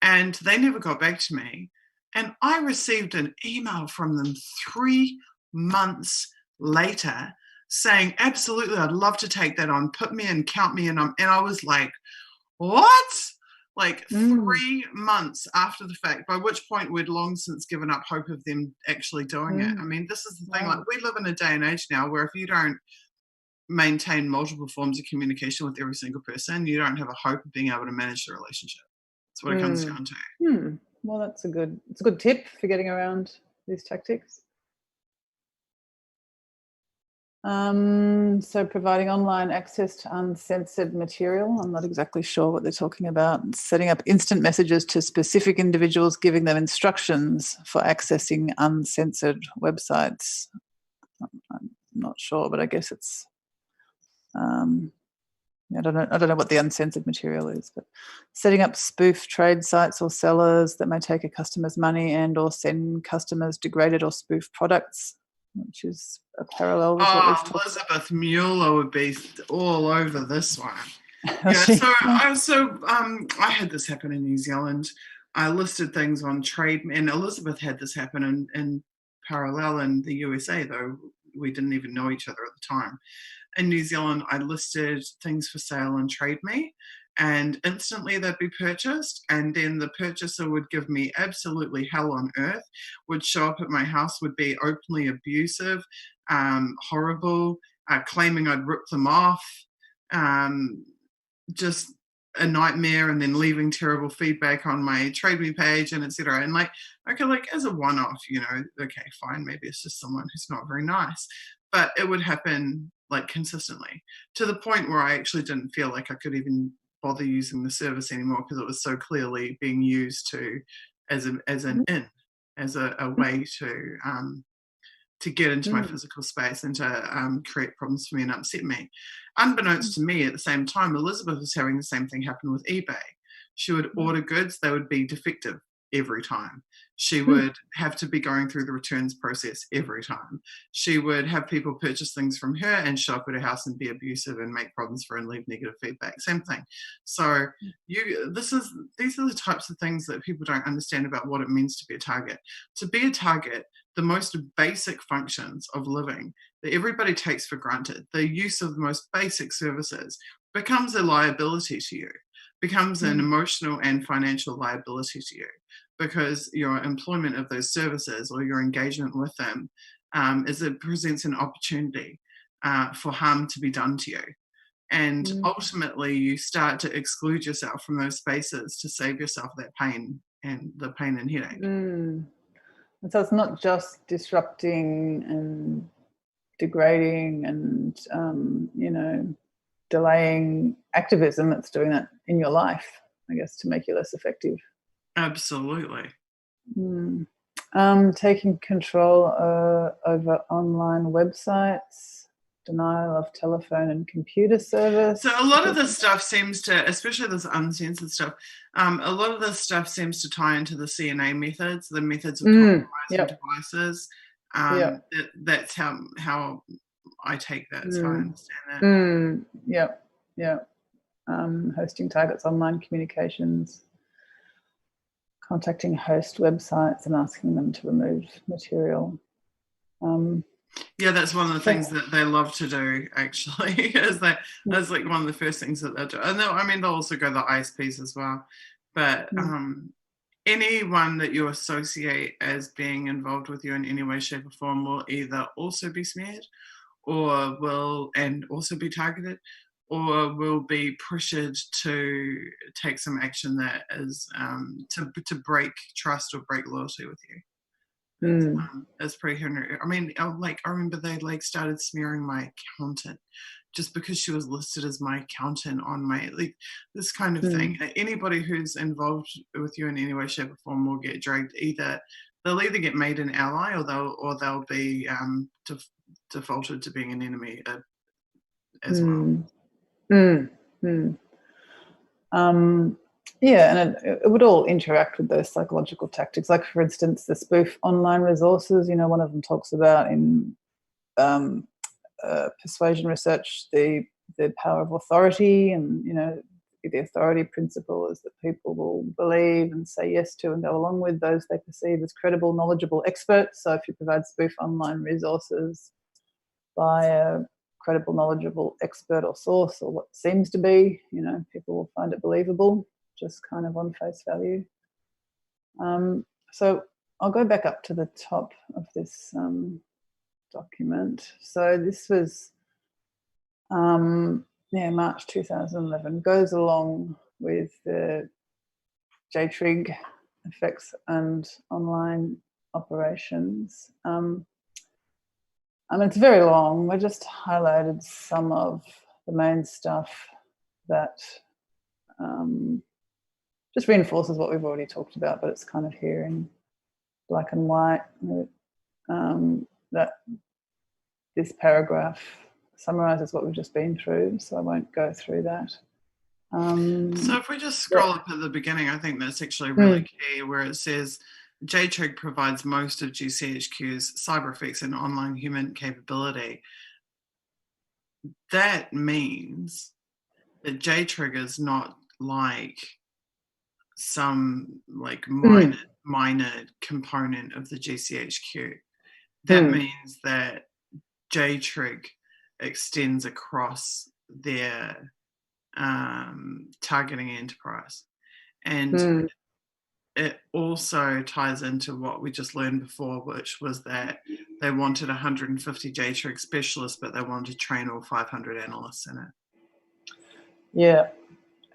and they never got back to me. And I received an email from them 3 months later saying, absolutely, I'd love to take that on, put me in, count me in. And I was like, what? 3 months after the fact, by which point we'd long since given up hope of them actually doing it. I mean, this is the thing, we live in a day and age now where if you don't maintain multiple forms of communication with every single person, you don't have a hope of being able to manage the relationship. That's what it comes down to. Well, that's a good tip for getting around these tactics. So providing online access to uncensored material. I'm not exactly sure what they're talking about. Setting up instant messages to specific individuals, giving them instructions for accessing uncensored websites. I'm not sure, but I guess it's, I don't know what the uncensored material is, but setting up spoof trade sites or sellers that may take a customer's money and or send customers degraded or spoof products, which is a parallel with what we've talked about. Elizabeth Mueller would be all over this one. Yeah, I had this happen in New Zealand. I listed things on Trade, and Elizabeth had this happen in parallel in the USA, though we didn't even know each other at the time. In New Zealand, I listed things for sale on Trade Me, and instantly they'd be purchased, and then the purchaser would give me absolutely hell on earth, would show up at my house, would be openly abusive, horrible, claiming I'd ripped them off, just a nightmare, and then leaving terrible feedback on my Trade Me page and etc. And as a one-off, okay, fine, maybe it's just someone who's not very nice, but it would happen consistently, to the point where I actually didn't feel like I could even bother using the service anymore, because it was so clearly being used as a way to get into my physical space and to create problems for me and upset me. Unbeknownst to me, at the same time, Elizabeth was having the same thing happen with eBay. She would order goods, they would be defective every time. She would have to be going through the returns process every time. She would have people purchase things from her and show up at her house and be abusive and make problems for her and leave negative feedback. Same thing. So these are the types of things that people don't understand about what it means to be a target. To be a target, the most basic functions of living that everybody takes for granted, the use of the most basic services, becomes a liability to you, becomes an emotional and financial liability to you, because your employment of those services or your engagement with them it presents an opportunity for harm to be done to you. And ultimately you start to exclude yourself from those spaces to save yourself that pain and the pain and headache. And so it's not just disrupting and degrading and, delaying activism, it's doing that in your life, I guess, to make you less effective. Absolutely. Taking control over online websites, denial of telephone and computer service. So a lot of this stuff seems to, especially this uncensored stuff, a lot of this stuff seems to tie into the CNA methods, the methods of compromising devices. That's how I take that, so I understand that. Hosting targets' online communications, contacting host websites and asking them to remove material. That's one of the things that they love to do, actually. That's like one of the first things that they'll do. And they'll also go the ISPs as well. But anyone that you associate as being involved with you in any way, shape or form will either also be smeared or will also be targeted, or will be pressured to take some action that is to break trust or break loyalty with you. It's pretty horrendous. I remember they started smearing my accountant just because she was listed as my accountant on my this kind of thing. Anybody who's involved with you in any way, shape, or form will get dragged. They'll either get made an ally, or they'll be defaulted to being an enemy as well. And it would all interact with those psychological tactics. Like, for instance, the spoof online resources, one of them talks about in persuasion research the power of authority, and, the authority principle is that people will believe and say yes to and go along with those they perceive as credible, knowledgeable experts. So if you provide spoof online resources by a credible, knowledgeable expert or source, or what seems to be, people will find it believable, just kind of on face value. So I'll go back up to the top of this document. So this was March 2011, goes along with the JTRIG effects and online operations. It's very long. We just highlighted some of the main stuff that just reinforces what we've already talked about, but it's kind of here in black and white. That this paragraph summarises what we've just been through, so I won't go through that. So if we just scroll up at the beginning, I think that's actually really key, where it says JTRIG provides most of GCHQ's cyber effects and online human capability. That means that JTRIG is not like some like minor component of the GCHQ. That means that JTRIG extends across their targeting enterprise. And it also ties into what we just learned before, which was that they wanted 150 JTRIG specialists, but they wanted to train all 500 analysts in it. Yeah,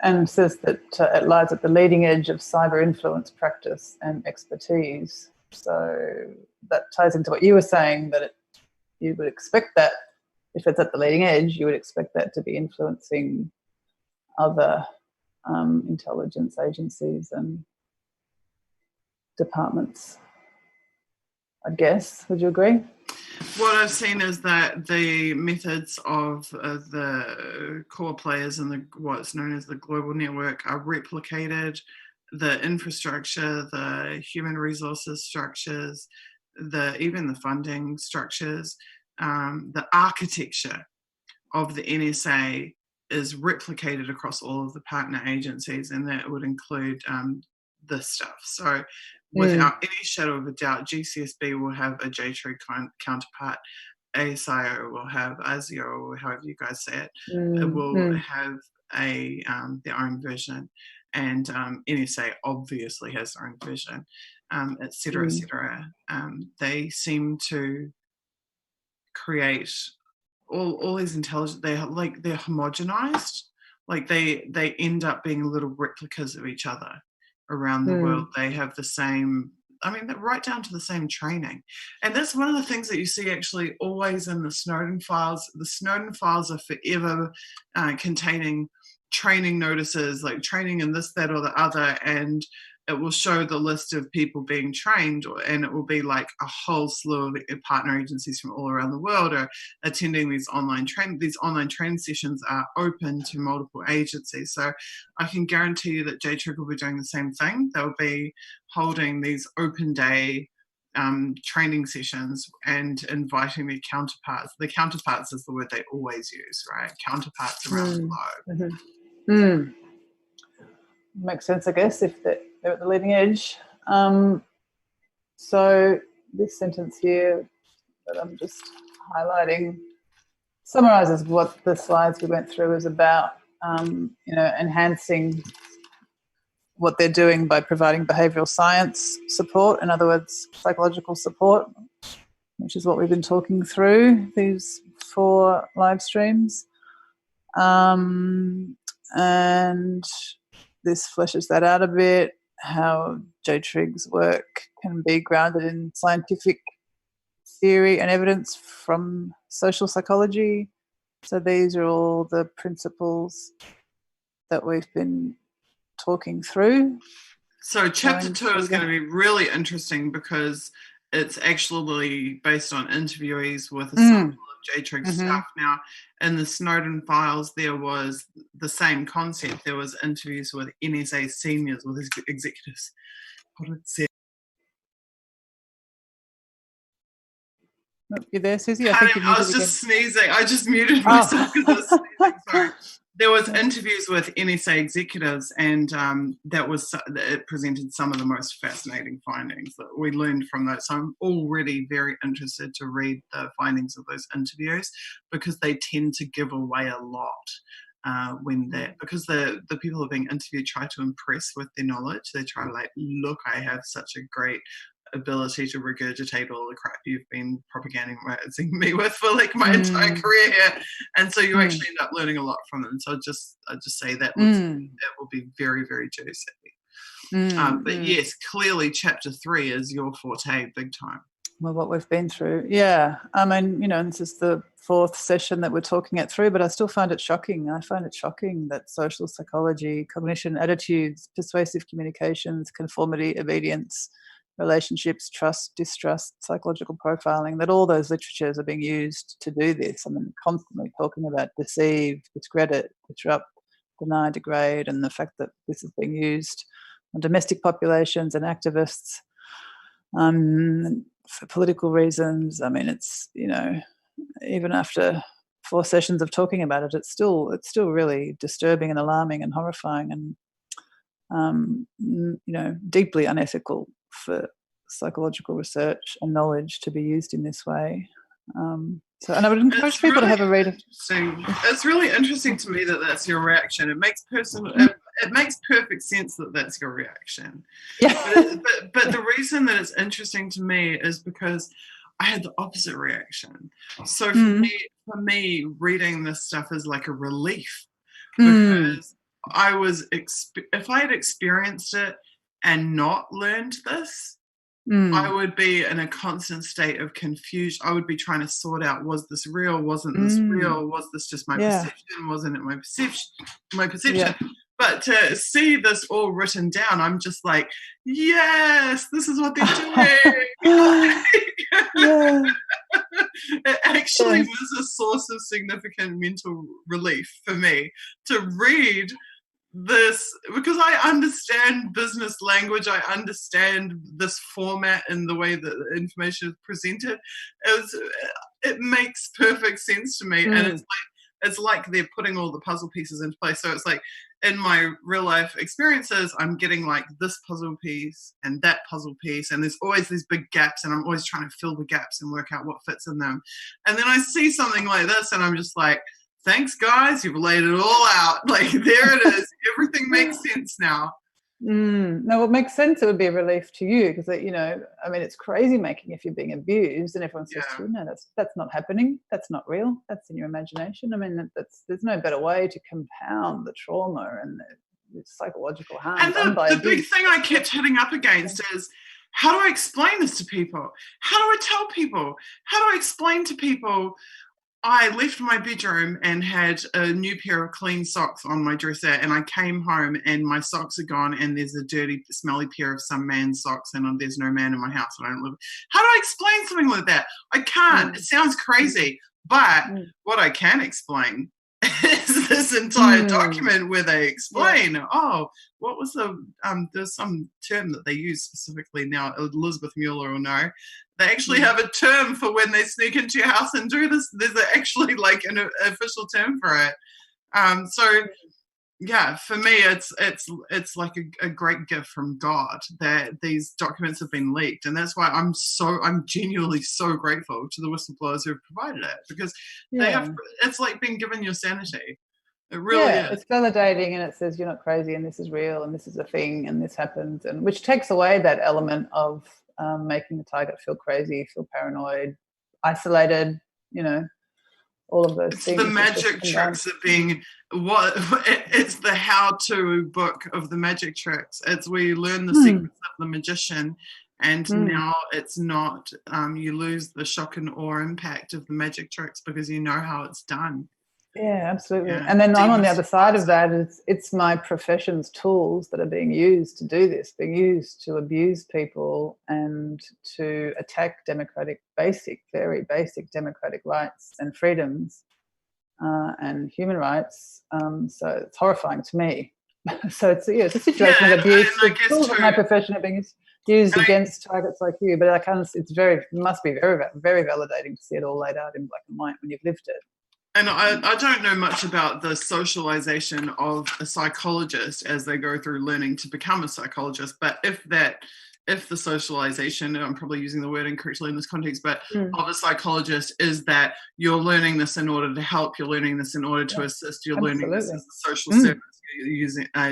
and says that it lies at the leading edge of cyber influence practice and expertise. So that ties into what you were saying, that you would expect that if it's at the leading edge, you would expect that to be influencing other intelligence agencies and departments, I guess. Would you agree? What I've seen is that the methods of the core players in what's known as the global network are replicated. The infrastructure, the human resources structures, even the funding structures, the architecture of the NSA is replicated across all of the partner agencies, and that would include this stuff. So without any shadow of a doubt, GCSB will have a JTRIG counterpart, ASIO will have, ASIO, or however you guys say it, it will have their own version, and NSA obviously has their own version, et cetera, et cetera. They seem to create all these intelligence, they're homogenized, like they end up being little replicas of each other around the world. They have the same, they're right down to the same training. And that's one of the things that you see actually always in the Snowden files. The Snowden files are forever containing training notices, like training in this, that, or the other, and it will show the list of people being trained, and it will be like a whole slew of partner agencies from all around the world are attending these online training. These online training sessions are open to multiple agencies. So I can guarantee you that JTRIG will be doing the same thing. They'll be holding these open day training sessions and inviting their counterparts. The counterparts is the word they always use, right? Counterparts around the globe. Makes sense, I guess, if they're at the leading edge. So this sentence here that I'm just highlighting summarises what the slides we went through is about, enhancing what they're doing by providing behavioural science support, in other words, psychological support, which is what we've been talking through these 4 live streams. And this fleshes that out a bit, how JTRIG's work can be grounded in scientific theory and evidence from social psychology. So these are all the principles that we've been talking through. So chapter 2 is going to be really interesting because it's actually based on interviewees with a sample of JTRIG stuff. Now, in the Snowden files, there was the same concept. There was interviews with NSA seniors, with executives. You there, Susie? I was just sneezing. I just muted myself because I was sneezing. Sorry. There was interviews with NSA executives, and it presented some of the most fascinating findings that we learned from those. So I'm already very interested to read the findings of those interviews, because they tend to give away a lot because the people who are being interviewed try to impress with their knowledge. They try to look, I have such a great ability to regurgitate all the crap you've been propagating me with for my entire career here, and so you actually end up learning a lot from them. So I just say that will be very, very juicy. But yes, clearly chapter 3 is your forte, big time. what we've been through. Yeah. I mean, this is the 4th session that we're talking it through, but I still find it shocking. I find it shocking that social psychology, cognition, attitudes, persuasive communications, conformity, obedience, relationships, trust, distrust, psychological profiling, that all those literatures are being used to do this. I mean, constantly talking about deceive, discredit, disrupt, deny, degrade, and the fact that this is being used on domestic populations and activists for political reasons. I mean, it's, even after 4 sessions of talking about it, it's still really disturbing and alarming and horrifying and, deeply unethical for psychological research and knowledge to be used in this way. And I would encourage people to have a read of. It's really interesting to me that that's your reaction. It makes it makes perfect sense that that's your reaction. Yeah. But the reason that it's interesting to me is because I had the opposite reaction. So for me, reading this stuff is like a relief, because I was if I had experienced it and not learned this, I would be in a constant state of confusion. I would be trying to sort out, was this real? Wasn't this real? Was this just my perception? Wasn't it my perception? Yeah. But to see this all written down, I'm just like, yes, this is what they're doing. It actually was a source of significant mental relief for me to read this, because I understand business language. I understand this format and the way that the information is presented. It makes perfect sense to me. And it's like they're putting all the puzzle pieces into place. So it's like, in my real life experiences, I'm getting like this puzzle piece and that puzzle piece, and there's always these big gaps, and I'm always trying to fill the gaps and work out what fits in them. And then I see something like this, and I'm just like, thanks, guys, you've laid it all out. Like, there it is. Everything makes sense now. No, it makes sense. It would be a relief to you because, I mean, it's crazy making if you're being abused and everyone says to you, no, that's not happening. That's not real. That's in your imagination. I mean, there's no better way to compound the trauma and the psychological harm. And the big thing I kept hitting up against is, how do I explain this to people? How do I tell people? How do I explain to people? I left my bedroom and had a new pair of clean socks on my dresser, and I came home and my socks are gone, and there's a dirty, smelly pair of some man's socks, and there's no man in my house. I don't live. How do I explain something like that? I can't. It sounds crazy, but what I can explain is this entire document where they explain, what was there's some term that they use specifically now, Elizabeth Mueller will know. They actually have a term for when they sneak into your house and do this. There's actually like an official term for it. So yeah, for me, it's like a great gift from God that these documents have been leaked, and that's why I'm genuinely so grateful to the whistleblowers who've provided it, because they have. It's like being given your sanity. It really is. It's validating, and it says you're not crazy, and this is real, and this is a thing, and this happens, and which takes away that element of making the target feel crazy, feel paranoid, isolated. All of those things. The magic tricks of being it's the how-to book of the magic tricks. It's where you learn the secrets of the magician, and now it's not. You lose the shock and awe impact of the magic tricks because you know how it's done. Yeah, absolutely. Yeah. And then I'm on the other side of that. It's my profession's tools that are being used to do this, being used to abuse people and to attack very basic democratic rights and freedoms and human rights. So it's horrifying to me. So it's a situation of abuse. The tools of my profession are being used against targets like you. But it must be very, very validating to see it all laid out in black and white when you've lived it. And I don't know much about the socialization of a psychologist as they go through learning to become a psychologist, but if the socialization, and I'm probably using the word incorrectly in this context, but of a psychologist is that you're learning this in order to help, you're learning this in order to assist, you're learning this as a social service,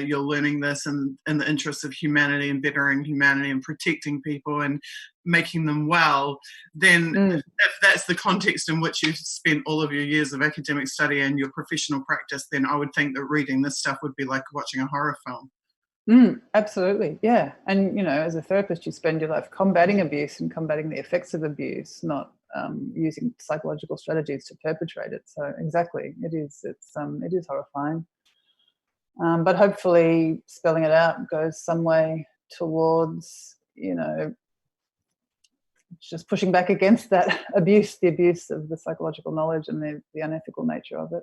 you're learning this in the interests of humanity and bettering humanity and protecting people and making them well, then if that's the context in which you've spent all of your years of academic study and your professional practice, then I would think that reading this stuff would be like watching a horror film. Absolutely, yeah. And, as a therapist, you spend your life combating abuse and combating the effects of abuse, not using psychological strategies to perpetrate it. So exactly, it is. It is horrifying. But hopefully spelling it out goes some way towards, just pushing back against that abuse, the abuse of the psychological knowledge and the unethical nature of it,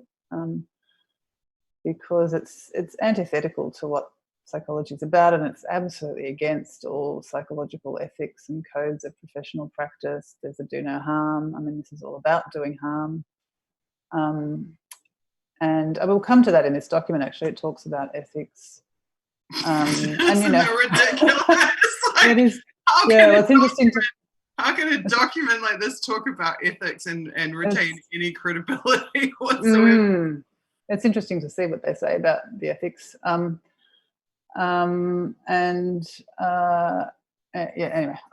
because it's antithetical to what psychology is about, and it's absolutely against all psychological ethics and codes of professional practice. There's a do no harm. I mean, this is all about doing harm. And I will come to that in this document, actually. It talks about ethics. Isn't that ridiculous? It is. Yeah, it's interesting to... How can a document like this talk about ethics and retain any credibility whatsoever? It's interesting to see what they say about the ethics. Anyway,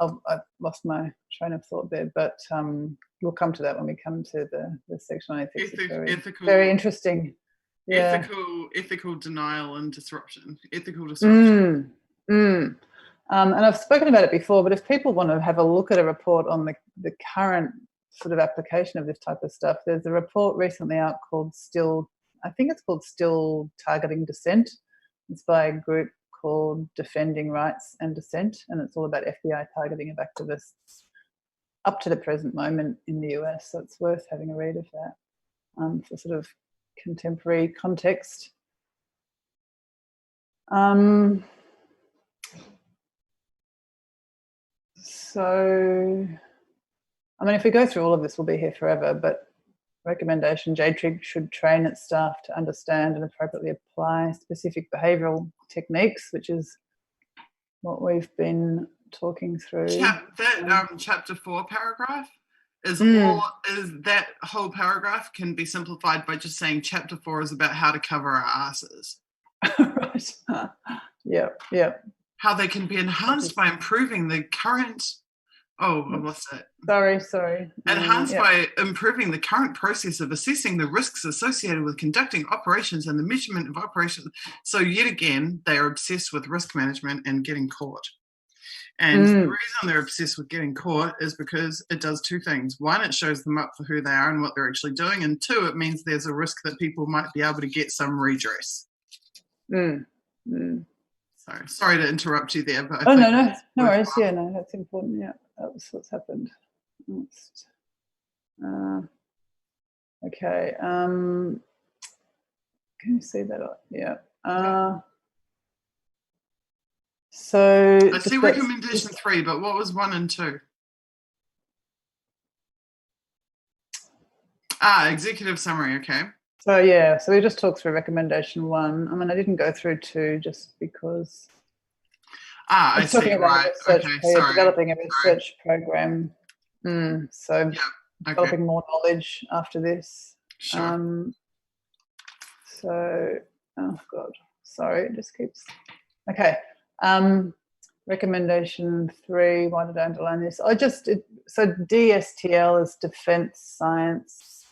I've lost my train of thought there, but we'll come to that when we come to the section on ethics. It's very interesting. Yeah. Ethical denial and disruption. Ethical disruption. And I've spoken about it before, but if people want to have a look at a report on the current sort of application of this type of stuff, there's a report recently out called Still Targeting Dissent. It's by a group called Defending Rights and Dissent, and it's all about FBI targeting of activists up to the present moment in the US. So it's worth having a read of that for sort of contemporary context. So, I mean, if we go through all of this, we'll be here forever, but recommendation, JTRIG should train its staff to understand and appropriately apply specific behavioural techniques, which is what we've been talking through. Chapter 4 paragraph is that whole paragraph can be simplified by just saying Chapter 4 is about how to cover our asses. Right. Yeah. How they can be enhanced by improving the current... Oh, I lost it. Sorry. Enhanced by improving the current process of assessing the risks associated with conducting operations and the measurement of operations. So yet again, they are obsessed with risk management and getting caught. And the reason they're obsessed with getting caught is because it does two things. One, it shows them up for who they are and what they're actually doing. And two, it means there's a risk that people might be able to get some redress. Sorry to interrupt you there. But no worries. Yeah, no, that's important. Yeah, that was what's happened. Okay. Can you see that? Yeah. So I see recommendation 3, but what was 1 and 2? Executive summary. Okay. So we just talked through recommendation 1. I mean, I didn't go through 2 just because. I see. Right. Okay. Sorry. Developing a research program. Developing more knowledge after this. Sure. Oh God, sorry, it just keeps. Okay. Recommendation 3. Why did I underline this? So DSTL is Defence Science,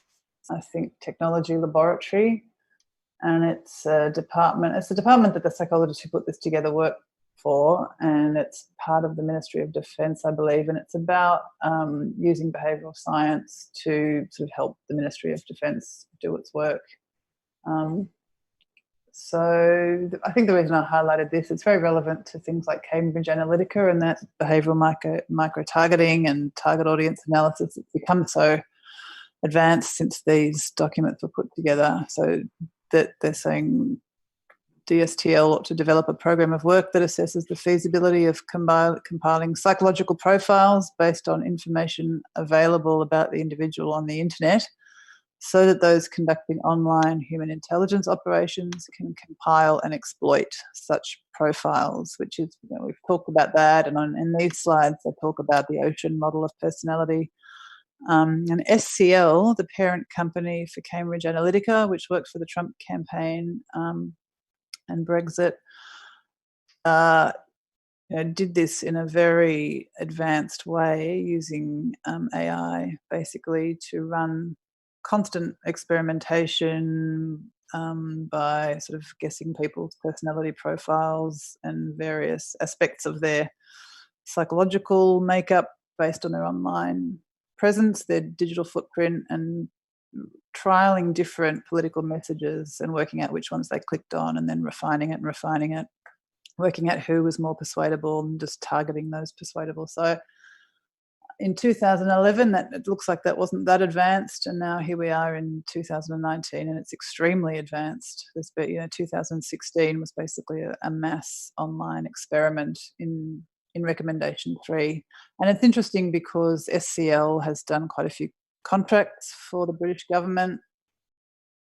I think, Technology Laboratory, and it's a department. It's the department that the psychologists who put this together work for, and it's part of the Ministry of Defence, I believe, and it's about using behavioural science to sort of help the Ministry of Defence do its work. So I think the reason I highlighted this, it's very relevant to things like Cambridge Analytica and that behavioural micro-targeting and target audience analysis. It's become so advanced since these documents were put together, so that they're saying DSTL ought to develop a program of work that assesses the feasibility of compiling psychological profiles based on information available about the individual on the internet, so that those conducting online human intelligence operations can compile and exploit such profiles, which is, we've talked about that, and in these slides I talk about the ocean model of personality. And SCL, the parent company for Cambridge Analytica, which worked for the Trump campaign and Brexit, did this in a very advanced way using AI basically to run constant experimentation, by sort of guessing people's personality profiles and various aspects of their psychological makeup based on their online presence, their digital footprint, and trialing different political messages and working out which ones they clicked on, and then refining it, working out who was more persuadable and just targeting those persuadable. So in 2011, it looks like that wasn't that advanced, and now here we are in 2019, and it's extremely advanced. 2016 was basically a mass online experiment in recommendation 3, and it's interesting because SCL has done quite a few contracts for the British government,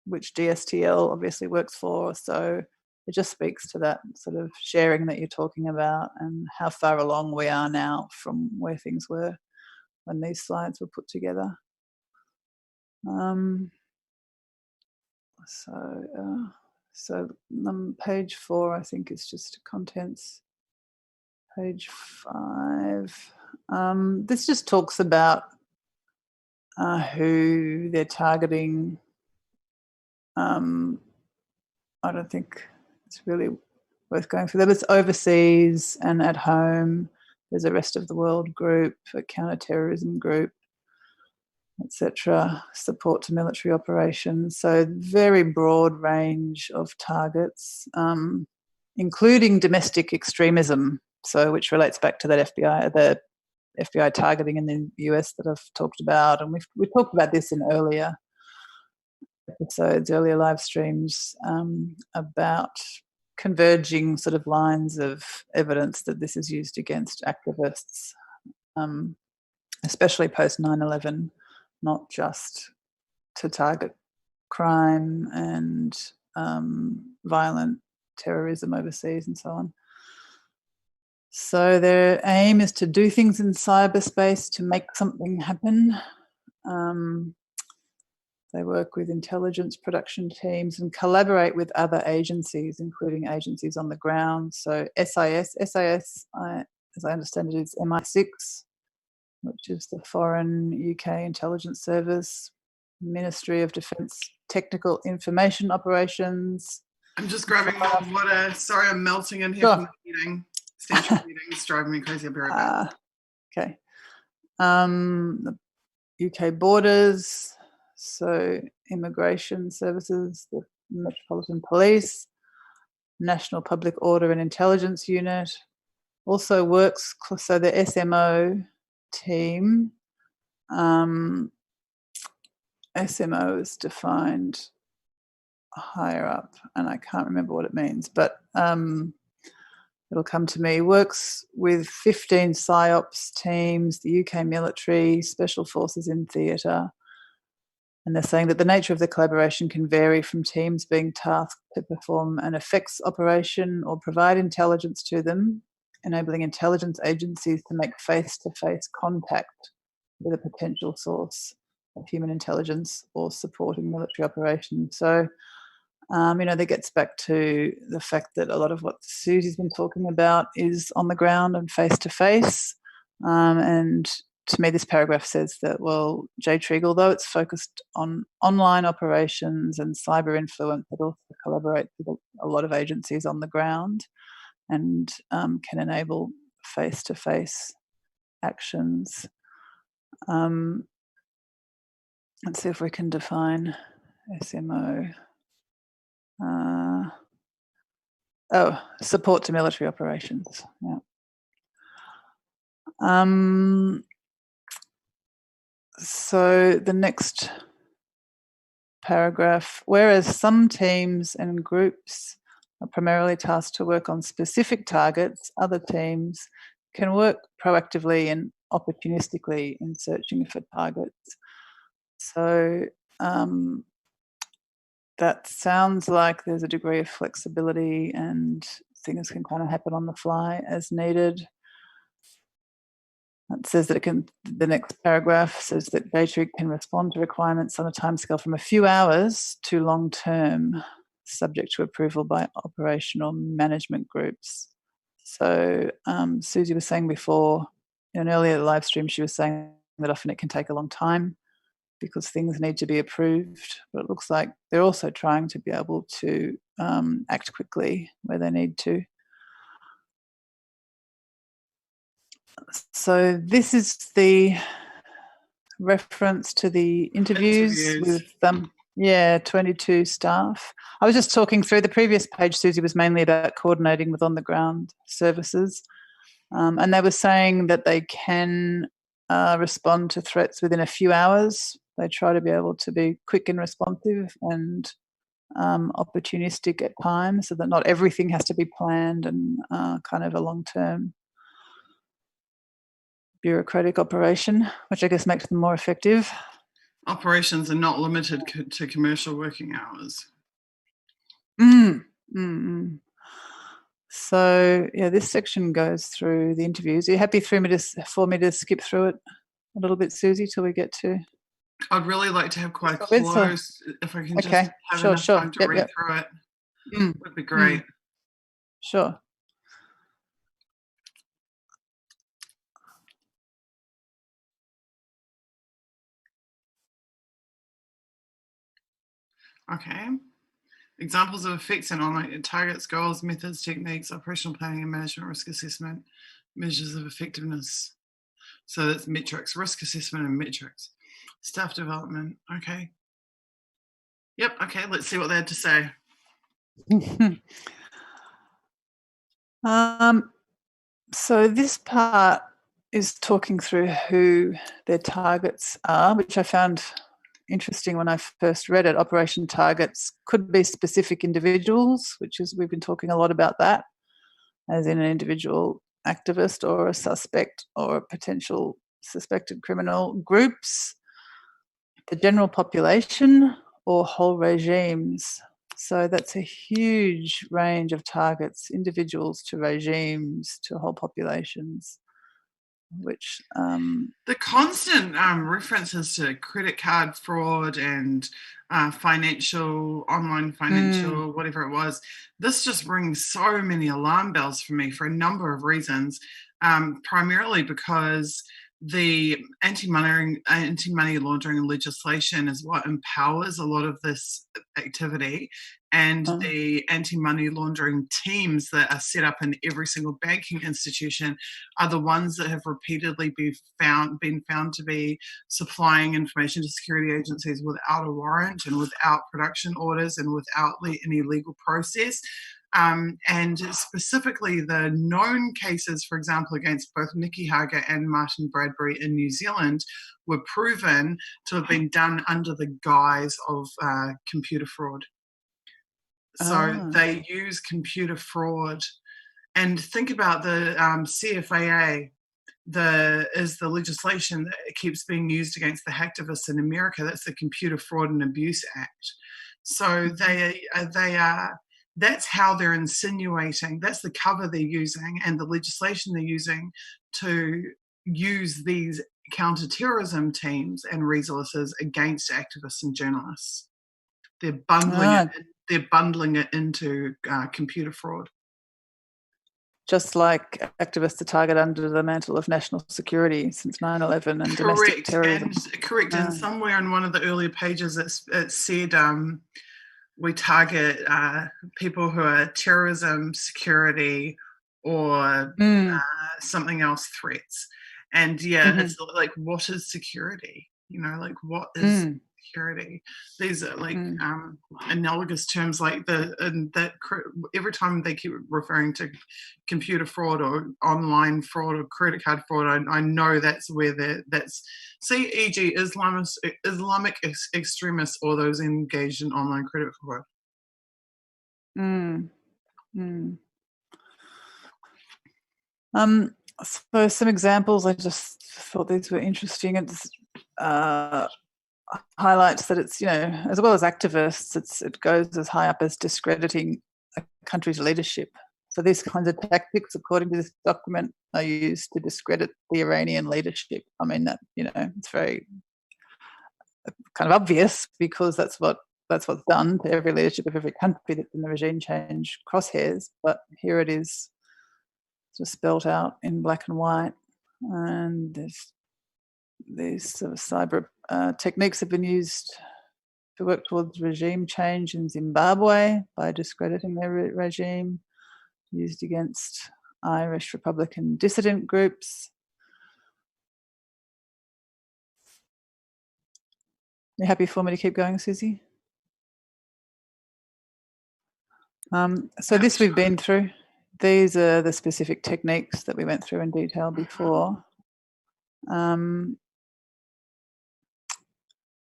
which DSTL obviously works for. So it just speaks to that sort of sharing that you're talking about and how far along we are now from where things were when these slides were put together. So page 4, I think, is just contents. Page 5. This just talks about who they're targeting. I don't think it's really worth going through that. It's overseas and at home. There's a rest of the world group, a counter-terrorism group, etc. Support to military operations. So very broad range of targets, including domestic extremism. So which relates back to that the FBI targeting in the US that I've talked about, and we talked about this in earlier episodes, earlier live streams, about converging sort of lines of evidence that this is used against activists, especially post 9/11, not just to target crime and violent terrorism overseas and so on. So their aim is to do things in cyberspace to make something happen. They work with intelligence production teams and collaborate with other agencies, including agencies on the ground. So SIS, as I understand it, is MI6, which is the Foreign UK Intelligence Service, Ministry of Defence Technical Information Operations. I'm just grabbing more water. Sorry, I'm melting in here from the meeting. Central meeting is driving me crazy. I'll be right back. Okay. The UK Borders, so Immigration Services, the Metropolitan Police, National Public Order and Intelligence Unit, also works, so the SMO team, SMO is defined higher up, and I can't remember what it means, but it'll come to me, works with 15 PSYOPs teams, the UK military, special forces in theatre. And they're saying that the nature of the collaboration can vary from teams being tasked to perform an effects operation or provide intelligence to them, enabling intelligence agencies to make face-to-face contact with a potential source of human intelligence or supporting military operations. So, that gets back to the fact that a lot of what Susie's been talking about is on the ground and face-to-face. And to me, this paragraph says that, well, JTRIG, although it's focused on online operations and cyber influence, it also collaborates with a lot of agencies on the ground and can enable face-to-face actions. Let's see if we can define SMO. Support to military operations. Yeah. So the next paragraph, whereas some teams and groups are primarily tasked to work on specific targets, other teams can work proactively and opportunistically in searching for targets. So that sounds like there's a degree of flexibility and things can kind of happen on the fly as needed. It says that the next paragraph says that JTRIG can respond to requirements on a timescale from a few hours to long term, subject to approval by operational management groups. So Susie was saying before, in an earlier live stream, she was saying that often it can take a long time because things need to be approved. But it looks like they're also trying to be able to act quickly where they need to. So this is the reference to the interviews with 22 staff. I was just talking through the previous page, Susie, was mainly about coordinating with on-the-ground services. And they were saying that they can respond to threats within a few hours. They try to be able to be quick and responsive and opportunistic at times, so that not everything has to be planned and kind of a long-term bureaucratic operation, which I guess makes them more effective. Operations are not limited to commercial working hours. So, yeah, this section goes through the interviews. Are you happy for me to skip through it a little bit, Susie, till we get to... I'd really like to have quite close, if I can just have enough time to read through it. Would be great. Sure. Okay. Examples of effects and online targets, goals, methods, techniques, operational planning and management, risk assessment, measures of effectiveness. So that's metrics, risk assessment and metrics. Staff development. Okay. Yep. Okay. Let's see what they had to say. So this part is talking through who their targets are, which I found interesting when I first read it. Operation targets could be specific individuals, which is, we've been talking a lot about that, as in an individual activist or a suspect or a potential suspected criminal, groups, the general population, or whole regimes. So that's a huge range of targets, individuals to regimes to whole populations, which... the constant references to credit card fraud and online financial, whatever it was, this just rings so many alarm bells for me for a number of reasons, primarily because the anti-money laundering legislation is what empowers a lot of this activity, and the anti-money laundering teams that are set up in every single banking institution are the ones that have repeatedly been found to be supplying information to security agencies without a warrant and without production orders and without any legal process. And specifically the known cases, for example, against both Nikki Hager and Martin Bradbury in New Zealand were proven to have been done under the guise of computer fraud. So they use computer fraud. And think about the CFAA, is the legislation that keeps being used against the hacktivists in America. That's the Computer Fraud and Abuse Act. So they are... That's how they're insinuating, that's the cover they're using and the legislation they're using to use these counterterrorism teams and resources against activists and journalists. They're bundling it into computer fraud. Just like activists are targeted under the mantle of national security since 9/11 and domestic terrorism. Correct, and somewhere in one of the earlier pages it said... we target people who are terrorism, security, or something else threats. And it's like, what is security? Like, what is security? These are like analogous terms, like that every time they keep referring to computer fraud or online fraud or credit card fraud, I know that's where e.g. Islamic extremists or those engaged in online credit fraud. So some examples, I just thought these were interesting. It's highlights that it's, as well as activists, it goes as high up as discrediting a country's leadership. So these kinds of tactics, according to this document, are used to discredit the Iranian leadership. I mean, that, it's very kind of obvious because that's what's done to every leadership of every country that's in the regime change crosshairs. But here it is just spelled out in black and white. And there's these sort of cyber techniques have been used to work towards regime change in Zimbabwe by discrediting their regime, used against Irish Republican dissident groups. You happy for me to keep going, Susie? So this we've been through. These are the specific techniques that we went through in detail before.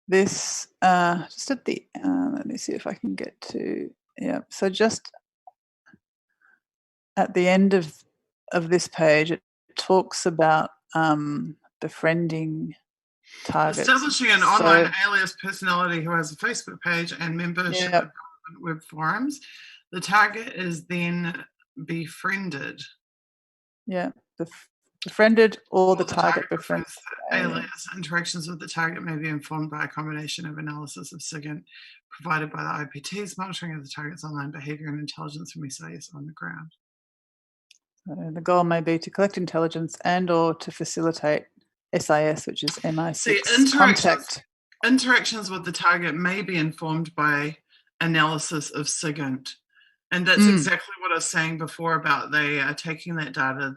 This, just at the, let me see if I can get to, yeah. So just at the end of this page, it talks about befriending targets. Establishing an online alias personality who has a Facebook page and membership of web forums. The target is then befriended. Yeah, befriended or the target befriends. Alias interactions with the target may be informed by a combination of analysis of SIGINT provided by the IPTs, monitoring of the target's online behaviour and intelligence from SIS on the ground. The goal may be to collect intelligence and or to facilitate SIS, which is MI6 contact. Interactions with the target may be informed by analysis of SIGINT. And that's exactly what I was saying before about they are taking that data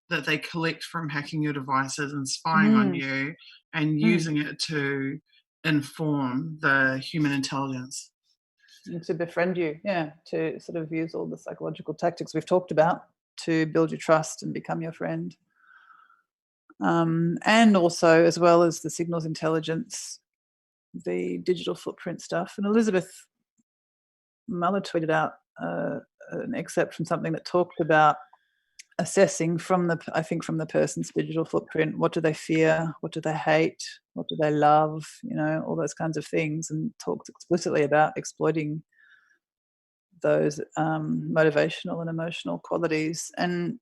that they collect from hacking your devices and spying on you and using it to inform the human intelligence. To befriend you, to sort of use all the psychological tactics we've talked about to build your trust and become your friend. And also, as well as the signals intelligence, the digital footprint stuff. And Elizabeth Muller tweeted out an excerpt from something that talked about assessing from the person's digital footprint. What do they fear? What do they hate? What do they love? All those kinds of things, and talks explicitly about exploiting those motivational and emotional qualities. And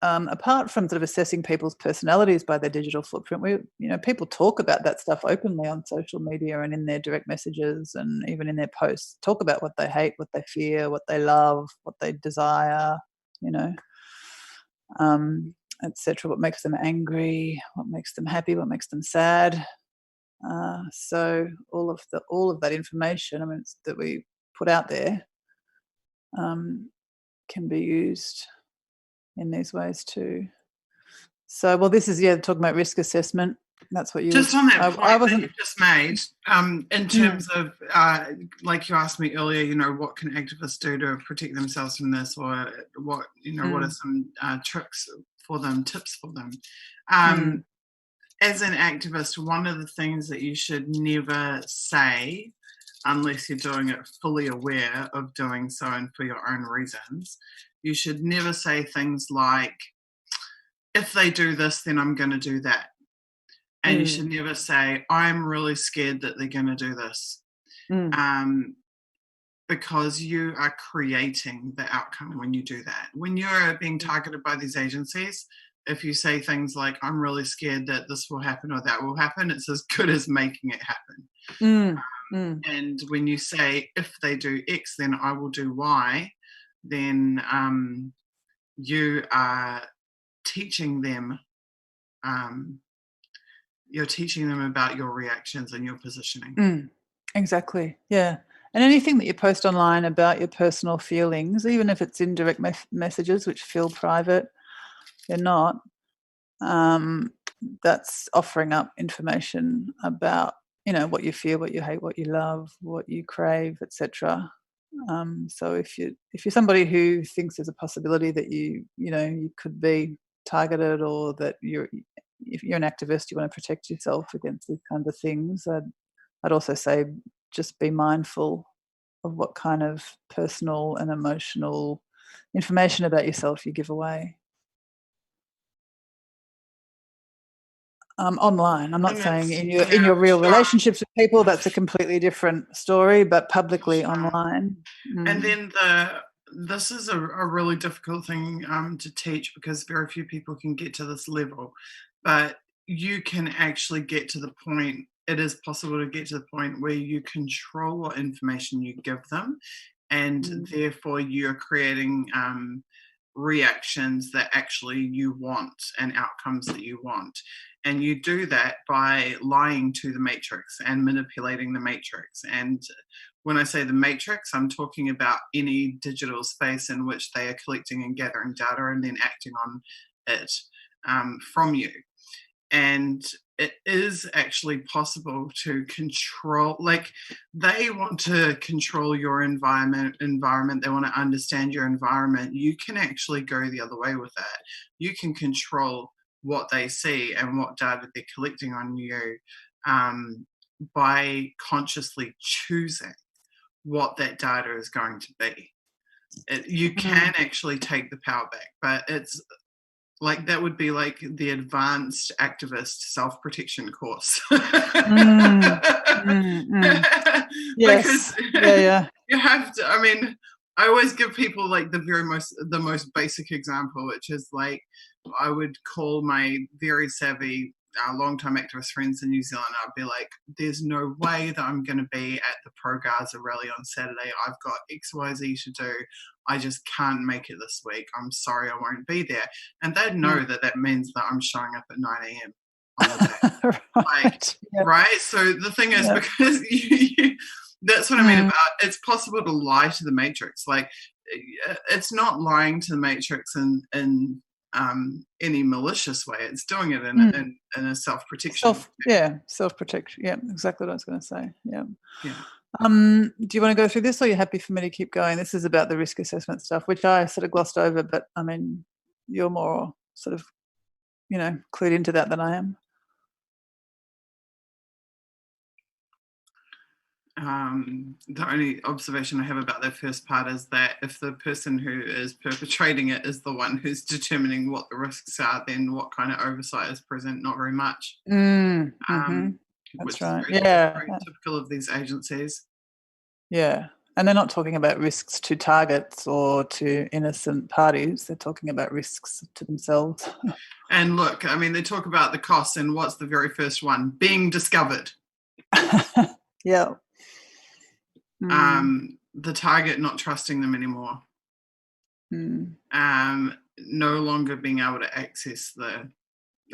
apart from sort of assessing people's personalities by their digital footprint, people talk about that stuff openly on social media and in their direct messages and even in their posts. Talk about what they hate, what they fear, what they love, what they desire, etc. What makes them angry, what makes them happy, what makes them sad. So all of that information, that we put out there, can be used in these ways too. So, this is talking about risk assessment. That's what you just on that point that you just made. In terms of like you asked me earlier, what can activists do to protect themselves from this, or what what are some tricks for them, tips for them? As an activist, one of the things that you should never say, unless you're doing it fully aware of doing so and for your own reasons, you should never say things like, if they do this, then I'm going to do that. And you should never say, I'm really scared that they're going to do this. Because you are creating the outcome when you do that. When you're being targeted by these agencies, if you say things like, I'm really scared that this will happen or that will happen, it's as good as making it happen. And when you say, if they do X, then I will do Y, then you are teaching them, you're teaching them about your reactions and your positioning. Exactly, yeah. And anything that you post online about your personal feelings, even if it's indirect messages which feel private, they're not, that's offering up information about, what you feel, what you hate, what you love, what you crave, etc. So if you're somebody who thinks there's a possibility that you could be targeted, or that if you're an activist, you want to protect yourself against these kinds of things, I'd also say just be mindful of what kind of personal and emotional information about yourself you give away. Online. I'm not saying in your real relationships with people, that's a completely different story, but publicly online. And then this is a really difficult thing to teach, because very few people can get to this level, but you can actually get to the point, it is possible to get to the point where you control what information you give them, and therefore you're creating reactions that actually you want and outcomes that you want. And you do that by lying to the matrix and manipulating the matrix. And when I say the matrix, I'm talking about any digital space in which they are collecting and gathering data and then acting on it from you. And it is actually possible to control, like they want to control your environment. They want to understand your environment. You can actually go the other way with that. You can control what they see and what data they're collecting on you by consciously choosing what that data is going to be. You can actually take the power back, but it's like that would be like the advanced activist self-protection course. Yes. Because you have to, I mean, I always give people like the most basic example, which is like I would call my very savvy long-time activist friends in New Zealand. I'd be like, there's no way that I'm going to be at the pro-Gaza rally on Saturday. I've got XYZ to do. I just can't make it this week. I'm sorry, I won't be there. And they'd know that means that I'm showing up at 9 a.m. on the day. Right? So the thing is, because that's what I mean about it's possible to lie to the matrix. Like, it's not lying to the matrix in any malicious way. It's doing it in a self-protection. Self-protection. Yeah, exactly what I was going to say. Yeah. Do you want to go through this, or are you happy for me to keep going? This is about the risk assessment stuff, which I sort of glossed over, but I mean, you're more sort of, clued into that than I am. The only observation I have about that first part is that if the person who is perpetrating it is the one who's determining what the risks are, then what kind of oversight is present? Not very much. That's right. Very typical of these agencies. Yeah. And they're not talking about risks to targets or to innocent parties. They're talking about risks to themselves. And look, I mean, they talk about the costs, and what's the very first one? Being discovered. Yeah. The target not trusting them anymore. No longer being able to access the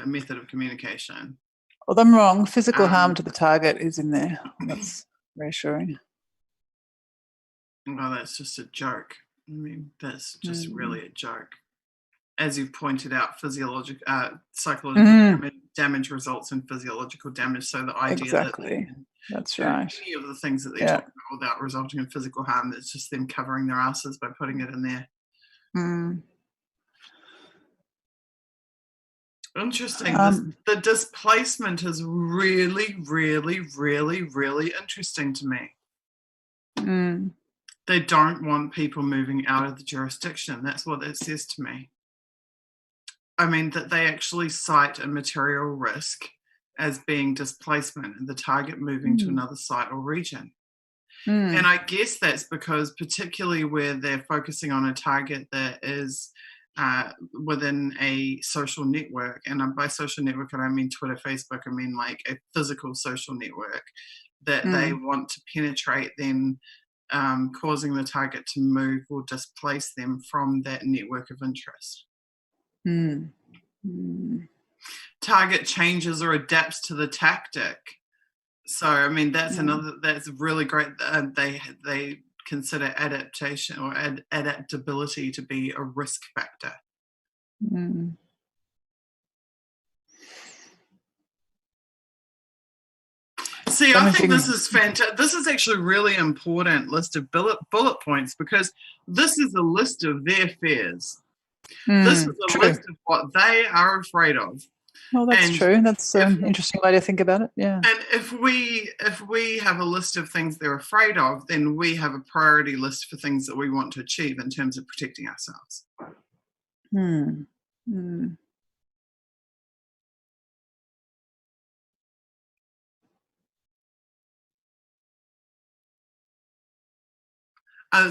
method of communication. Well, I'm wrong. Physical harm to the target is in there. That's reassuring. Well, that's just a joke. I mean, that's just really a joke. As you've pointed out, psychological damage results in physiological damage. So the idea that that's right. Any of the things that they talk about without resulting in physical harm, it's just them covering their asses by putting it in there. Interesting. The displacement is really, really, really, really interesting to me. They don't want people moving out of the jurisdiction. That's what it says to me. I mean, that they actually cite a material risk as being displacement and the target moving to another site or region. And I guess that's because particularly where they're focusing on a target that is within a social network, and by social network I don't mean Twitter, Facebook, I mean like a physical social network that they want to penetrate, then causing the target to move or displace them from that network of interest. Target changes or adapts to the tactic. So I mean that's really great. They consider adaptation or adaptability to be a risk factor. See, I think this is fantastic. This is actually a really important list of bullet points, because this is a list of their fears. This is a list of what they are afraid of. Well, that's true. That's an interesting way to think about it. Yeah. And if we have a list of things they're afraid of, then we have a priority list for things that we want to achieve in terms of protecting ourselves.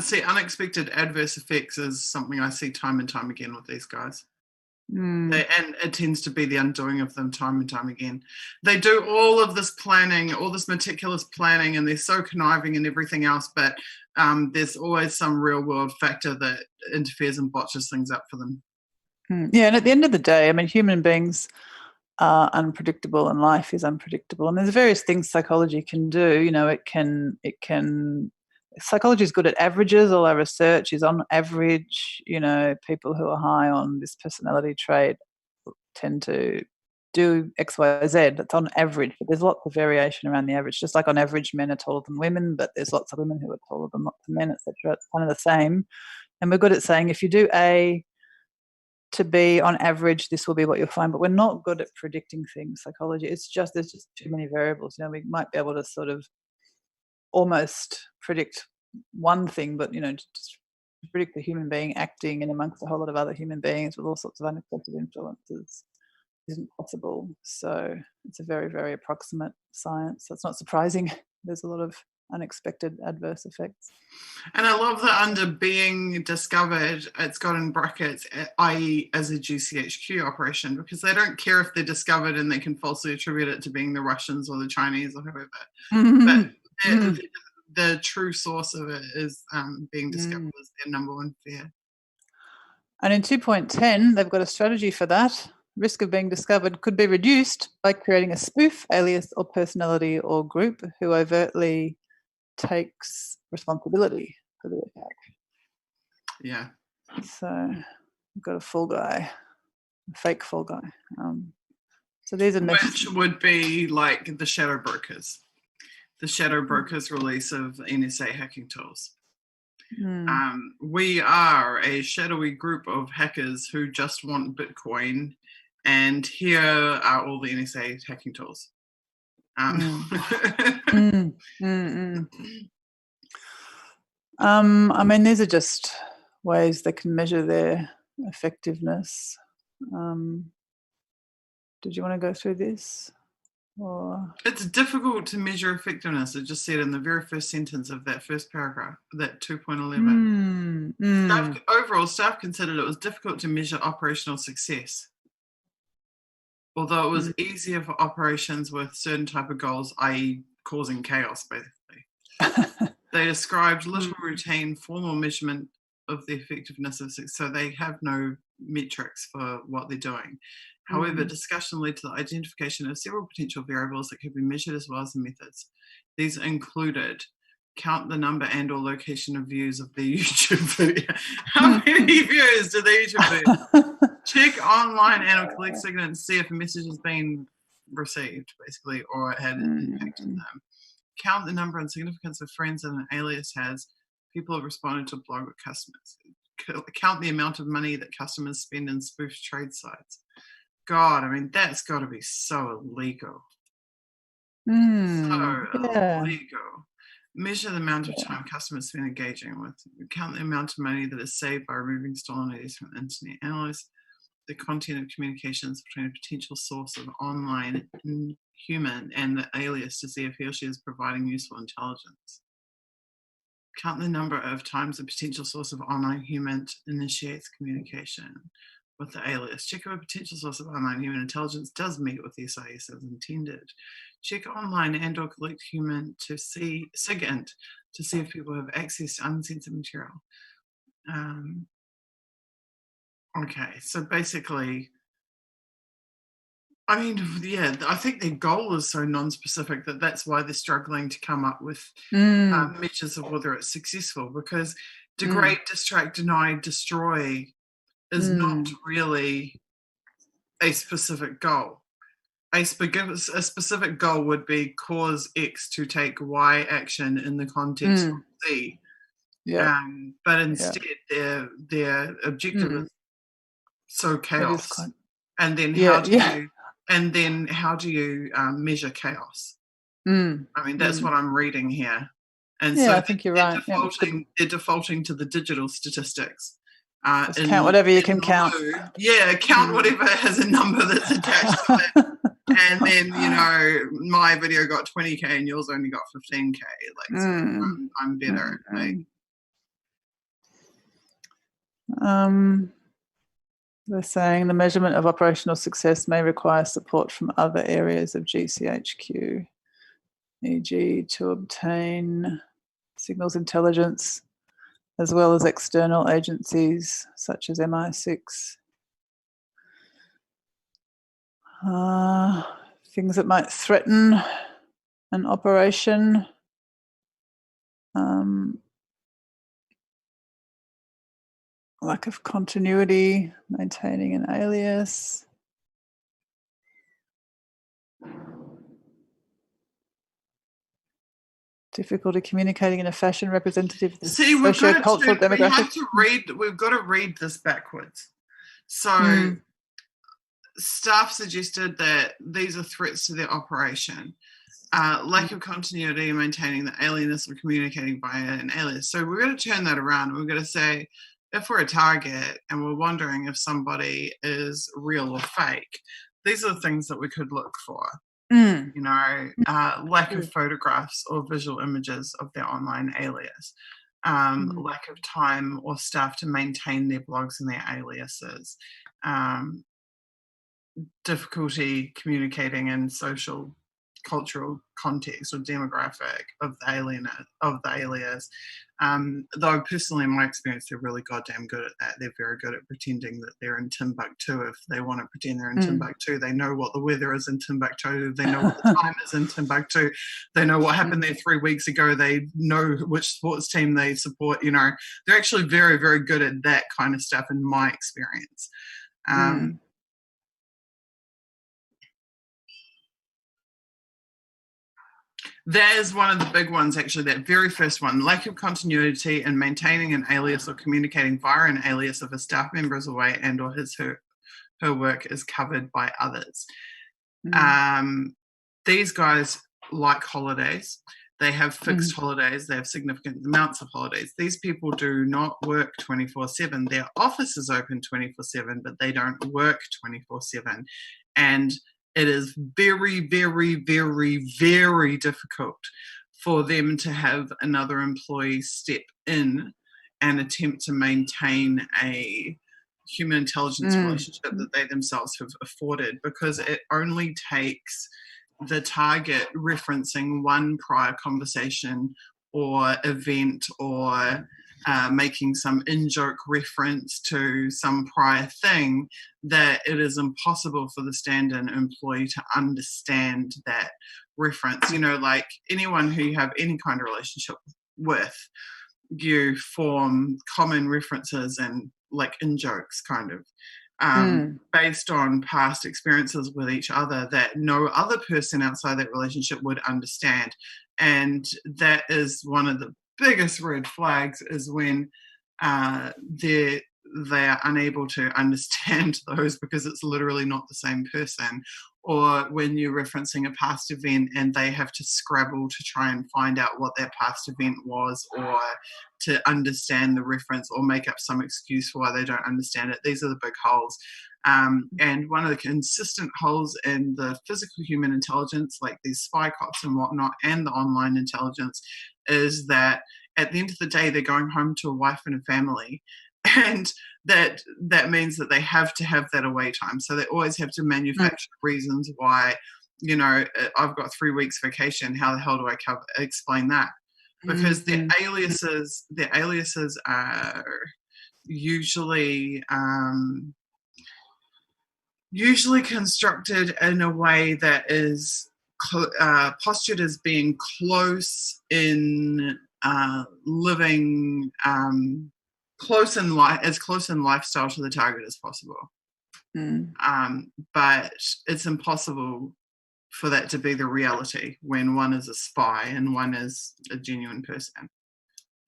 See, unexpected adverse effects is something I see time and time again with these guys. Mm. And it tends to be the undoing of them time and time again. They do all of this planning, all this meticulous planning, and they're so conniving and everything else, but there's always some real world factor that interferes and botches things up for them. Yeah, and at the end of the day, I mean, human beings are unpredictable and life is unpredictable. And there's various things psychology can do. You know, it can psychology is good at averages. All our research is on average. You know, people who are high on this personality trait tend to do X, Y, Z. That's on average, but there's lots of variation around the average. Just like on average, men are taller than women, but there's lots of women who are taller than lots of men, etc. It's kind of the same. And we're good at saying if you do A to B on average, this will be what you'll find. But we're not good at predicting things. Psychology, there's just too many variables. You know, we might be able to sort of almost predict one thing, but you know, just predict the human being acting in amongst a whole lot of other human beings with all sorts of unexpected influences isn't possible. So it's a very, very approximate science. So it's not surprising. There's a lot of unexpected adverse effects. And I love that under being discovered, it's got in brackets, i.e. as a GCHQ operation, because they don't care if they're discovered and they can falsely attribute it to being the Russians or the Chinese or whoever. But the true source of it is being discovered as their number one fear. And in 2.10, they've got a strategy for that. Risk of being discovered could be reduced by creating a spoof, alias, or personality or group who overtly takes responsibility for the attack. Yeah. So we've got a fall guy, a fake fall guy. So these are which would be like the shadow brokers. The shadow brokers release of NSA hacking tools. We are a shadowy group of hackers who just want Bitcoin, and here are all the NSA hacking tools. I mean, these are just ways they can measure their effectiveness. Did you want to go through this? Or? It's difficult to measure effectiveness. It just said in the very first sentence of that first paragraph, that 2.11. Overall, staff considered it was difficult to measure operational success, although it was easier for operations with certain type of goals, i.e. causing chaos, basically. They described little routine formal measurement of the effectiveness of success, so they have no metrics for what they're doing. However, discussion led to the identification of several potential variables that could be measured as well as the methods. These included count the number and or location of views of the YouTube video. How many views do the YouTube video? Check online and or collect signals and see if a message has been received, basically, or it had impacted them. Count the number and significance of friends that an alias has. People have responded to a blog with customers. Count the amount of money that customers spend in spoof trade sites. God, I mean, that's got to be so illegal. Illegal. Measure the amount of time customers spend engaging with. Count the amount of money that is saved by removing stolen ideas from the internet. Analyze the content of communications between a potential source of online human and the alias to see if he or she is providing useful intelligence. Count the number of times a potential source of online human initiates communication with the alias. Check if a potential source of online human intelligence does meet with the SIS as intended. Check online and or collect human to see SIGINT to see if people have access to uncensored material. Okay, so basically, I mean, yeah, I think their goal is so non-specific that that's why they're struggling to come up with measures of whether it's successful, because degrade, distract, deny, destroy is not really a specific goal. A specific goal would be cause X to take Y action in the context of Z. But instead, their objective is so chaos. And then how do you measure chaos? I mean, that's what I'm reading here. And so I think you're right. They're defaulting to the digital statistics. Just count whatever you can count. Yeah, count whatever has a number that's attached to it. And then, you know, my video got 20K and yours only got 15K. Like, so I'm better. They're saying the measurement of operational success may require support from other areas of GCHQ, e.g. to obtain signals intelligence, as well as external agencies such as MI6. Things that might threaten an operation. Lack of continuity, maintaining an alias. Difficulty communicating in a fashion representative of the socio-cultural demographic. We've got to read this backwards. So staff suggested that these are threats to their operation. Lack of continuity in maintaining the alienness of communicating via an alias. So we're going to turn that around. We're going to say, if we're a target and we're wondering if somebody is real or fake, these are the things that we could look for. You know, lack of photographs or visual images of their online alias, lack of time or staff to maintain their blogs and their aliases, difficulty communicating in social, cultural context or demographic of the alias. Though personally, in my experience, they're really goddamn good at that. They're very good at pretending that they're in Timbuktu. If they want to pretend they're in Timbuktu, they know what the weather is in Timbuktu. They know what the time is in Timbuktu. They know what happened there 3 weeks ago. They know which sports team they support. You know, they're actually very, very good at that kind of stuff in my experience. That is one of the big ones, actually, that very first one. Lack of continuity in maintaining an alias or communicating via an alias if a staff member is away and or her work is covered by others. These guys like holidays. They have fixed holidays. They have significant amounts of holidays. These people do not work 24/7. Their office is open 24/7, but they don't work 24/7. And it is very, very, very, very difficult for them to have another employee step in and attempt to maintain a human intelligence relationship that they themselves have afforded, because it only takes the target referencing one prior conversation or event or making some in-joke reference to some prior thing, that it is impossible for the stand-in employee to understand that reference. You know, like anyone who you have any kind of relationship with, you form common references and like in-jokes kind of based on past experiences with each other that no other person outside that relationship would understand. And that is one of the biggest red flags, is when they are unable to understand those because it's literally not the same person, or when you're referencing a past event and they have to scrabble to try and find out what that past event was, or to understand the reference, or make up some excuse for why they don't understand it. These are the big holes. And one of the consistent holes in the physical human intelligence, like these spy cops and whatnot, and the online intelligence, is that at the end of the day, they're going home to a wife and a family. And that means that they have to have that away time. So they always have to manufacture reasons why, you know, I've got 3 weeks vacation. How the hell do I explain that? Because their aliases are usually constructed in a way that is postured as being close in living, close in lifestyle to the target as possible. But it's impossible for that to be the reality when one is a spy and one is a genuine person.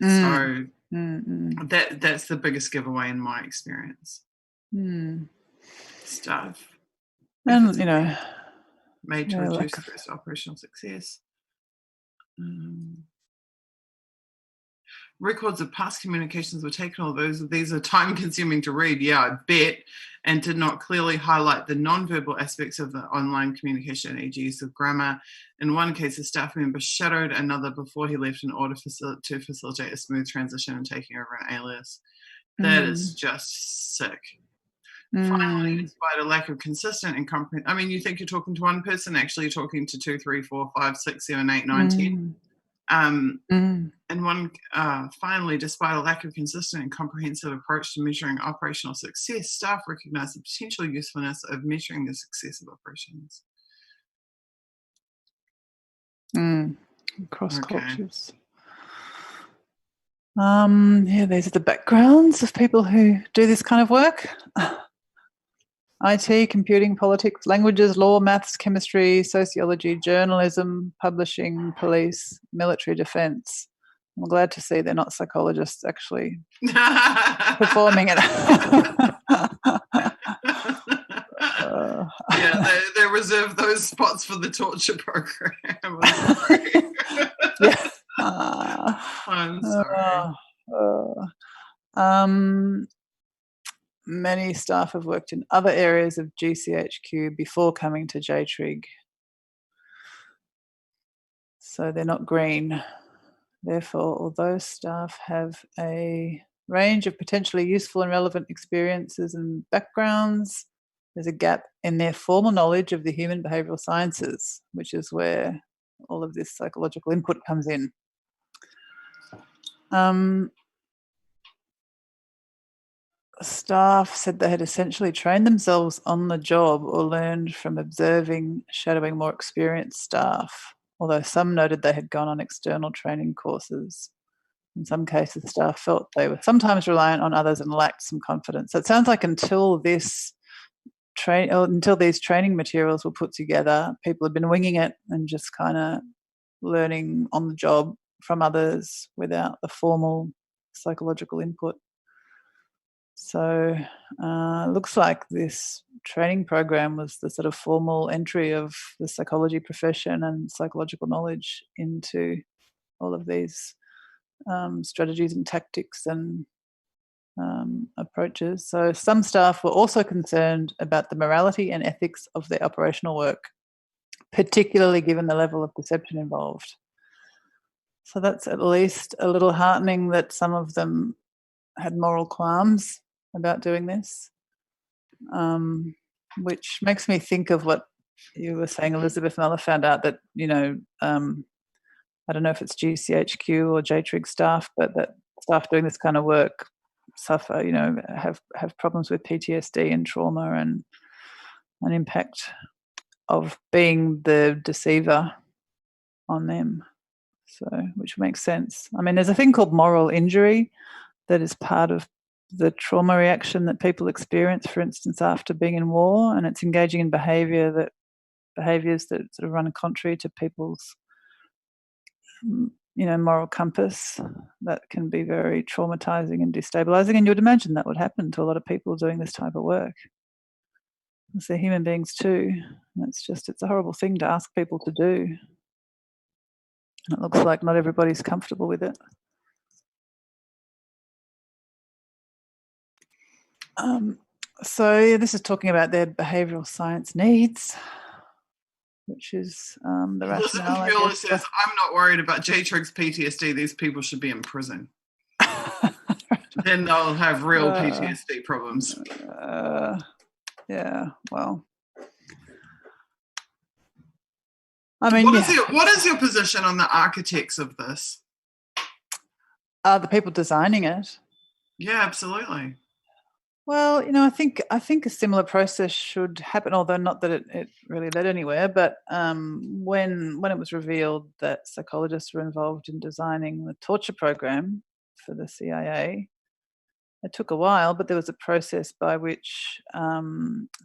So that's the biggest giveaway in my experience. Stuff. And, you know, made to reduce the first operational success. Records of past communications were taken, although these are time-consuming to read, yeah, I bet, and did not clearly highlight the non-verbal aspects of the online communication, e.g. use of grammar. In one case, a staff member shadowed another before he left in order to facilitate a smooth transition and taking over an alias. That is just sick. Finally, despite a lack of consistent and comprehensive, I mean, you think you're talking to one person, actually you're talking to 2, 3, 4, 5, 6, 7, 8, 9, 10. And finally, despite a lack of consistent and comprehensive approach to measuring operational success, staff recognise the potential usefulness of measuring the success of operations. Across cultures. Yeah, these are the backgrounds of people who do this kind of work. IT, computing, politics, languages, law, maths, chemistry, sociology, journalism, publishing, police, military defence. I'm glad to see they're not psychologists actually performing it. Yeah, they reserve those spots for the torture program. I'm sorry. Many staff have worked in other areas of GCHQ before coming to JTRIG. So they're not green. Therefore, although staff have a range of potentially useful and relevant experiences and backgrounds, there's a gap in their formal knowledge of the human behavioural sciences, which is where all of this psychological input comes in. Staff said they had essentially trained themselves on the job or learned from observing, shadowing more experienced staff, although some noted they had gone on external training courses. In some cases, staff felt they were sometimes reliant on others and lacked some confidence. So it sounds like until these training materials were put together, people had been winging it and just kind of learning on the job from others without the formal psychological input. So it looks like this training program was the sort of formal entry of the psychology profession and psychological knowledge into all of these strategies and tactics and approaches. So some staff were also concerned about the morality and ethics of their operational work, particularly given the level of deception involved. So that's at least a little heartening that some of them had moral qualms about doing this, which makes me think of what you were saying, Elizabeth. Muller found out that, I don't know if it's GCHQ or JTRIG staff, but that staff doing this kind of work suffer, have problems with PTSD and trauma and an impact of being the deceiver on them. So, which makes sense. I mean, there's a thing called moral injury that is part of the trauma reaction that people experience, for instance, after being in war, and it's engaging in behaviours that sort of run contrary to people's, moral compass. That can be very traumatizing and destabilizing, and you would imagine that would happen to a lot of people doing this type of work. Because they're human beings too. It's a horrible thing to ask people to do. And it looks like not everybody's comfortable with it. So this is talking about their behavioural science needs, which is the rationale. Elizabeth says, I'm not worried about JTRIG's PTSD. These people should be in prison. Then they'll have real PTSD problems. Yeah, well. I mean, what is your position on the architects of this? The people designing it. Yeah, absolutely. Well, I think a similar process should happen, although not that it really led anywhere. But when it was revealed that psychologists were involved in designing the torture program for the CIA, it took a while, but there was a process by which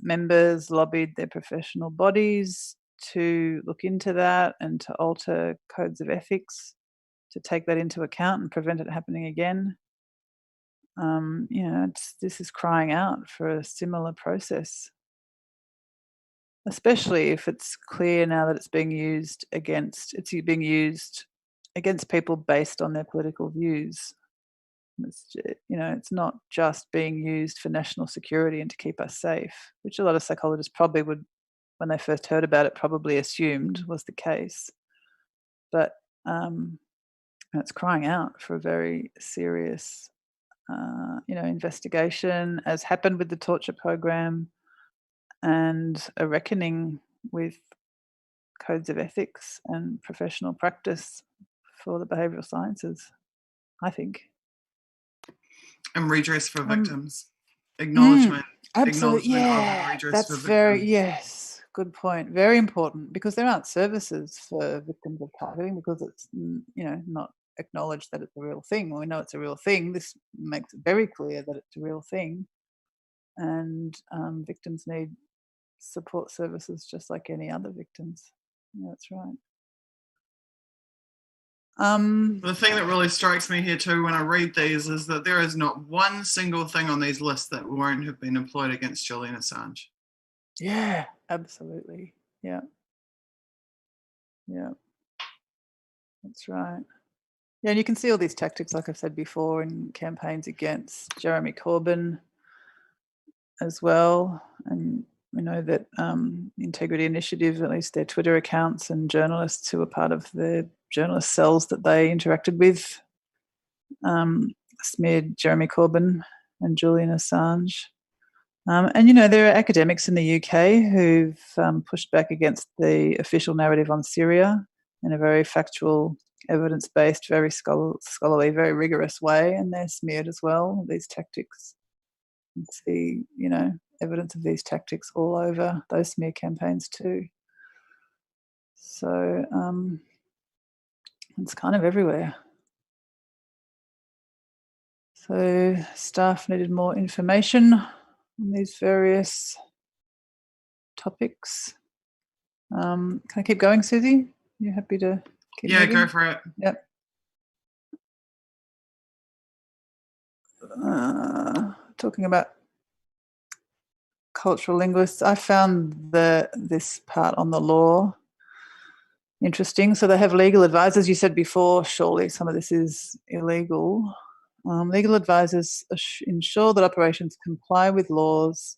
members lobbied their professional bodies to look into that and to alter codes of ethics to take that into account and prevent it happening again. This is crying out for a similar process, especially if it's clear now that it's being used against people based on their political views. It's not just being used for national security and to keep us safe, which a lot of psychologists probably would, when they first heard about it, probably assumed was the case. But it's crying out for a very serious investigation, as happened with the torture program, and a reckoning with codes of ethics and professional practice for the behavioural sciences, I think. And redress for victims. Acknowledgement. Absolutely, Acknowledgement of redress that's for victims. yes, good point. Very important, because there aren't services for victims of targeting because it's not acknowledged that it's a real thing. We know it's a real thing. This makes it very clear that it's a real thing, and victims need support services just like any other victims. Yeah, that's right. The thing that really strikes me here too when I read these is that there is not one single thing on these lists that won't have been employed against Julian Assange. Yeah, absolutely. Yeah. Yeah. That's right. Yeah, and you can see all these tactics, like I've said before, in campaigns against Jeremy Corbyn as well. And we know that Integrity Initiative, at least their Twitter accounts and journalists who were part of the journalist cells that they interacted with, smeared Jeremy Corbyn and Julian Assange. And there are academics in the UK who've pushed back against the official narrative on Syria in a very factual, evidence-based, very scholarly, very rigorous way, and they're smeared as well, these tactics. You see, evidence of these tactics all over those smear campaigns too. So it's kind of everywhere. So staff needed more information on these various topics. Can I keep going, Susie? You happy to keep moving? Go for it. Yep. Talking about cultural linguists, I found this part on the law interesting. So they have legal advisors. You said before, surely some of this is illegal. Legal advisors ensure that operations comply with laws,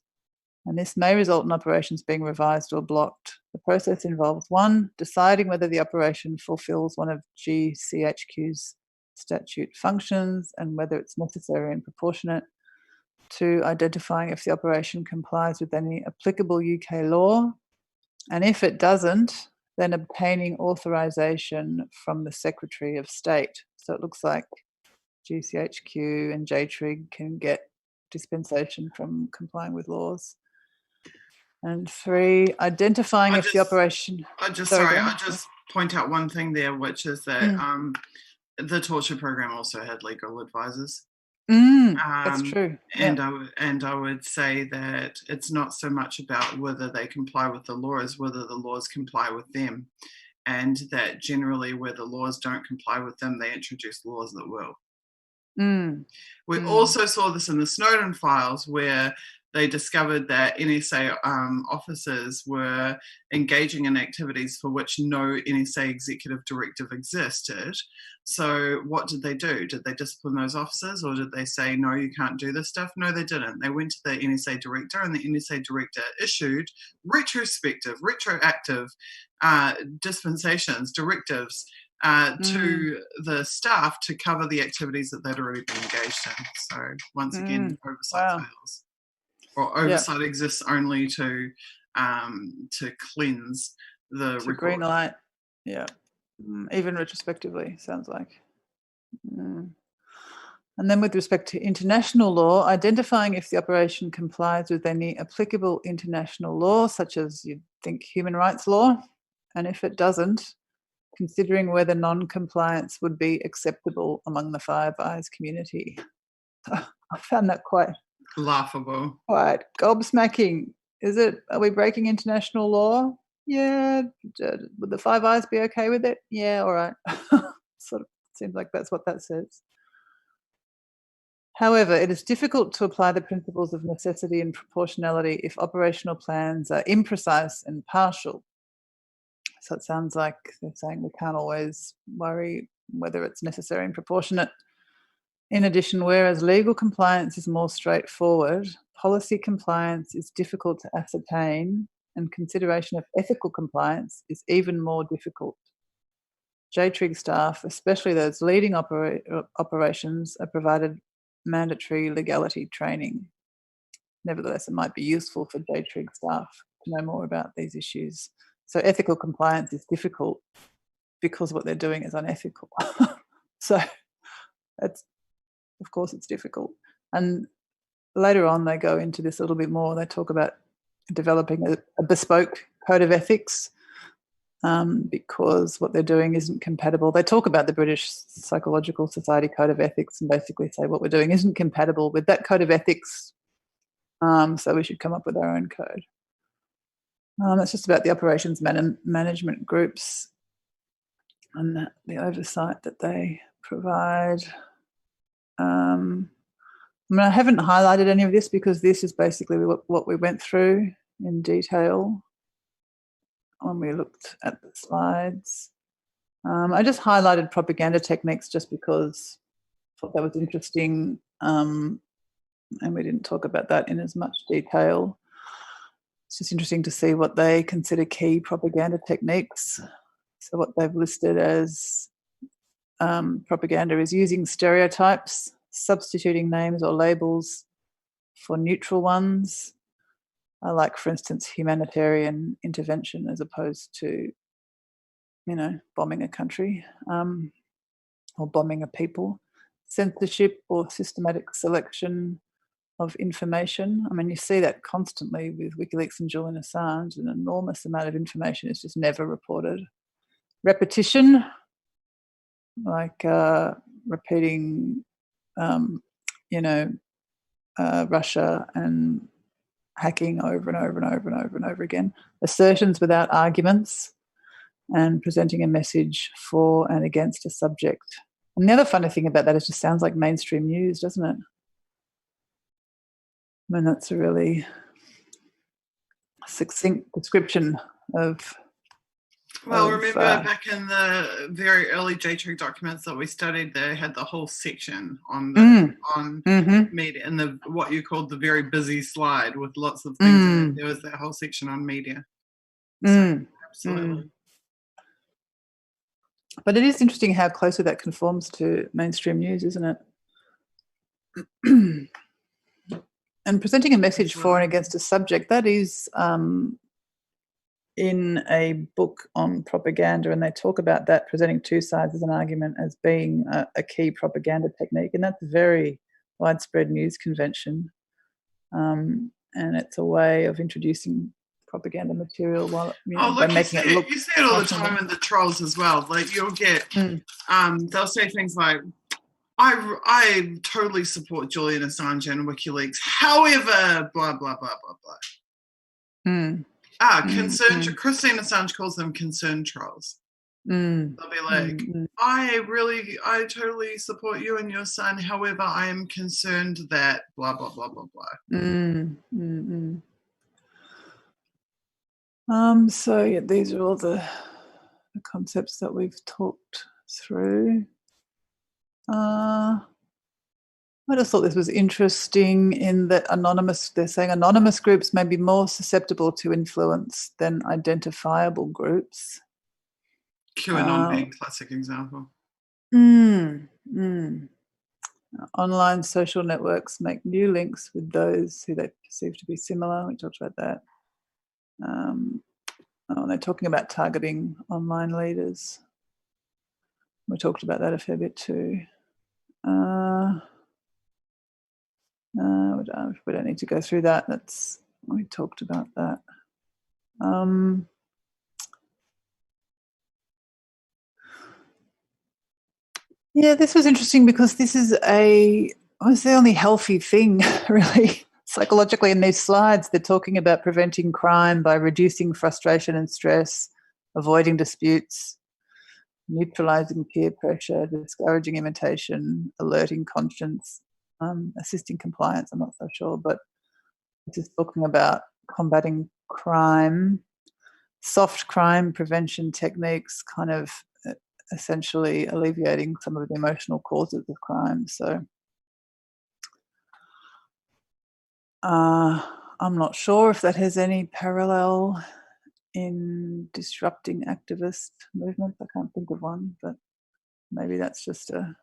and this may result in operations being revised or blocked. The process involves 1, deciding whether the operation fulfills one of GCHQ's statute functions and whether it's necessary and proportionate. 2, identifying if the operation complies with any applicable UK law, and if it doesn't, then obtaining authorisation from the Secretary of State. So it looks like GCHQ and JTRIG can get dispensation from complying with laws. And 3, identifying if the operation... I just point out one thing there, which is that the torture program also had legal advisors. That's true. And I would say that it's not so much about whether they comply with the law as whether the laws comply with them, and that generally where the laws don't comply with them, they introduce laws that will. We also saw this in the Snowden files, where they discovered that NSA officers were engaging in activities for which no NSA executive directive existed. So what did they do? Did they discipline those officers, or did they say, no, you can't do this stuff? No, they didn't. They went to the NSA director, and the NSA director issued retroactive dispensations, directives to the staff to cover the activities that they'd already been engaged in. So once again, oversight fails. Or oversight exists only to cleanse the record. Green light, even retrospectively, sounds like. And then with respect to international law, identifying if the operation complies with any applicable international law, such as you'd think human rights law, and if it doesn't, considering whether non-compliance would be acceptable among the Five Eyes community. I found that quite laughable. Quite gobsmacking. Are we breaking international law? Yeah. Would the Five Eyes be okay with it? Yeah, all right. Sort of seems like that's what that says. However, it is difficult to apply the principles of necessity and proportionality if operational plans are imprecise and partial. So it sounds like they're saying we can't always worry whether it's necessary and proportionate. In addition, whereas legal compliance is more straightforward, policy compliance is difficult to ascertain, and consideration of ethical compliance is even more difficult. JTRIG staff, especially those leading operations, are provided mandatory legality training. Nevertheless, it might be useful for JTRIG staff to know more about these issues. So ethical compliance is difficult because what they're doing is unethical. So that's, of course, it's difficult. And later on, they go into this a little bit more. They talk about developing a bespoke code of ethics because what they're doing isn't compatible. They talk about the British Psychological Society Code of Ethics and basically say what we're doing isn't compatible with that code of ethics, so we should come up with our own code. It's just about the operations management groups and the oversight that they provide. I haven't highlighted any of this because this is basically what we went through in detail when we looked at the slides. I just highlighted propaganda techniques just because I thought that was interesting, and we didn't talk about that in as much detail. It's just interesting to see what they consider key propaganda techniques. So what they've listed as propaganda is using stereotypes, substituting names or labels for neutral ones, like, for instance, humanitarian intervention as opposed to, bombing a country or bombing a people, censorship or systematic selection of information. I mean, you see that constantly with WikiLeaks and Julian Assange. An enormous amount of information is just never reported. Repetition, like repeating, Russia and hacking over and over and over and over and over again. Assertions without arguments, and presenting a message for and against a subject. And the other funny thing about that is it just sounds like mainstream news, doesn't it? I mean, that's a really succinct description of... Well, remember back in the very early JTRIG documents that we studied, they had the whole section on media, and the what you called the very busy slide with lots of things in it. There was that whole section on media. So, absolutely. But it is interesting how closely that conforms to mainstream news, isn't it? And presenting a message for and against a subject, that is in a book on propaganda, and they talk about that, presenting two sides of an argument as being a key propaganda technique, and that's a very widespread news convention. And it's a way of introducing propaganda material while by making it look... You see it all the time in the trolls as well. Like, you'll get, they'll say things like, I totally support Julian Assange and WikiLeaks. However, blah, blah, blah, blah, blah. Christine Assange calls them concerned trolls. They'll be like, I totally support you and your son. However, I am concerned that blah, blah, blah, blah, blah. So, yeah, these are all the concepts that we've talked through. I just thought this was interesting in that they're saying anonymous groups may be more susceptible to influence than identifiable groups. QAnon being a classic example. Online social networks make new links with those who they perceive to be similar. We talked about that. They're talking about targeting online leaders. We talked about that a fair bit too. We don't need to go through that. We talked about that. Yeah, this was interesting because this is the only healthy thing, really, psychologically in these slides. They're talking about preventing crime by reducing frustration and stress, avoiding disputes, neutralising peer pressure, discouraging imitation, alerting conscience, assisting compliance. I'm not so sure, but this is talking about combating crime, soft crime prevention techniques, kind of essentially alleviating some of the emotional causes of crime. So I'm not sure if that has any parallel in disrupting activist movements. I can't think of one, but maybe that's just a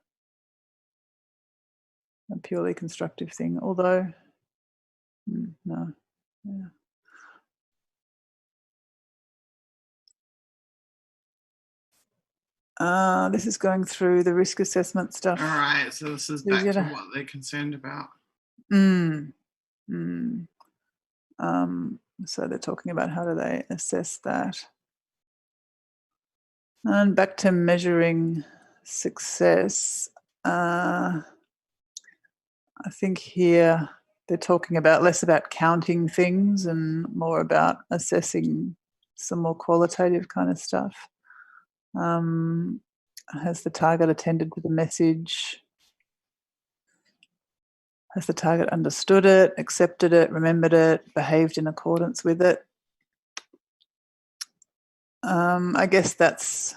a purely constructive thing, although, no. Yeah. This is going through the risk assessment stuff. All right, so this is back to what they're concerned about. So they're talking about how do they assess that. And back to measuring success. I think here they're talking about less about counting things and more about assessing some more qualitative kind of stuff. Has the target attended to the message? Has the target understood it, accepted it, remembered it, behaved in accordance with it? I guess that's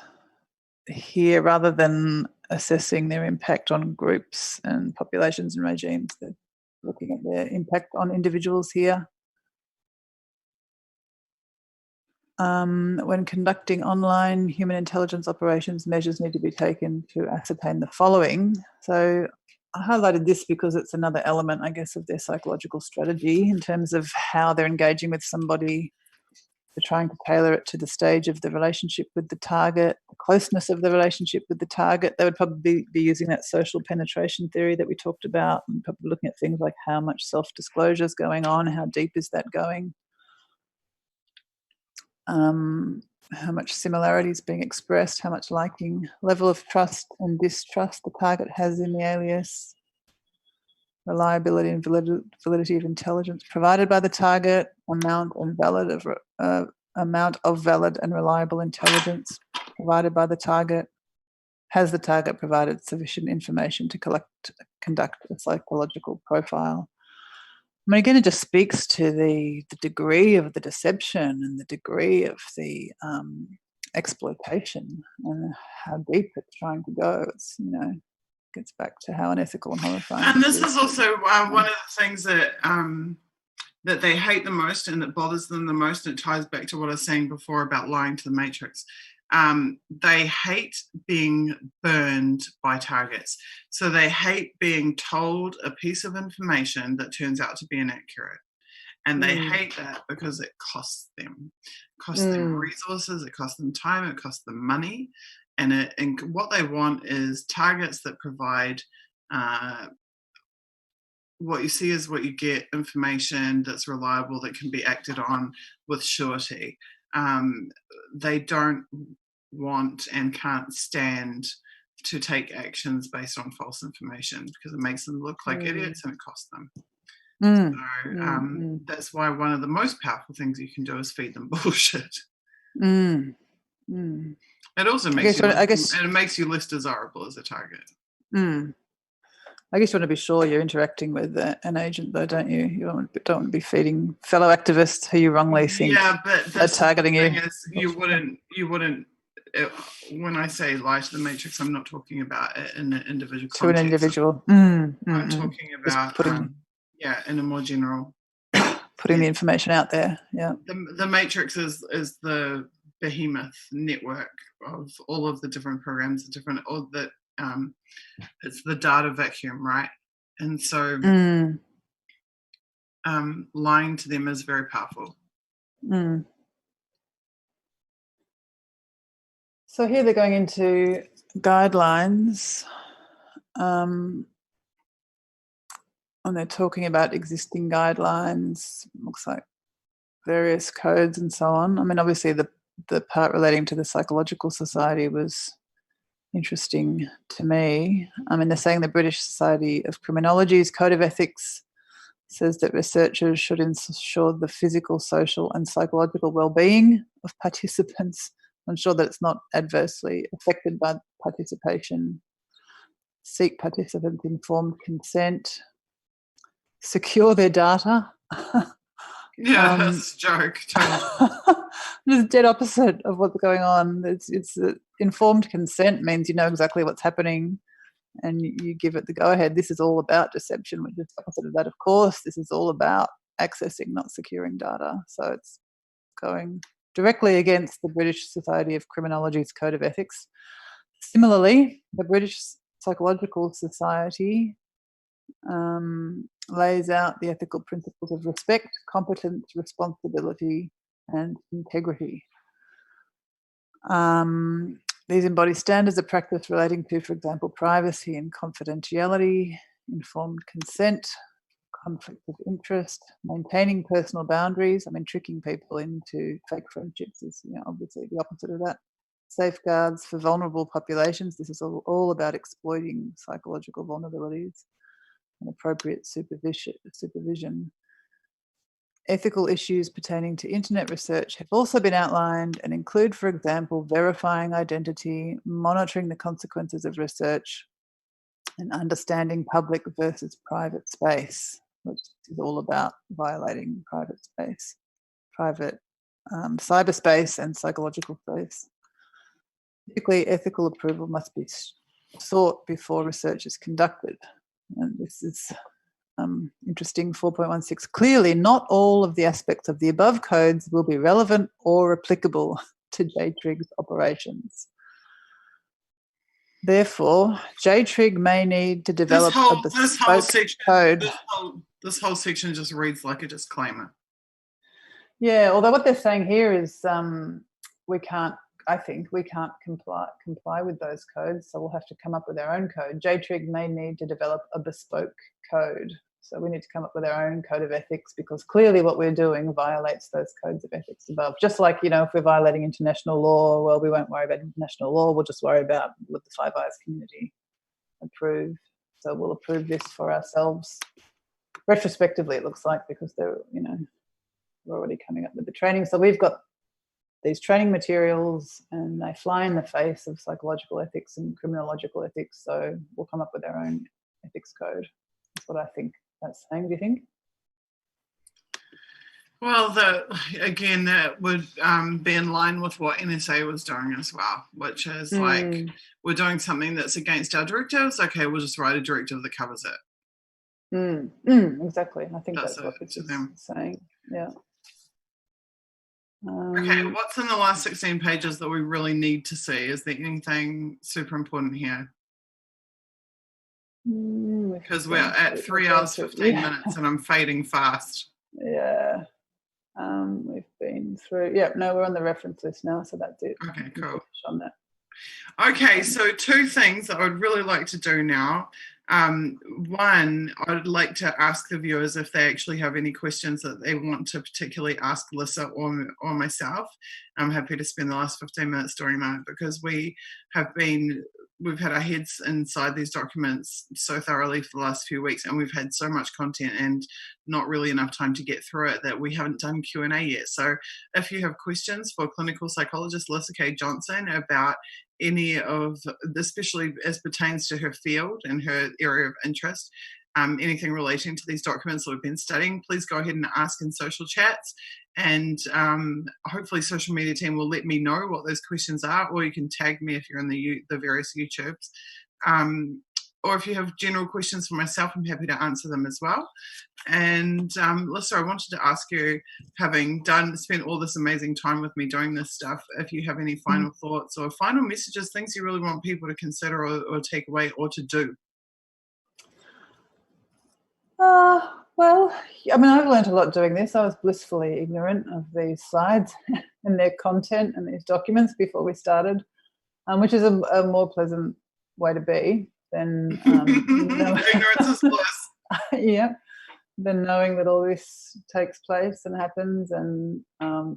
here, rather than assessing their impact on groups and populations and regimes, they're looking at their impact on individuals here. When conducting online human intelligence operations, measures need to be taken to ascertain the following. So I highlighted this because it's another element, I guess, of their psychological strategy in terms of how they're engaging with somebody. They're trying to tailor it to the stage of the relationship with the target, the closeness of the relationship with the target. They would probably be using that social penetration theory that we talked about, and probably looking at things like how much self-disclosure is going on, how deep is that going, how much similarity is being expressed, how much liking, level of trust and distrust the target has in the alias, reliability and validity of intelligence provided by the target, amount of valid and reliable intelligence provided by the target. Has the target provided sufficient information to conduct a psychological profile? I mean, again, it just speaks to the degree of the deception and the degree of the exploitation and how deep it's trying to go. It's, gets back to how unethical and horrifying. And this is also one of the things that that they hate the most and that bothers them the most. And it ties back to what I was saying before about lying to the matrix. They hate being burned by targets. So they hate being told a piece of information that turns out to be inaccurate. And they hate that because it costs them. It costs them resources, it costs them time, it costs them money. And what they want is targets that provide what you see is what you get, information that's reliable, that can be acted on with surety. They don't want and can't stand to take actions based on false information because it makes them look like idiots and it costs them. So that's why one of the most powerful things you can do is feed them bullshit. It also makes it makes you less desirable as a target. I guess you want to be sure you're interacting with an agent, though, don't you? You don't want to be feeding fellow activists who you wrongly think are targeting you. You wouldn't. When I say lie to the matrix, I'm not talking about it in an individual context. To an individual. I'm talking about in a more general. Putting the information out there. Yeah. The matrix is the behemoth network of all of the different programs, it's the data vacuum, right? And so lying to them is very powerful. So here they're going into guidelines, and they're talking about existing guidelines, looks like various codes and so on. I mean, obviously the part relating to the Psychological Society was interesting to me. I mean, they're saying the British Society of Criminology's Code of Ethics says that researchers should ensure the physical, social and psychological well-being of participants, ensure that it's not adversely affected by participation, seek participants' informed consent, secure their data. That's a joke. It's dead opposite of what's going on. It's informed consent means you know exactly what's happening and you give it the go-ahead. This is all about deception, which is opposite of that, of course. This is all about accessing, not securing data. So it's going directly against the British Society of Criminology's Code of Ethics. Similarly, the British Psychological Society lays out the ethical principles of respect, competence, responsibility, and integrity. These embody standards of practice relating to, for example, privacy and confidentiality, informed consent, conflict of interest, maintaining personal boundaries. I mean, tricking people into fake friendships is, obviously the opposite of that. Safeguards for vulnerable populations. This is all about exploiting psychological vulnerabilities and appropriate supervision. Ethical issues pertaining to internet research have also been outlined and include, for example, verifying identity, monitoring the consequences of research, and understanding public versus private space, which is all about violating private space, private cyberspace and psychological space. Typically, ethical approval must be sought before research is conducted. And this is interesting. 4.16. Clearly, not all of the aspects of the above codes will be relevant or applicable to JTRIG's operations. Therefore, JTRIG may need to develop a bespoke code. This whole section just reads like a disclaimer. Yeah, although what they're saying here is we can't comply with those codes, so we'll have to come up with our own code. JTRIG may need to develop a bespoke code. So we need to come up with our own code of ethics, because clearly what we're doing violates those codes of ethics above. Just like, if we're violating international law, well, we won't worry about international law. We'll just worry about what the Five Eyes community approve. So we'll approve this for ourselves. Retrospectively, it looks like, because they're, we're already coming up with the training. So we've got these training materials and they fly in the face of psychological ethics and criminological ethics. So we'll come up with our own ethics code. That's what I think that's saying. Do you think? Well, that would be in line with what NSA was doing as well, which is like, we're doing something that's against our directives. Okay, we'll just write a directive that covers it. Exactly. I think that's what it's saying. Yeah. Okay, what's in the last 16 pages that we really need to see? Is there anything super important here? Because we're at 3 hours, 15 minutes and I'm fading fast. Yeah. We've been through, we're on the reference list now, so that's it. Okay, cool. On that. Okay, so 2 things that I would really like to do now. One, I'd like to ask the viewers if they actually have any questions that they want to particularly ask Lissa or myself. I'm happy to spend the last 15 minutes doing that, because we've had our heads inside these documents so thoroughly for the last few weeks, and we've had so much content and not really enough time to get through it that we haven't done Q&A yet. So if you have questions for clinical psychologist Lissa K. Johnson about any of, especially as pertains to her field and her area of interest, anything relating to these documents that we've been studying, please go ahead and ask in social chats, and hopefully social media team will let me know what those questions are, or you can tag me if you're in the various YouTubes. Or if you have general questions for myself, I'm happy to answer them as well. And Lissa, I wanted to ask you, having spent all this amazing time with me doing this stuff, if you have any final thoughts or final messages, things you really want people to consider or take away or to do. Well, I mean, I've learned a lot doing this. I was blissfully ignorant of these slides and their content and these documents before we started, which is a more pleasant way to be than ignorance is bliss. Yeah, than knowing that all this takes place and happens, and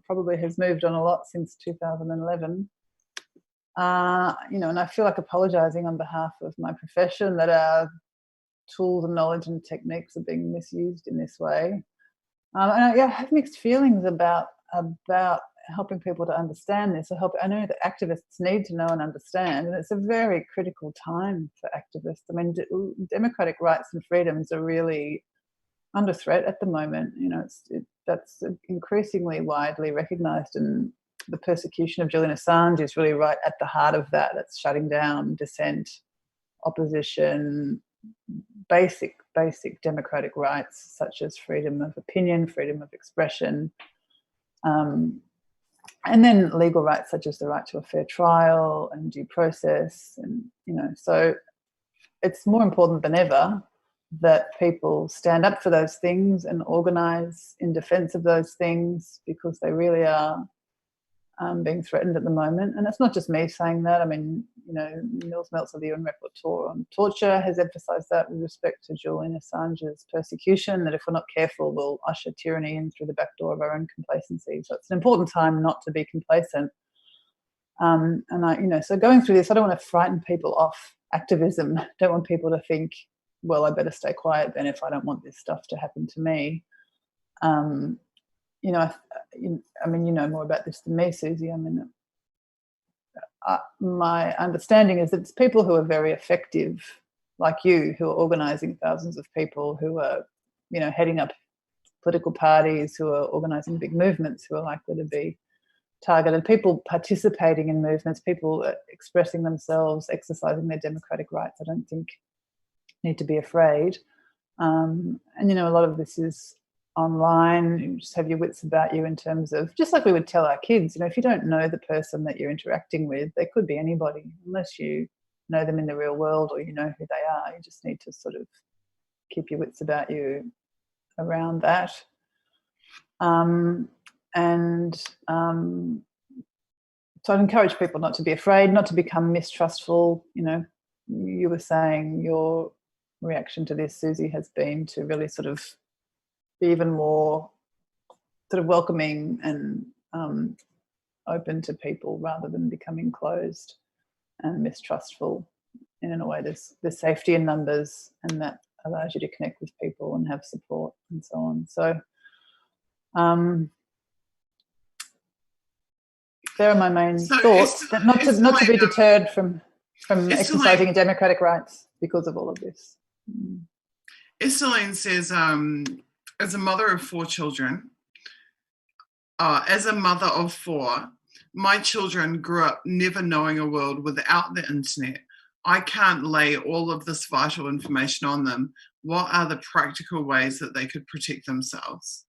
probably has moved on a lot since 2011. And I feel like apologising on behalf of my profession that our tools and knowledge and techniques are being misused in this way. And I have mixed feelings about helping people to understand this. I know that activists need to know and understand, and it's a very critical time for activists. I mean, democratic rights and freedoms are really under threat at the moment. That's increasingly widely recognised, and the persecution of Julian Assange is really right at the heart of that. It's shutting down dissent, opposition, basic democratic rights such as freedom of opinion, freedom of expression, and then legal rights such as the right to a fair trial and due process. And so it's more important than ever that people stand up for those things and organise in defence of those things, because they really are being threatened at the moment. And it's not just me saying that. I mean, you know, Nils Meltzer, the UN Rapporteur on Torture, has emphasised that with respect to Julian Assange's persecution, that if we're not careful, we'll usher tyranny in through the back door of our own complacency. So it's an important time not to be complacent. And I, you know, so going through this, I don't want to frighten people off activism. I don't want people to think, well, I better stay quiet then if I don't want this stuff to happen to me. You know, I mean, you know more about this than me, Susie. I mean, my understanding is that it's people who are very effective, like you, who are organising thousands of people, who are, you know, heading up political parties, who are organising big movements, who are likely to be targeted. People participating in movements, people expressing themselves, exercising their democratic rights, I don't think need to be afraid. And, you know, a lot of this is online. You just have your wits about you in terms of, just like we would tell our kids, you know, if you don't know the person that you're interacting with, they could be anybody, unless you know them in the real world or you know who they are. You just need to sort of keep your wits about you around that. So I'd encourage people not to be afraid, not to become mistrustful. You know, you were saying your reaction to this, Susie, has been to really sort of be even more sort of welcoming and open to people, rather than becoming closed and mistrustful. And in a way, there's safety in numbers, and that allows you to connect with people and have support and so on. So there are my main thoughts, that not to be deterred from exercising your democratic rights because of all of this. Estelaine says, as a mother of 4 children, as a mother of 4, my children grew up never knowing a world without the internet. I can't lay all of this vital information on them. What are the practical ways that they could protect themselves?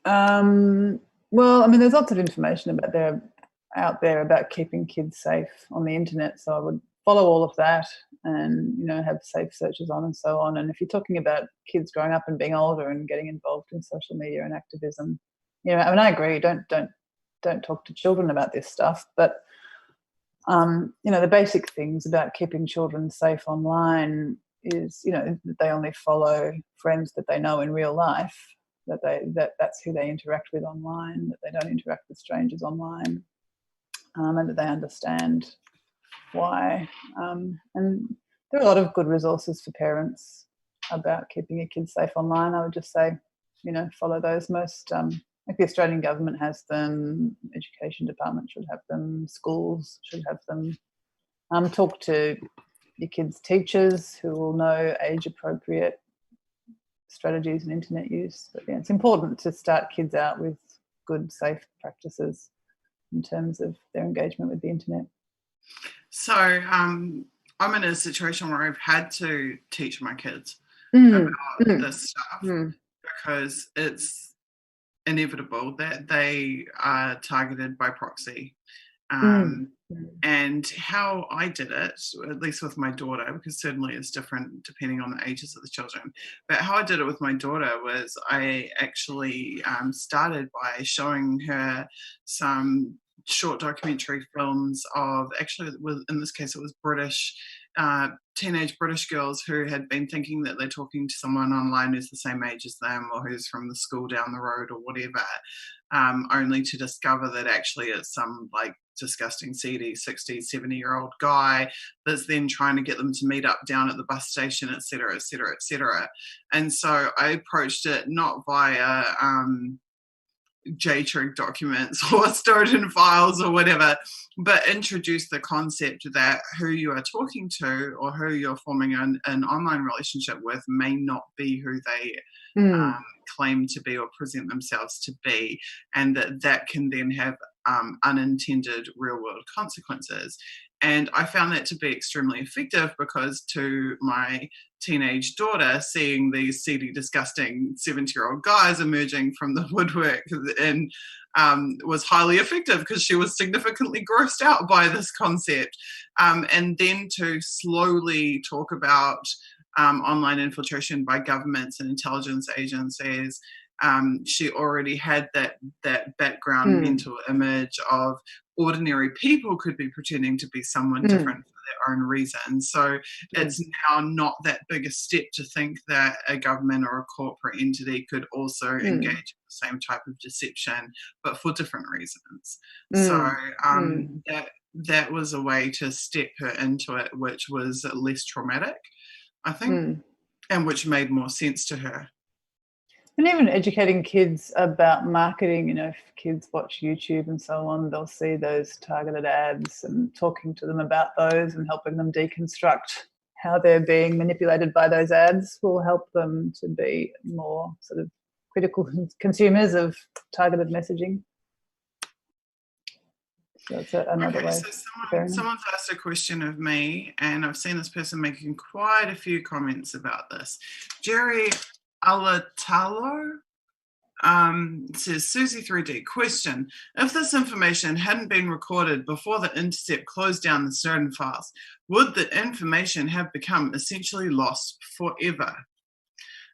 Well, I mean, there's lots of information out there about keeping kids safe on the internet. So I would follow all of that and, you know, have safe searches on and so on. And if you're talking about kids growing up and being older and getting involved in social media and activism, you know, I mean, I agree, don't talk to children about this stuff. But, you know, the basic things about keeping children safe online is, you know, that they only follow friends that they know in real life, that's who they interact with online, that they don't interact with strangers online, and that they understand why. And there are a lot of good resources for parents about keeping your kids safe online. I would just say, you know, follow those. Most, like the Australian government has them, education department should have them, schools should have them. Talk to your kids' teachers who will know age-appropriate strategies and internet use. But yeah, it's important to start kids out with good, safe practices in terms of their engagement with the internet. So I'm in a situation where I've had to teach my kids about this stuff because it's inevitable that they are targeted by proxy. And how I did it, at least with my daughter, because certainly it's different depending on the ages of the children, but how I did it with my daughter was I actually started by showing her some short documentary films of, actually, in this case, it was British, teenage British girls who had been thinking that they're talking to someone online who's the same age as them or who's from the school down the road or whatever, only to discover that actually it's some like disgusting, seedy 60, 70-year-old guy that's then trying to get them to meet up down at the bus station, et cetera, et cetera, et cetera. And so I approached it not via JTRIG documents or stored in files or whatever, but introduce the concept that who you are talking to or who you're forming an online relationship with may not be who they claim to be or present themselves to be, and that can then have unintended real-world consequences. And I found that to be extremely effective because to my teenage daughter, seeing these seedy, disgusting 70-year-old guys emerging from the woodwork and was highly effective because she was significantly grossed out by this concept. And then to slowly talk about online infiltration by governments and intelligence agencies. She already had that background mental image of ordinary people could be pretending to be someone different for their own reasons. So it's now not that big a step to think that a government or a corporate entity could also engage in the same type of deception, but for different reasons. So that was a way to step her into it, which was less traumatic, I think, and which made more sense to her. And even educating kids about marketing, if kids watch YouTube and so on, they'll see those targeted ads, and talking to them about those and helping them deconstruct how they're being manipulated by those ads will help them to be more sort of critical consumers of targeted messaging. So that's another way. So someone's asked a question of me, and I've seen this person making quite a few comments about this. Jerry Alatalo says, Susie 3D, question, if this information hadn't been recorded before the Intercept closed down the Snowden files, would the information have become essentially lost forever?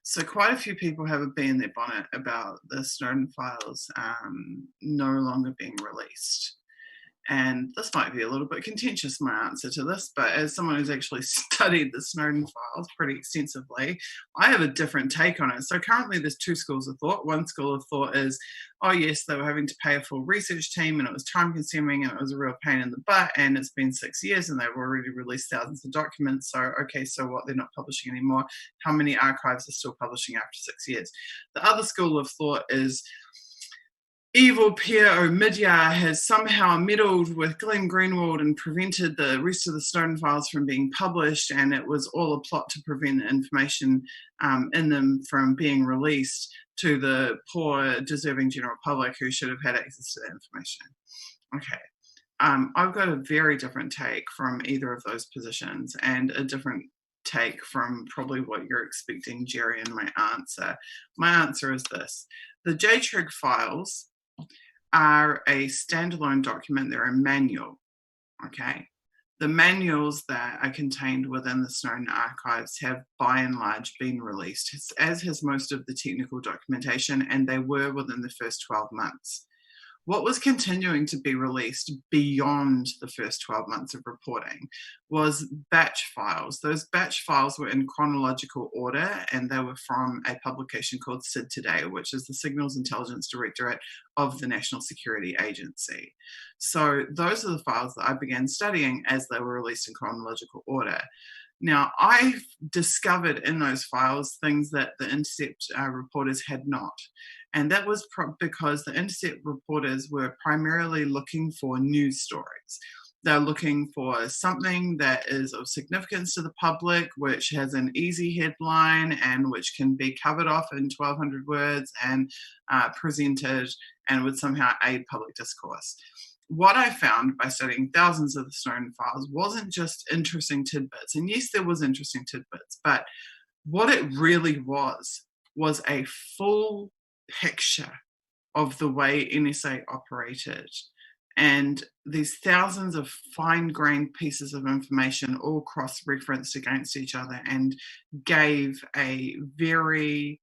So quite a few people have a bee in their bonnet about the Snowden files no longer being released. And this might be a little bit contentious, my answer to this, but as someone who's actually studied the Snowden files pretty extensively, I have a different take on it. So currently there's two schools of thought. One school of thought is, oh yes, they were having to pay a full research team and it was time consuming and it was a real pain in the butt, and it's been 6 years and they've already released thousands of documents. So, okay, so what, they're not publishing anymore? How many archives are still publishing after 6 years? The other school of thought is, evil Pierre Omidyar has somehow meddled with Glenn Greenwald and prevented the rest of the Snowden files from being published, and it was all a plot to prevent the information in them from being released to the poor, deserving general public who should have had access to that information. Okay. I've got a very different take from either of those positions, and a different take from probably what you're expecting, Jerry, in my answer. My answer is this. The JTRIG files are a standalone document. They're a manual, okay? The manuals that are contained within the Snowden archives have by and large been released, as has most of the technical documentation, and they were within the first 12 months. What was continuing to be released beyond the first 12 months of reporting was batch files. Those batch files were in chronological order, and they were from a publication called SID Today, which is the Signals Intelligence Directorate of the National Security Agency. So those are the files that I began studying as they were released in chronological order. Now, I've discovered in those files things that the Intercept reporters had not. And that was because the Intercept reporters were primarily looking for news stories. They're looking for something that is of significance to the public, which has an easy headline and which can be covered off in 1,200 words and presented and would somehow aid public discourse. What I found by studying thousands of the Snowden files wasn't just interesting tidbits. And yes, there was interesting tidbits, but what it really was a full picture of the way NSA operated. And these thousands of fine-grained pieces of information all cross-referenced against each other and gave a very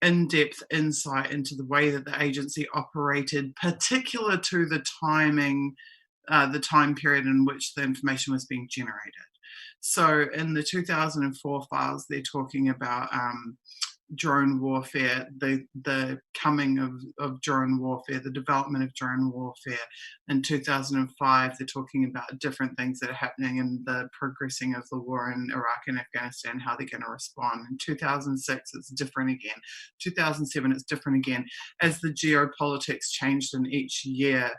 in-depth insight into the way that the agency operated, particular to the timing, the time period in which the information was being generated. So in the 2004 files, they're talking about drone warfare, the coming of drone warfare, the development of drone warfare. In 2005, they're talking about different things that are happening in the progressing of the war in Iraq and Afghanistan, how they're going to respond. In 2006, it's different again. 2007, it's different again. As the geopolitics changed in each year,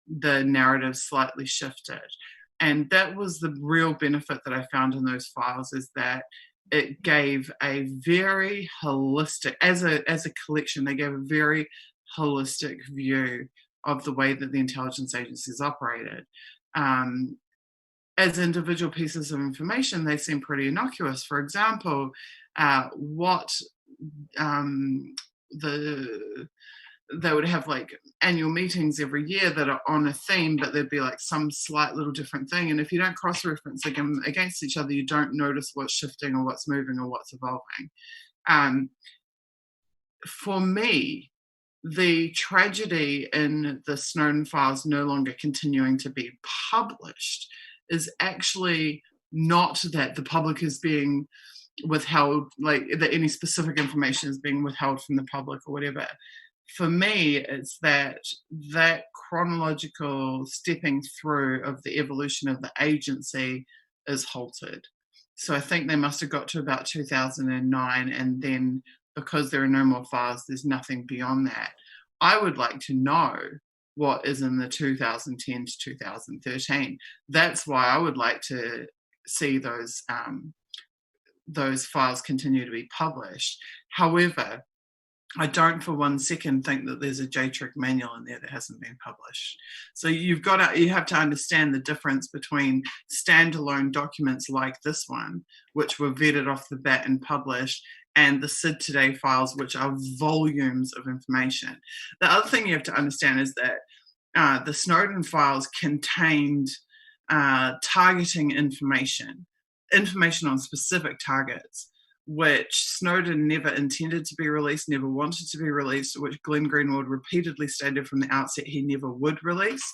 the narrative slightly shifted. And that was the real benefit that I found in those files, is that it gave a very holistic, as a collection, they gave a very holistic view of the way that the intelligence agencies operated. As individual pieces of information, they seem pretty innocuous. For example, what the they would have like annual meetings every year that are on a theme, but there'd be like some slight little different thing. And if you don't cross-reference them against each other, you don't notice what's shifting or what's moving or what's evolving. For me, the tragedy in the Snowden files no longer continuing to be published is actually not that the public is being withheld, like that any specific information is being withheld from the public or whatever. For me, it's that chronological stepping through of the evolution of the agency is halted. So I think they must have got to about 2009, and then because there are no more files, there's nothing beyond that. I would like to know what is in the 2010 to 2013. That's why I would like to see those files continue to be published. However, I don't for one second think that there's a JTRIG manual in there that hasn't been published. So you have to understand the difference between standalone documents like this one, which were vetted off the bat and published, and the SID Today files, which are volumes of information. The other thing you have to understand is that the Snowden files contained targeting information on specific targets, which Snowden never intended to be released, never wanted to be released, which Glenn Greenwald repeatedly stated from the outset he never would release.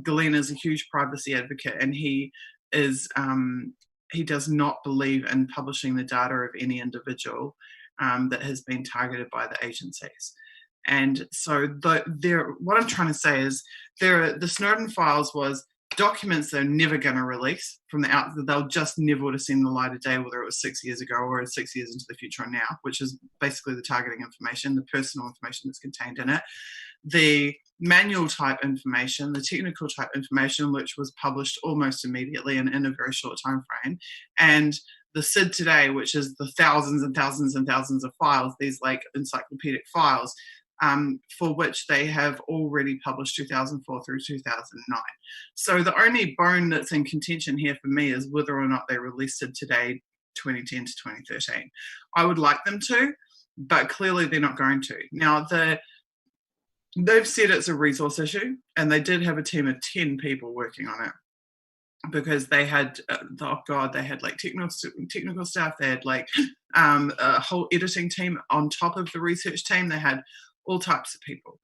Glenn is a huge privacy advocate, and he does not believe in publishing the data of any individual that has been targeted by the agencies. And so what I'm trying to say is the Snowden files was documents they're never going to release from the outset. They'll just never would have seen the light of day, whether it was 6 years ago or 6 years into the future or now, which is basically the targeting information, the personal information that's contained in it, the manual type information, the technical type information, which was published almost immediately and in a very short time frame, and the SID Today, which is the thousands and thousands and thousands of files, these like encyclopedic files, for which they have already published 2004 through 2009. So the only bone that's in contention here for me is whether or not they released it today, 2010 to 2013. I would like them to, but clearly they're not going to. Now, they've said it's a resource issue, and they did have a team of 10 people working on it, because they had, they had like technical staff, they had like a whole editing team on top of the research team, they had all types of people.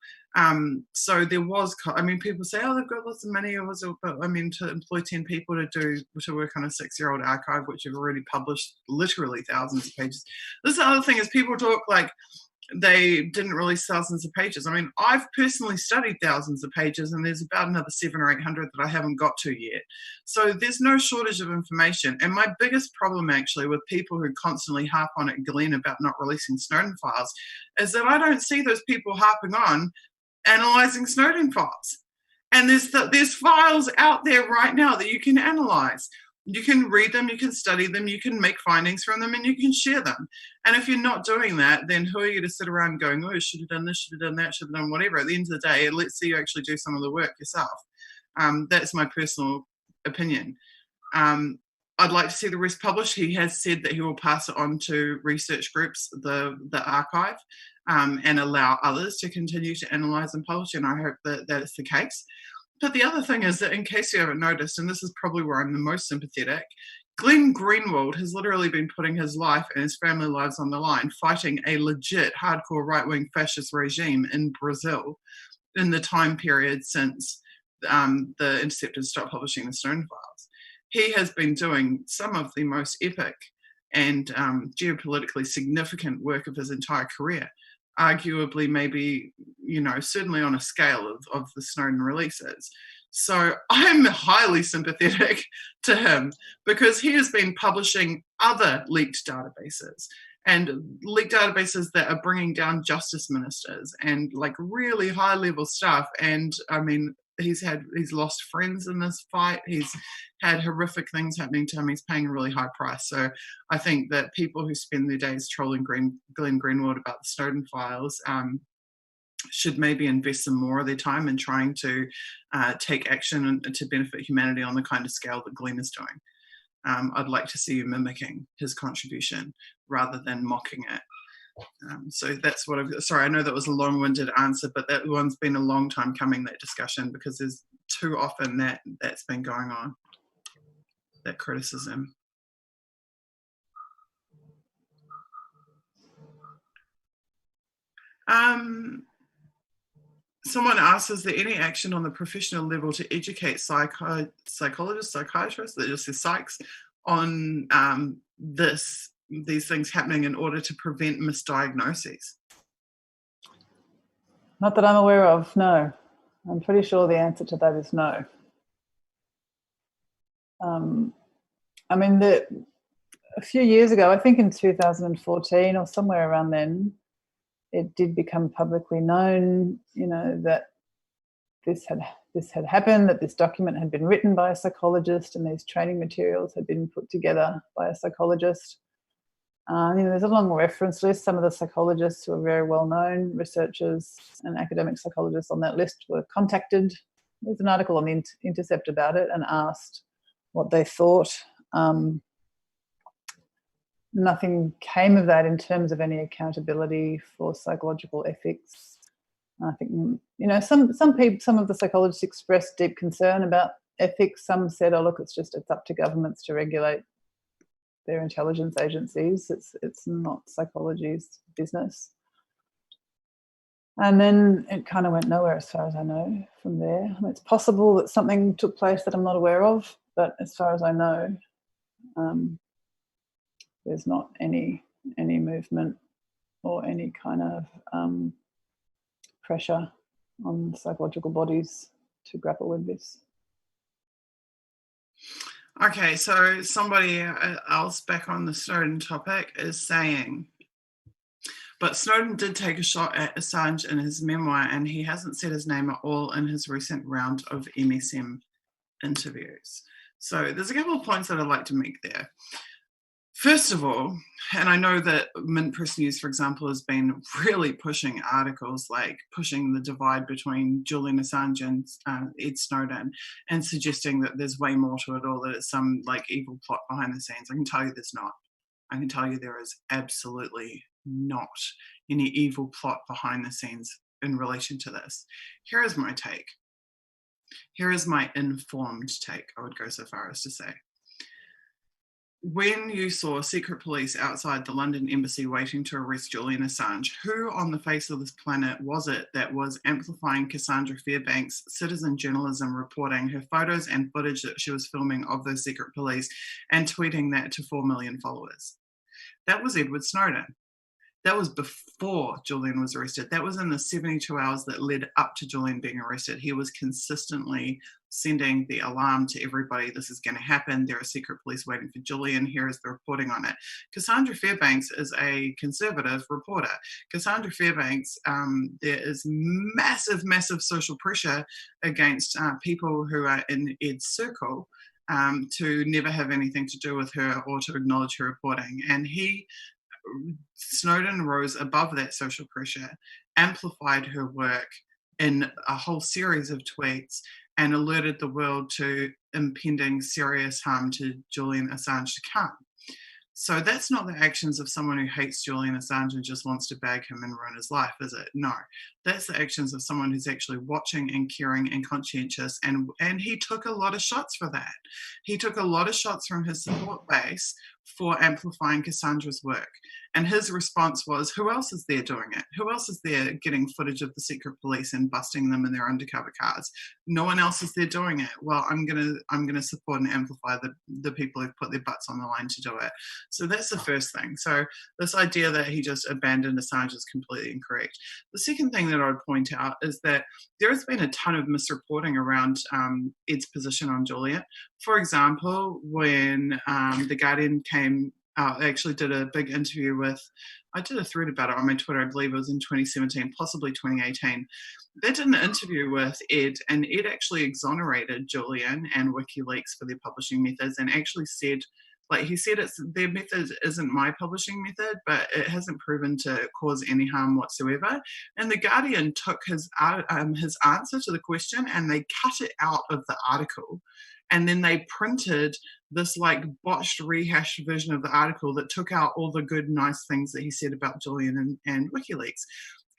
So there was, people say, oh, they've got lots of money, but to employ 10 people to work on a 6-year-old archive, which have already published literally thousands of pages. This is the other thing is people talk like they didn't release thousands of pages. I've personally studied thousands of pages, and there's about another 700 or 800 that I haven't got to yet. So there's no shortage of information. And my biggest problem actually with people who constantly harp on at Glenn about not releasing Snowden files is that I don't see those people harping on analysing Snowden files. And there's files out there right now that you can analyse. You can read them, you can study them, you can make findings from them, and you can share them. And if you're not doing that, then who are you to sit around going, oh, should have done this, should have done that, should have done whatever. At the end of the day, let's see you actually do some of the work yourself. That's my personal opinion. I'd like to see the rest published. He has said that he will pass it on to research groups, the archive, and allow others to continue to analyse and publish, and I hope that that's the case. But the other thing is that, in case you haven't noticed, and this is probably where I'm the most sympathetic, Glenn Greenwald has literally been putting his life and his family lives on the line, fighting a legit hardcore right-wing fascist regime in Brazil in the time period since the Intercept stopped publishing the Snowden files. He has been doing some of the most epic and geopolitically significant work of his entire career. Arguably, maybe, certainly on a scale of the Snowden releases. So I'm highly sympathetic to him, because he has been publishing other leaked databases, and leaked databases that are bringing down justice ministers and like really high level stuff. And he's lost friends in this fight. He's had horrific things happening to him. He's paying a really high price. So I think that people who spend their days trolling Glenn Greenwald about the Snowden files should maybe invest some more of their time in trying to take action and to benefit humanity on the kind of scale that Glenn is doing. I'd like to see you mimicking his contribution rather than mocking it. So that's what sorry, I know that was a long-winded answer, but that one's been a long time coming, that discussion, because there's too often that's been going on, that criticism. Someone asks, is there any action on the professional level to educate psychologists, psychiatrists, that just says psychs, on these things happening in order to prevent misdiagnoses? Not that I'm aware of, no. I'm pretty sure the answer to that is no. I mean, a few years ago, I think in 2014 or somewhere around then, it did become publicly known, that this had happened, that this document had been written by a psychologist and these training materials had been put together by a psychologist. There's a long reference list. Some of the psychologists who are very well-known, researchers and academic psychologists on that list, were contacted. There's an article on the Intercept about it and asked what they thought. Nothing came of that in terms of any accountability for psychological ethics. I think, some of the psychologists expressed deep concern about ethics. Some said, "Oh, look, it's up to governments to regulate their intelligence agencies. It's not psychology's business." And then it kind of went nowhere, as far as I know, from there. I mean, it's possible that something took place that I'm not aware of, but as far as I know, there's not any movement or any kind of pressure on psychological bodies to grapple with this. Okay, so somebody else back on the Snowden topic is saying, but Snowden did take a shot at Assange in his memoir, and he hasn't said his name at all in his recent round of MSM interviews. So there's a couple of points that I'd like to make there. First of all, and I know that Mint Press News, for example, has been really pushing articles like pushing the divide between Julian Assange and Ed Snowden, and suggesting that there's way more to it all, that it's some evil plot behind the scenes. I can tell you there's not. I can tell you there is absolutely not any evil plot behind the scenes in relation to this. Here is my take. Here is my informed take, I would go so far as to say. When you saw secret police outside the London embassy waiting to arrest Julian Assange, who on the face of this planet was it that was amplifying Cassandra Fairbanks' citizen journalism reporting, her photos and footage that she was filming of those secret police, and tweeting that to 4 million followers? That was Edward Snowden. That was before Julian was arrested. That was in the 72 hours that led up to Julian being arrested. He was consistently sending the alarm to everybody. This is going to happen. There are secret police waiting for Julian. Here is the reporting on it. Cassandra Fairbanks is a conservative reporter. Cassandra Fairbanks, there is massive, massive social pressure against people who are in Ed's circle to never have anything to do with her or to acknowledge her reporting. And Snowden rose above that social pressure, amplified her work in a whole series of tweets, and alerted the world to impending serious harm to Julian Assange to come. So that's not the actions of someone who hates Julian Assange and just wants to bag him and ruin his life, is it? No. That's the actions of someone who's actually watching and caring and conscientious, and he took a lot of shots for that. He took a lot of shots from his support base for amplifying Cassandra's work. And his response was, who else is there doing it? Who else is there getting footage of the secret police and busting them in their undercover cars? No one else is there doing it. Well, I'm gonna support and amplify the people who've put their butts on the line to do it. So that's the first thing. So this idea that he just abandoned Assange is completely incorrect. The second thing that I would point out is that there has been a ton of misreporting around Ed's position on Julian. For example, when The Guardian actually did a big interview I did a thread about it on my Twitter, I believe it was in 2017, possibly 2018. They did an interview with Ed, and Ed actually exonerated Julian and WikiLeaks for their publishing methods, and actually said, he said their method isn't my publishing method, but it hasn't proven to cause any harm whatsoever. And The Guardian took his answer to the question and they cut it out of the article And then they printed this like botched rehashed version of the article that took out all the good, nice things that he said about Julian and WikiLeaks.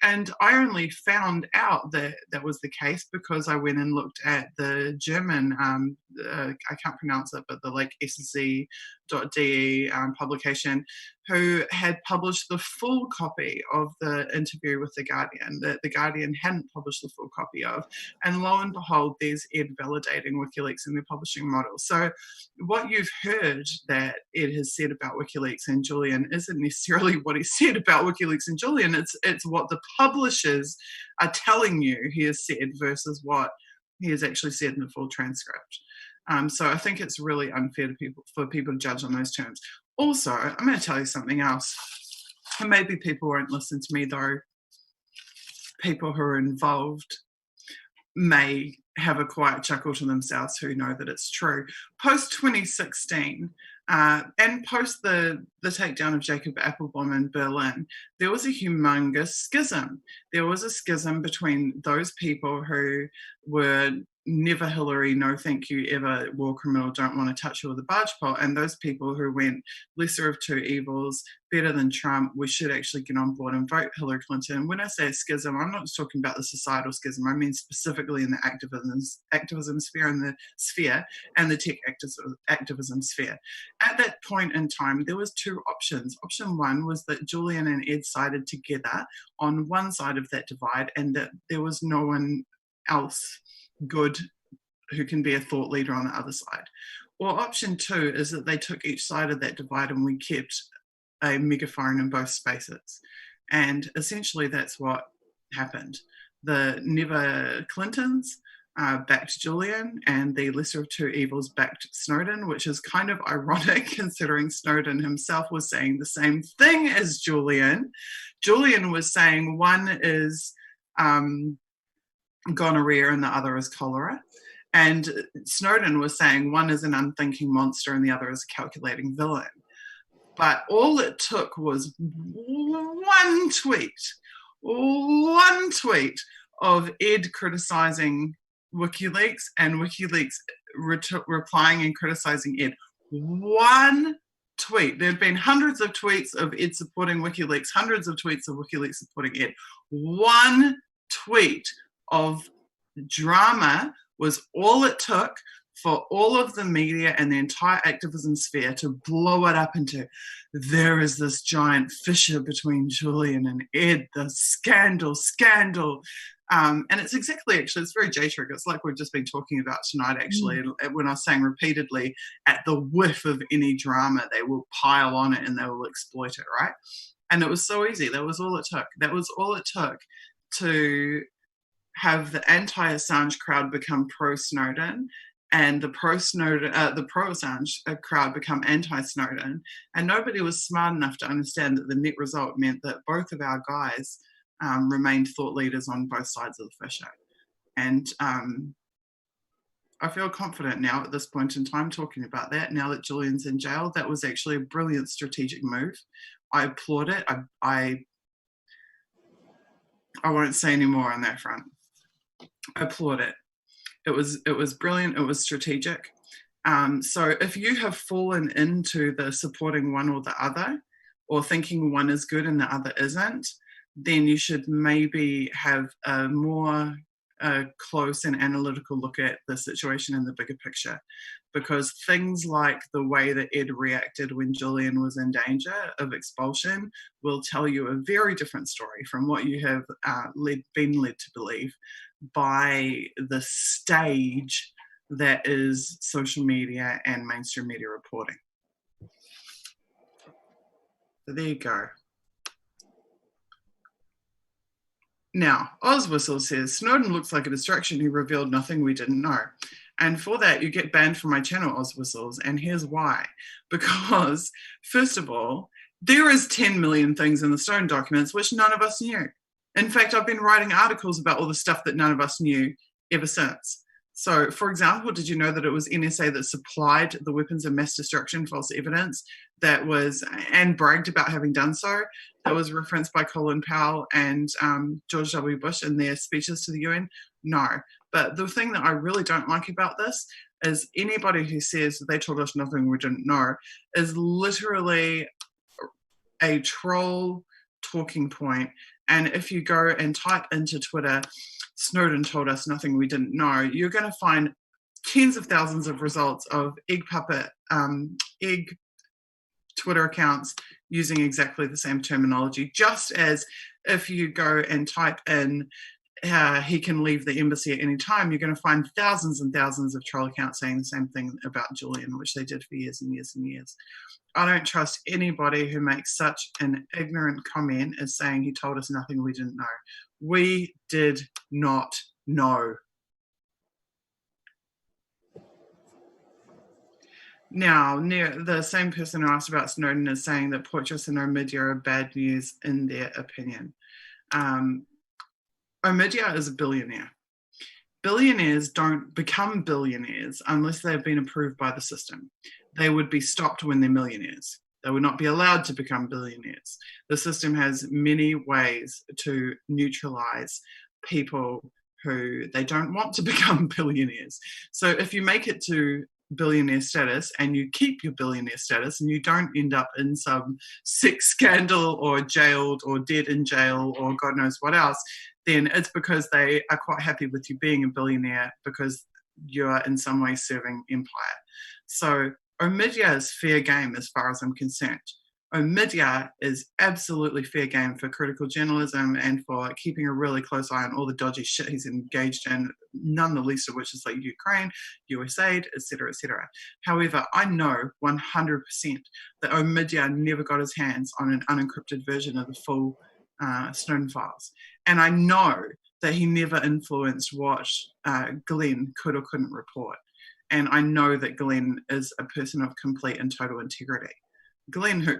And I only found out that that was the case because I went and looked at the German, I can't pronounce it, but the like SZ.de publication, who had published the full copy of the interview with The Guardian that The Guardian hadn't published the full copy of. And lo and behold, there's Ed validating WikiLeaks in their publishing model. So what you've heard that Ed has said about WikiLeaks and Julian isn't necessarily what he said about WikiLeaks and Julian. It's what the publishers are telling you he has said versus what he has actually said in the full transcript. So I think it's really unfair for people to judge on those terms. Also, I'm going to tell you something else. And maybe people won't listen to me, though. People who are involved may have a quiet chuckle to themselves who know that it's true. Post 2016 and post the takedown of Jacob Appelbaum in Berlin, there was a humongous schism. There was a schism between those people who were never Hillary, no thank you, ever war criminal, don't want to touch you with a barge pole, and those people who went lesser of two evils, better than Trump, we should actually get on board and vote Hillary Clinton. When I say a schism, I'm not just talking about the societal schism, I mean specifically in the activism sphere and the tech activism sphere. At that point in time, there was two options. Option one was that Julian and Ed sided together on one side of that divide and that there was no one else good who can be a thought leader on the other side. Or option two is that they took each side of that divide and we kept a megaphone in both spaces. And essentially that's what happened. The never Clintons backed Julian and the lesser of two evils backed Snowden, which is kind of ironic considering Snowden himself was saying the same thing as Julian. Julian was saying one is gonorrhea and the other is cholera. And Snowden was saying one is an unthinking monster and the other is a calculating villain. But all it took was one tweet of Ed criticizing WikiLeaks and WikiLeaks replying and criticizing Ed. One tweet. There had been hundreds of tweets of Ed supporting WikiLeaks, hundreds of tweets of WikiLeaks supporting Ed. One tweet of drama was all it took for all of the media and the entire activism sphere to blow it up into, there is this giant fissure between Julian and Ed, the scandal. And it's exactly, actually, it's very JTRIG. It's like we've just been talking about tonight, actually, when I was saying repeatedly, at the whiff of any drama, they will pile on it and they will exploit it, right? And it was so easy. That was all it took. That was all it took to have the anti-Assange crowd become pro-Snowden and the pro-Assange crowd become anti-Snowden. And nobody was smart enough to understand that the net result meant that both of our guys remained thought leaders on both sides of the fissure. And I feel confident now at this point in time talking about that, now that Julian's in jail. That was actually a brilliant strategic move. I applaud it. I won't say any more on that front. I applaud it. It was brilliant. It was strategic. So if you have fallen into the supporting one or the other, or thinking one is good and the other isn't, then you should maybe have a more close and analytical look at the situation in the bigger picture. Because things like the way that Ed reacted when Julian was in danger of expulsion will tell you a very different story from what you have been led to believe by the stage that is social media and mainstream media reporting. So there you go. Now, Ozwhistle says, Snowden looks like a distraction. He revealed nothing we didn't know. And for that, you get banned from my channel, Ozwhistles. And here's why. Because, first of all, there is 10 million things in the Snowden documents which none of us knew. In fact, I've been writing articles about all the stuff that none of us knew ever since. So, for example, did you know that it was NSA that supplied the weapons of mass destruction false evidence that was, and bragged about having done so, that was referenced by Colin Powell and George W. Bush in their speeches to the UN? No. But the thing that I really don't like about this, is anybody who says that they told us nothing we didn't know is literally a troll talking point. And if you go and type into Twitter, Snowden told us nothing we didn't know, you're going to find tens of thousands of results of egg Twitter accounts using exactly the same terminology, just as if you go and type in he can leave the embassy at any time, you're going to find thousands and thousands of troll accounts saying the same thing about Julian, which they did for years and years and years. I don't trust anybody who makes such an ignorant comment as saying he told us nothing we didn't know. We did not know. Now, the same person who asked about Snowden is saying that Porteous and Omidyar are bad news in their opinion. Omidyar is a billionaire. Billionaires don't become billionaires unless they've been approved by the system. They would be stopped when they're millionaires. They would not be allowed to become billionaires. The system has many ways to neutralize people who they don't want to become billionaires. So if you make it to billionaire status and you keep your billionaire status and you don't end up in some sex scandal or jailed or dead in jail or God knows what else, then it's because they are quite happy with you being a billionaire because you're in some way serving empire. So Omidyar is fair game as far as I'm concerned. Omidyar is absolutely fair game for critical journalism and for keeping a really close eye on all the dodgy shit he's engaged in, none the least of which is like Ukraine, USAID, etc., etc. However, I know 100% that Omidyar never got his hands on an unencrypted version of the full Snowden files. And I know that he never influenced what Glenn could or couldn't report. And I know that Glenn is a person of complete and total integrity. Glenn, who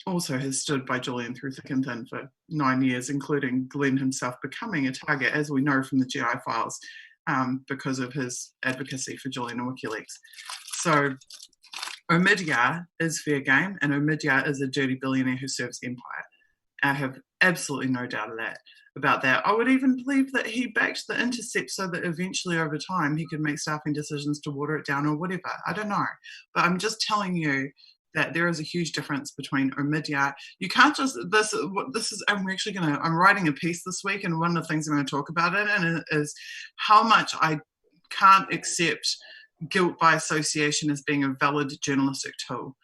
also has stood by Julian through thick and thin for 9 years, including Glenn himself becoming a target, as we know from the GI files, because of his advocacy for Julian and WikiLeaks. So Omidyar is fair game, and Omidyar is a dirty billionaire who serves empire. I have absolutely no doubt about that. I would even believe that he backed the Intercept so that eventually over time he could make staffing decisions to water it down or whatever. I don't know. But I'm just telling you that there is a huge difference between Omidyar. You can't just, I'm writing a piece this week, and one of the things I'm going to talk about in it is how much I can't accept guilt by association as being a valid journalistic tool.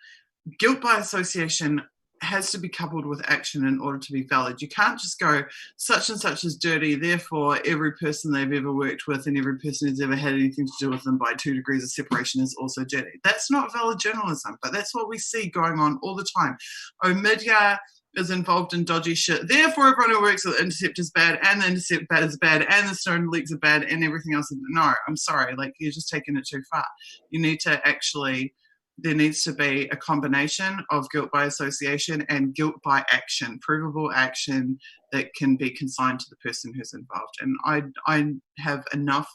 Guilt by association has to be coupled with action in order to be valid. You can't just go, such and such is dirty, therefore every person they've ever worked with and every person who's ever had anything to do with them by 2 degrees of separation is also dirty. That's not valid journalism, but that's what we see going on all the time. Omidyar is involved in dodgy shit, therefore everyone who works at the Intercept is bad, and the Intercept is bad, and the Snowden leaks are bad, and everything else. No, I'm sorry, you're just taking it too far. You need to actually, there needs to be a combination of guilt by association and guilt by action, provable action that can be consigned to the person who's involved. And I have enough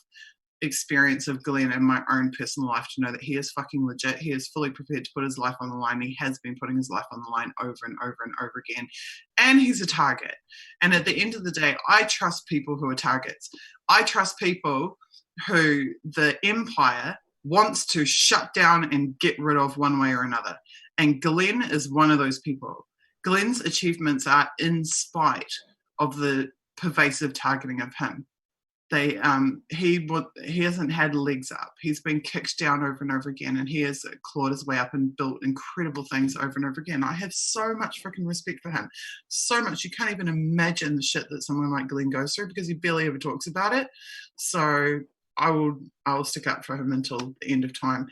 experience of Glenn in my own personal life to know that he is fucking legit. He is fully prepared to put his life on the line. He has been putting his life on the line over and over and over again. And he's a target. And at the end of the day, I trust people who are targets. I trust people who the empire wants to shut down and get rid of one way or another. And Glenn is one of those people. Glenn's achievements are in spite of the pervasive targeting of him. He hasn't had legs up. He's been kicked down over and over again, and he has clawed his way up and built incredible things over and over again. I have so much freaking respect for him. So much. You can't even imagine the shit that someone like Glenn goes through because he barely ever talks about it. So I will stick up for him until the end of time.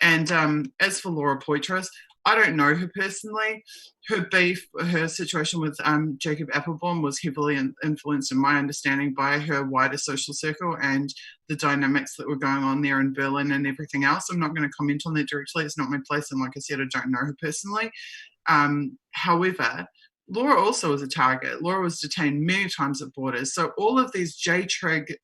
And as for Laura Poitras, I don't know her personally. Her situation with Jacob Appelbaum was heavily influenced, in my understanding, by her wider social circle and the dynamics that were going on there in Berlin and everything else. I'm not going to comment on that directly. It's not my place. And like I said, I don't know her personally. However, Laura also was a target. Laura was detained many times at borders. So all of these JTRIG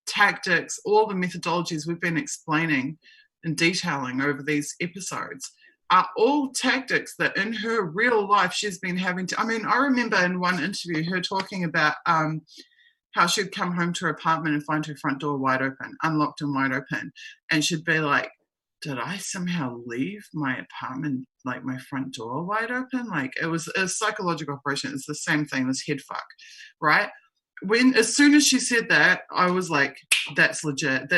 tactics, all the methodologies we've been explaining and detailing over these episodes are all tactics that in her real life she's been having to, I remember in one interview her talking about how she'd come home to her apartment and find her front door wide open, unlocked and wide open. And she'd be like, did I somehow leave my apartment, like my front door wide open? Like it was a psychological operation. It's the same thing, this head fuck, right? As soon as she said that, I was like, that's legit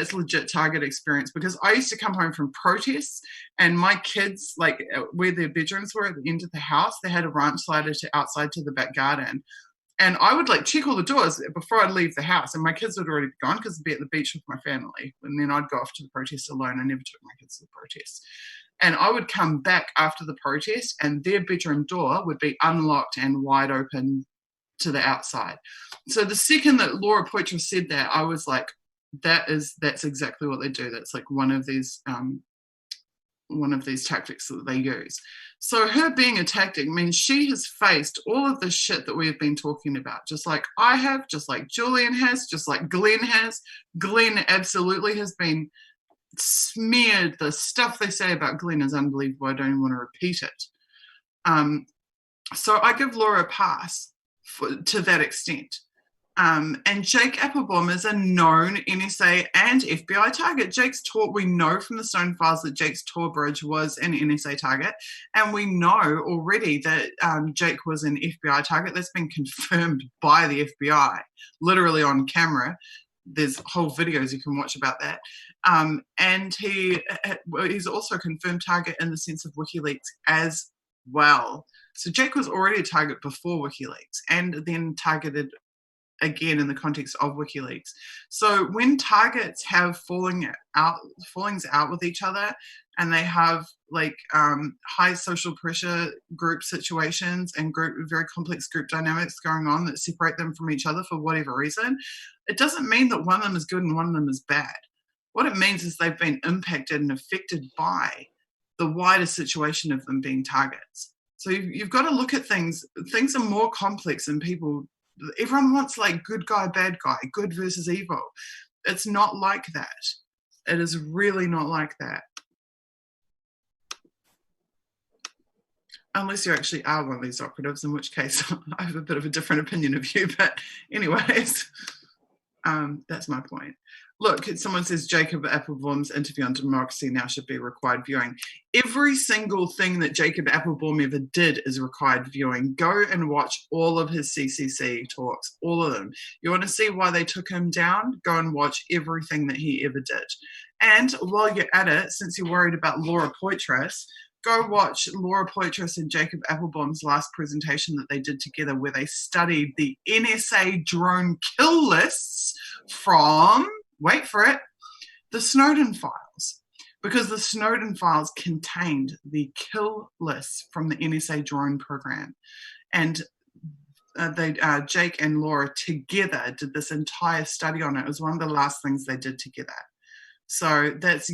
target experience, because I used to come home from protests and my kids, like where their bedrooms were at the end of the house, they had a ramp slider outside to the back garden. And I would like check all the doors before I'd leave the house, and my kids would already be gone because I'd be at the beach with my family. And then I'd go off to the protest alone. I never took my kids to the protest. And I would come back after the protest and their bedroom door would be unlocked and wide open to the outside. So the second that Laura Poitras said that, I was like, that's exactly what they do. That's like one of these tactics that they use. So her being a tactic means she has faced all of the shit that we have been talking about, just like I have, just like Julian has, just like Glenn has. Glenn absolutely has been smeared. The stuff they say about Glenn is unbelievable. I don't even want to repeat it. So I give Laura a pass to that extent. And Jake Applebaum is a known NSA and FBI target. We know from the Stone Files that Jake's tour bridge was an NSA target. And we know already that Jake was an FBI target. That's been confirmed by the FBI, literally on camera. There's whole videos you can watch about that. And he's also a confirmed target in the sense of WikiLeaks as well. So Jake was already a target before WikiLeaks and then targeted again in the context of WikiLeaks. So when targets have fallings out with each other and they have like high social pressure group situations and very complex group dynamics going on that separate them from each other for whatever reason, it doesn't mean that one of them is good and one of them is bad. What it means is they've been impacted and affected by the wider situation of them being targets. So you've got to look at things. Things are more complex than people. Everyone wants like good guy, bad guy, good versus evil. It's not like that. It is really not like that. Unless you actually are one of these operatives, in which case I have a bit of a different opinion of you. But anyways, that's my point. Look, someone says Jacob Applebaum's interview on Democracy Now! Should be required viewing. Every single thing that Jacob Applebaum ever did is required viewing. Go and watch all of his CCC talks, all of them. You want to see why they took him down? Go and watch everything that he ever did. And while you're at it, since you're worried about Laura Poitras, go watch Laura Poitras and Jacob Applebaum's last presentation that they did together, where they studied the NSA drone kill lists from, wait for it, the Snowden files. Because the Snowden files contained the kill lists from the NSA drone program. And Jake and Laura together did this entire study on it. It was one of the last things they did together. So that's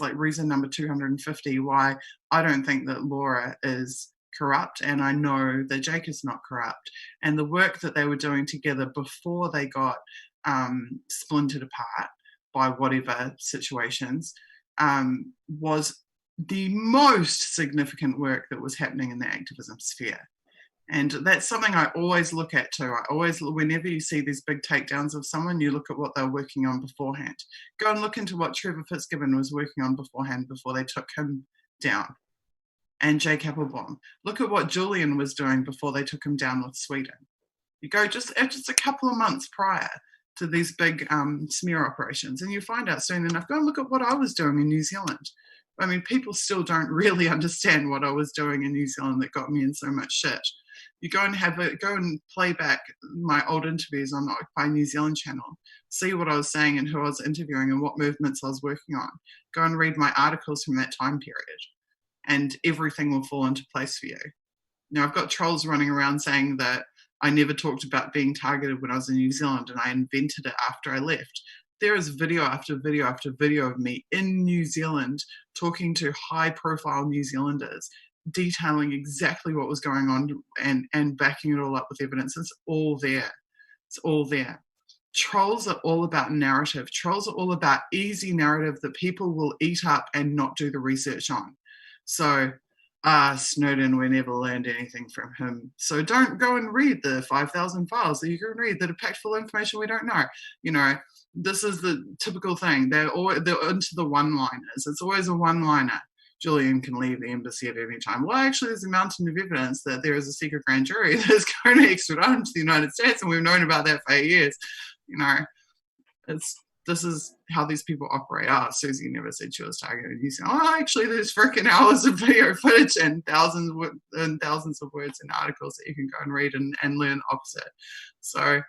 like reason number 250 why I don't think that Laura is corrupt, and I know that Jake is not corrupt. And the work that they were doing together before they got splintered apart by whatever situations was the most significant work that was happening in the activism sphere. And that's something I always look at too. Whenever you see these big takedowns of someone, you look at what they're working on beforehand. Go and look into what Trevor Fitzgibbon was working on beforehand before they took him down. And Jake Applebaum. Look at what Julian was doing before they took him down with Sweden. You go just a couple of months prior to these big smear operations, and you find out soon enough. Go and look at what I was doing in New Zealand. I mean, people still don't really understand what I was doing in New Zealand that got me in so much shit. You go and play back my old interviews on the Occupy New Zealand channel, see what I was saying and who I was interviewing and what movements I was working on. Go and read my articles from that time period, and everything will fall into place for you. Now, I've got trolls running around saying that I never talked about being targeted when I was in New Zealand and I invented it after I left. There is video after video after video of me in New Zealand talking to high-profile New Zealanders, detailing exactly what was going on and backing it all up with evidence. It's all there. It's all there. Trolls are all about narrative. Trolls are all about easy narrative that people will eat up and not do the research on. So Snowden, we never learned anything from him. So don't go and read the 5,000 files that you can read that are packed full of information we don't know. You know, this is the typical thing. They're into the one-liners. It's always a one-liner. Julian can leave the embassy at any time. Well, actually, there's a mountain of evidence that there is a secret grand jury that's going to extradite him to the United States, and we've known about that for 8 years. You know, this is how these people operate. Susie never said she was targeted. You say, actually, there's freaking hours of video footage and thousands of words and articles that you can go and read and learn opposite. So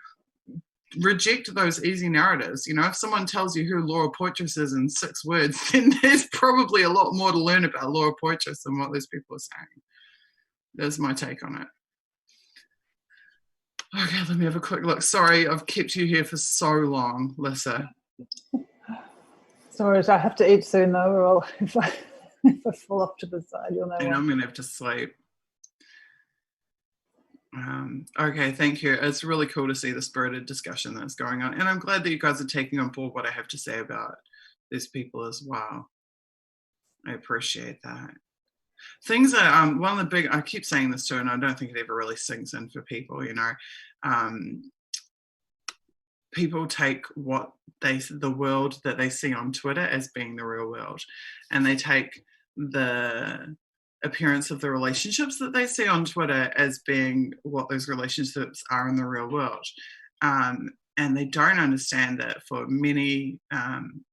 reject those easy narratives. You know, if someone tells you who Laura Poitras is in 6 words, then there's probably a lot more to learn about Laura Poitras than what those people are saying. There's my take on it. Okay, let me have a quick look. Sorry, I've kept you here for so long, Lissa. Sorry, I have to eat soon though, or if I fall off to the side, you'll know. And I'm going to have to sleep. Okay, thank you. It's really cool to see the spirited discussion that's going on. And I'm glad that you guys are taking on board what I have to say about these people as well. I appreciate that. Things are, one of the big, I keep saying this too, and I don't think it ever really sinks in for people, you know. People take the world that they see on Twitter as being the real world, and they take the appearance of the relationships that they see on Twitter as being what those relationships are in the real world. And they don't understand that for many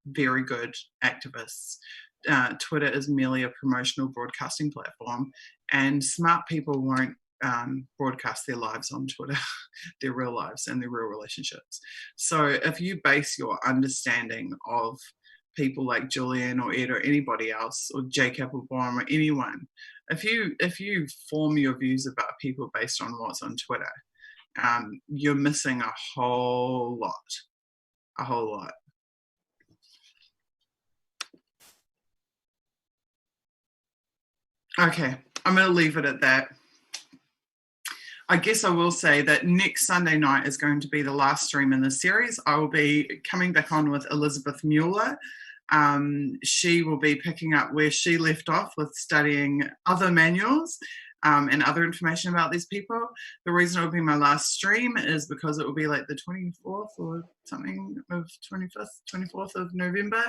very good activists, Twitter is merely a promotional broadcasting platform, and smart people won't broadcast their lives on Twitter, their real lives and their real relationships. So if you base your understanding of people like Julian or Ed or anybody else, or Jake Applebaum or anyone, if you form your views about people based on what's on Twitter, you're missing a whole lot. Okay, I'm going to leave it at that. I guess I will say that next Sunday night is going to be the last stream in this series. I will be coming back on with Elizabeth Mueller. She will be picking up where she left off with studying other manuals and other information about these people. The reason it will be my last stream is because it will be like the 24th or something of 24th of November.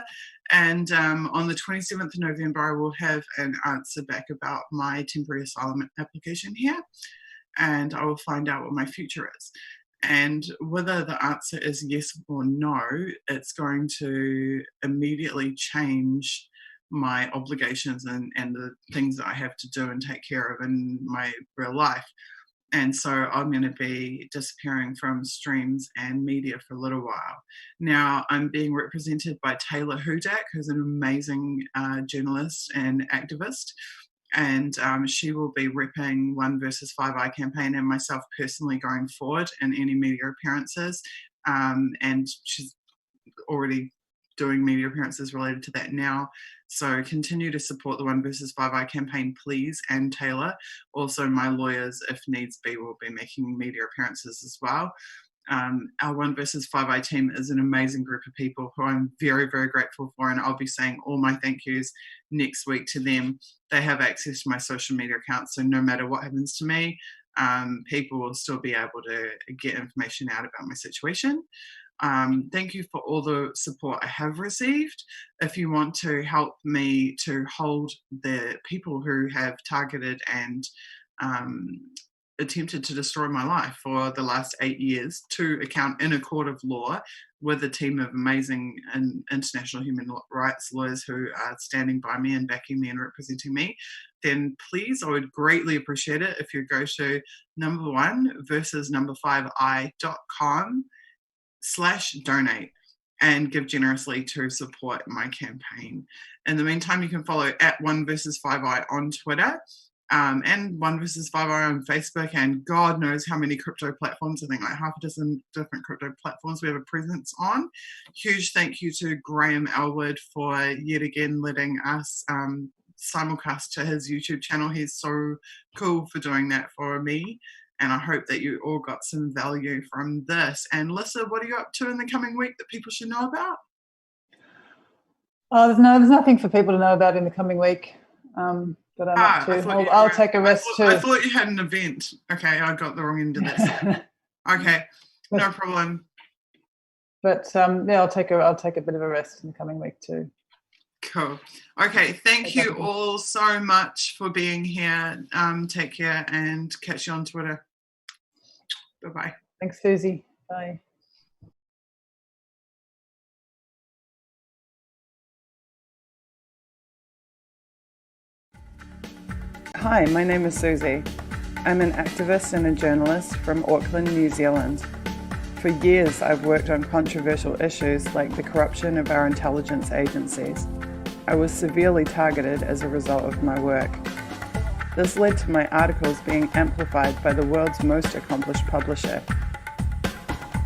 And on the 27th of November, I will have an answer back about my temporary asylum application here. And I will find out what my future is. And whether the answer is yes or no, it's going to immediately change my obligations and the things that I have to do and take care of in my real life. And so I'm going to be disappearing from streams and media for a little while. Now I'm being represented by Taylor Hudak, who's an amazing journalist and activist. And she will be repping One versus 5i campaign and myself personally going forward in any media appearances. And she's already doing media appearances related to that now. So continue to support the One versus 5i campaign, please. And Taylor, also my lawyers, if needs be, will be making media appearances as well. Our One versus 5i team is an amazing group of people who I'm very, very grateful for, and I'll be saying all my thank yous next week to them. They have access to my social media accounts, so no matter what happens to me, people will still be able to get information out about my situation. Thank you for all the support I have received. If you want to help me to hold the people who have targeted and attempted to destroy my life for the last 8 years to account in a court of law with a team of amazing and international human rights lawyers who are standing by me and backing me and representing me, then please, I would greatly appreciate it if you go to number1versus5i.com/donate and give generously to support my campaign. In the meantime, you can follow at One versus 5i on Twitter. And One versus 5i on Facebook, and God knows how many crypto platforms. I think like half a dozen different crypto platforms we have a presence on. Huge thank you to Graham Elwood for yet again letting us simulcast to his YouTube channel. He's so cool for doing that for me, and I hope that you all got some value from this. And Lissa, what are you up to in the coming week that people should know about? Oh, there's nothing for people to know about in the coming week. but I'm up to. I'll take a rest too. I thought you had an event. Okay, I got the wrong end of this. Okay, no problem. But yeah, I'll take a bit of a rest in the coming week too. Cool. Okay, thank you all so much for being here. Take care and catch you on Twitter. Bye-bye. Thanks, Susie. Bye. Hi, my name is Susie. I'm an activist and a journalist from Auckland, New Zealand. For years, I've worked on controversial issues like the corruption of our intelligence agencies. I was severely targeted as a result of my work. This led to my articles being amplified by the world's most accomplished publisher.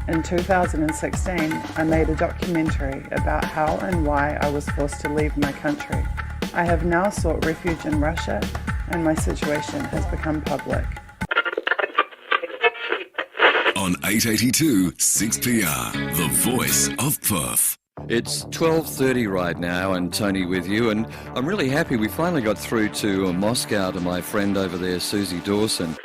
In 2016, I made a documentary about how and why I was forced to leave my country. I have now sought refuge in Russia, and my situation has become public. On 882 6PR, the voice of Perth. It's 12:30 right now, and Tony with you, and I'm really happy we finally got through to Moscow to my friend over there, Susie Dawson.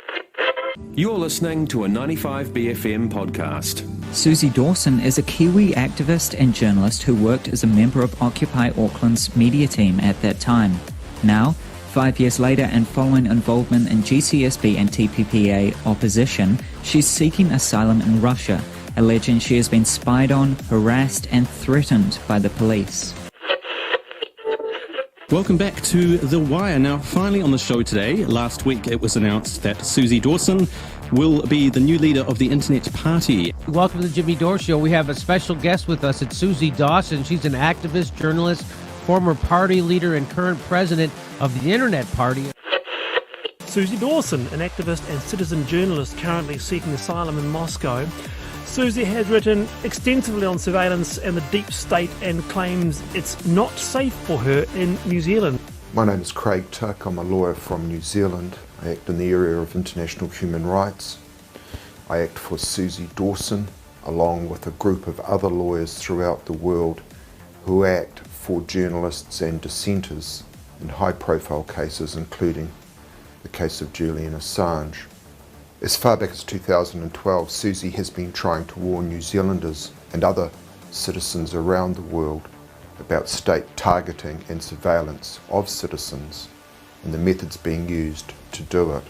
You're listening to a 95BFM podcast. Susie Dawson is a Kiwi activist and journalist who worked as a member of Occupy Auckland's media team at that time. Now, 5 years later, and following involvement in GCSB and TPPA opposition, she's seeking asylum in Russia, alleging she has been spied on, harassed and threatened by the police. Welcome back to The Wire. Now, finally on the show today, last week it was announced that Susie Dawson will be the new leader of the Internet Party. Welcome to the Jimmy Dore Show. We have a special guest with us. It's Susie Dawson. She's an activist, journalist, former party leader and current president of the Internet Party. Susie Dawson, an activist and citizen journalist currently seeking asylum in Moscow. Susie has written extensively on surveillance and the deep state and claims it's not safe for her in New Zealand. My name is Craig Tuck. I'm a lawyer from New Zealand. I act in the area of international human rights. I act for Susie Dawson, along with a group of other lawyers throughout the world who act for journalists and dissenters in high-profile cases, including the case of Julian Assange. As far back as 2012, Susie has been trying to warn New Zealanders and other citizens around the world about state targeting and surveillance of citizens and the methods being used to do it.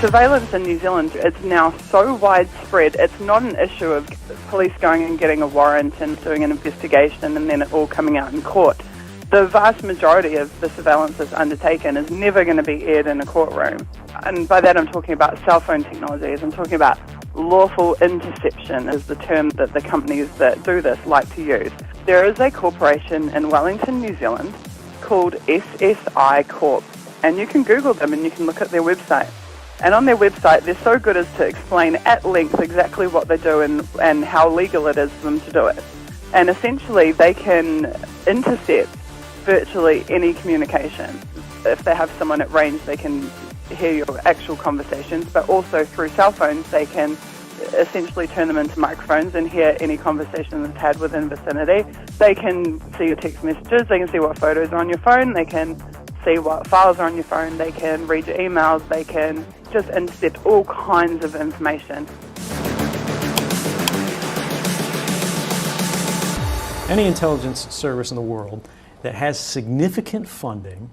Surveillance in New Zealand is now so widespread, it's not an issue of police going and getting a warrant and doing an investigation and then it all coming out in court. The vast majority of the surveillance that's undertaken is never going to be aired in a courtroom. And by that I'm talking about cell phone technologies, I'm talking about lawful interception is the term that the companies that do this like to use. There is a corporation in Wellington, New Zealand called SSI Corp, and you can Google them and you can look at their website. And on their website, they're so good as to explain at length exactly what they do and how legal it is for them to do it. And essentially, they can intercept virtually any communication. If they have someone at range, they can hear your actual conversations, but also through cell phones, they can essentially turn them into microphones and hear any conversation that's had within vicinity. They can see your text messages, they can see what photos are on your phone, they can see what files are on your phone, they can read your emails, they can just intercept all kinds of information. Any intelligence service in the world that has significant funding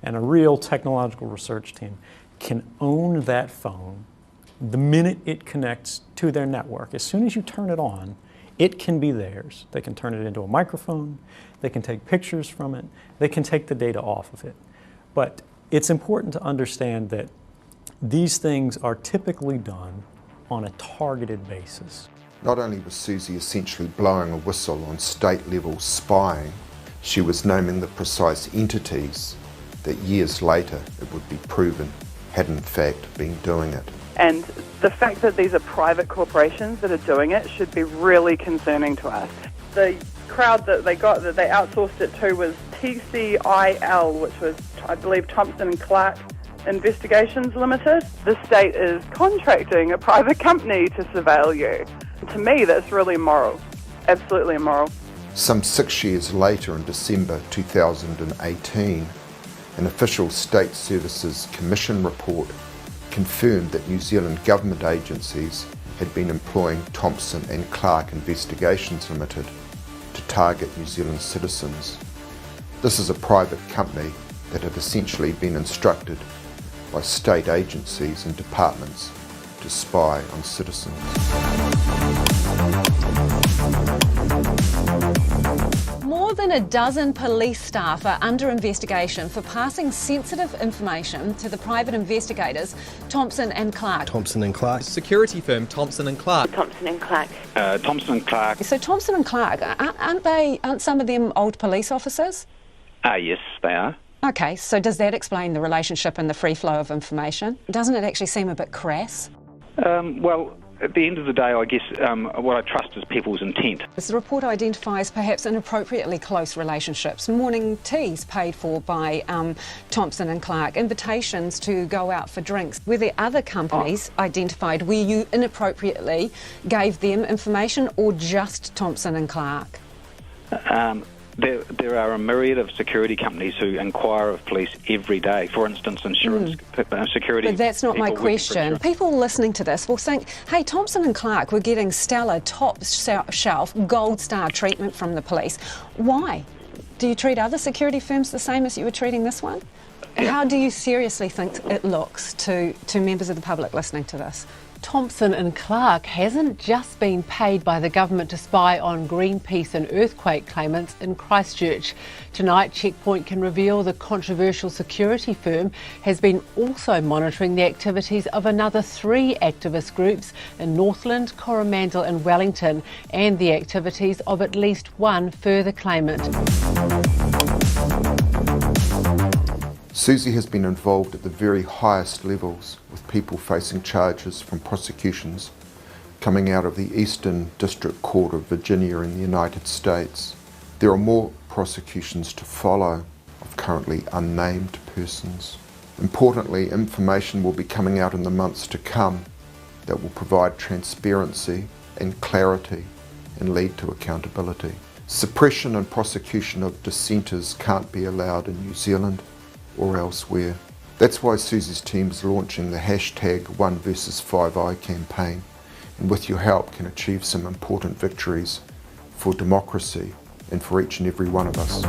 and a real technological research team can own that phone the minute it connects to their network. As soon as you turn it on, it can be theirs. They can turn it into a microphone, they can take pictures from it, they can take the data off of it. But it's important to understand that these things are typically done on a targeted basis. Not only was Susie essentially blowing a whistle on state-level spying, she was naming the precise entities that years later it would be proven had in fact been doing it. And the fact that these are private corporations that are doing it should be really concerning to us. The crowd that they outsourced it to was TCIL, which was, I believe, Thompson & Clark Investigations Limited. The state is contracting a private company to surveil you. To me, that's really immoral, absolutely immoral. Some 6 years later, in December 2018, an official State Services Commission report confirmed that New Zealand government agencies had been employing Thompson and Clark Investigations Limited to target New Zealand citizens. This is a private company that had essentially been instructed by state agencies and departments to spy on citizens. More than a dozen police staff are under investigation for passing sensitive information to the private investigators Thompson and Clark. Thompson and Clark. Security firm Thompson and Clark. Thompson and Clark. Thompson and Clark. So Thompson and Clark, aren't some of them old police officers? Yes, they are. Okay, so does that explain the relationship and the free flow of information? Doesn't it actually seem a bit crass? Well, at the end of the day, I guess what I trust is people's intent. The report identifies perhaps inappropriately close relationships, morning teas paid for by Thompson and Clark, invitations to go out for drinks. Were there other companies identified where you inappropriately gave them information, or just Thompson and Clark? There are a myriad of security companies who inquire of police every day. For instance, insurance security. But that's not my question. People listening to this will think, hey, Thompson and Clark were getting stellar, top shelf, gold star treatment from the police. Why? Do you treat other security firms the same as you were treating this one? How do you seriously think it looks to members of the public listening to this? Thompson and Clark hasn't just been paid by the government to spy on Greenpeace and earthquake claimants in Christchurch. Tonight, Checkpoint can reveal the controversial security firm has been also monitoring the activities of another 3 activist groups in Northland, Coromandel and Wellington, and the activities of at least 1 further claimant. Susie has been involved at the very highest levels, with people facing charges from prosecutions coming out of the Eastern District Court of Virginia in the United States. There are more prosecutions to follow of currently unnamed persons. Importantly, information will be coming out in the months to come that will provide transparency and clarity and lead to accountability. Suppression and prosecution of dissenters can't be allowed in New Zealand or elsewhere. That's why Susie's team is launching the hashtag 1versus5i campaign, and with your help can achieve some important victories for democracy and for each and every one of us.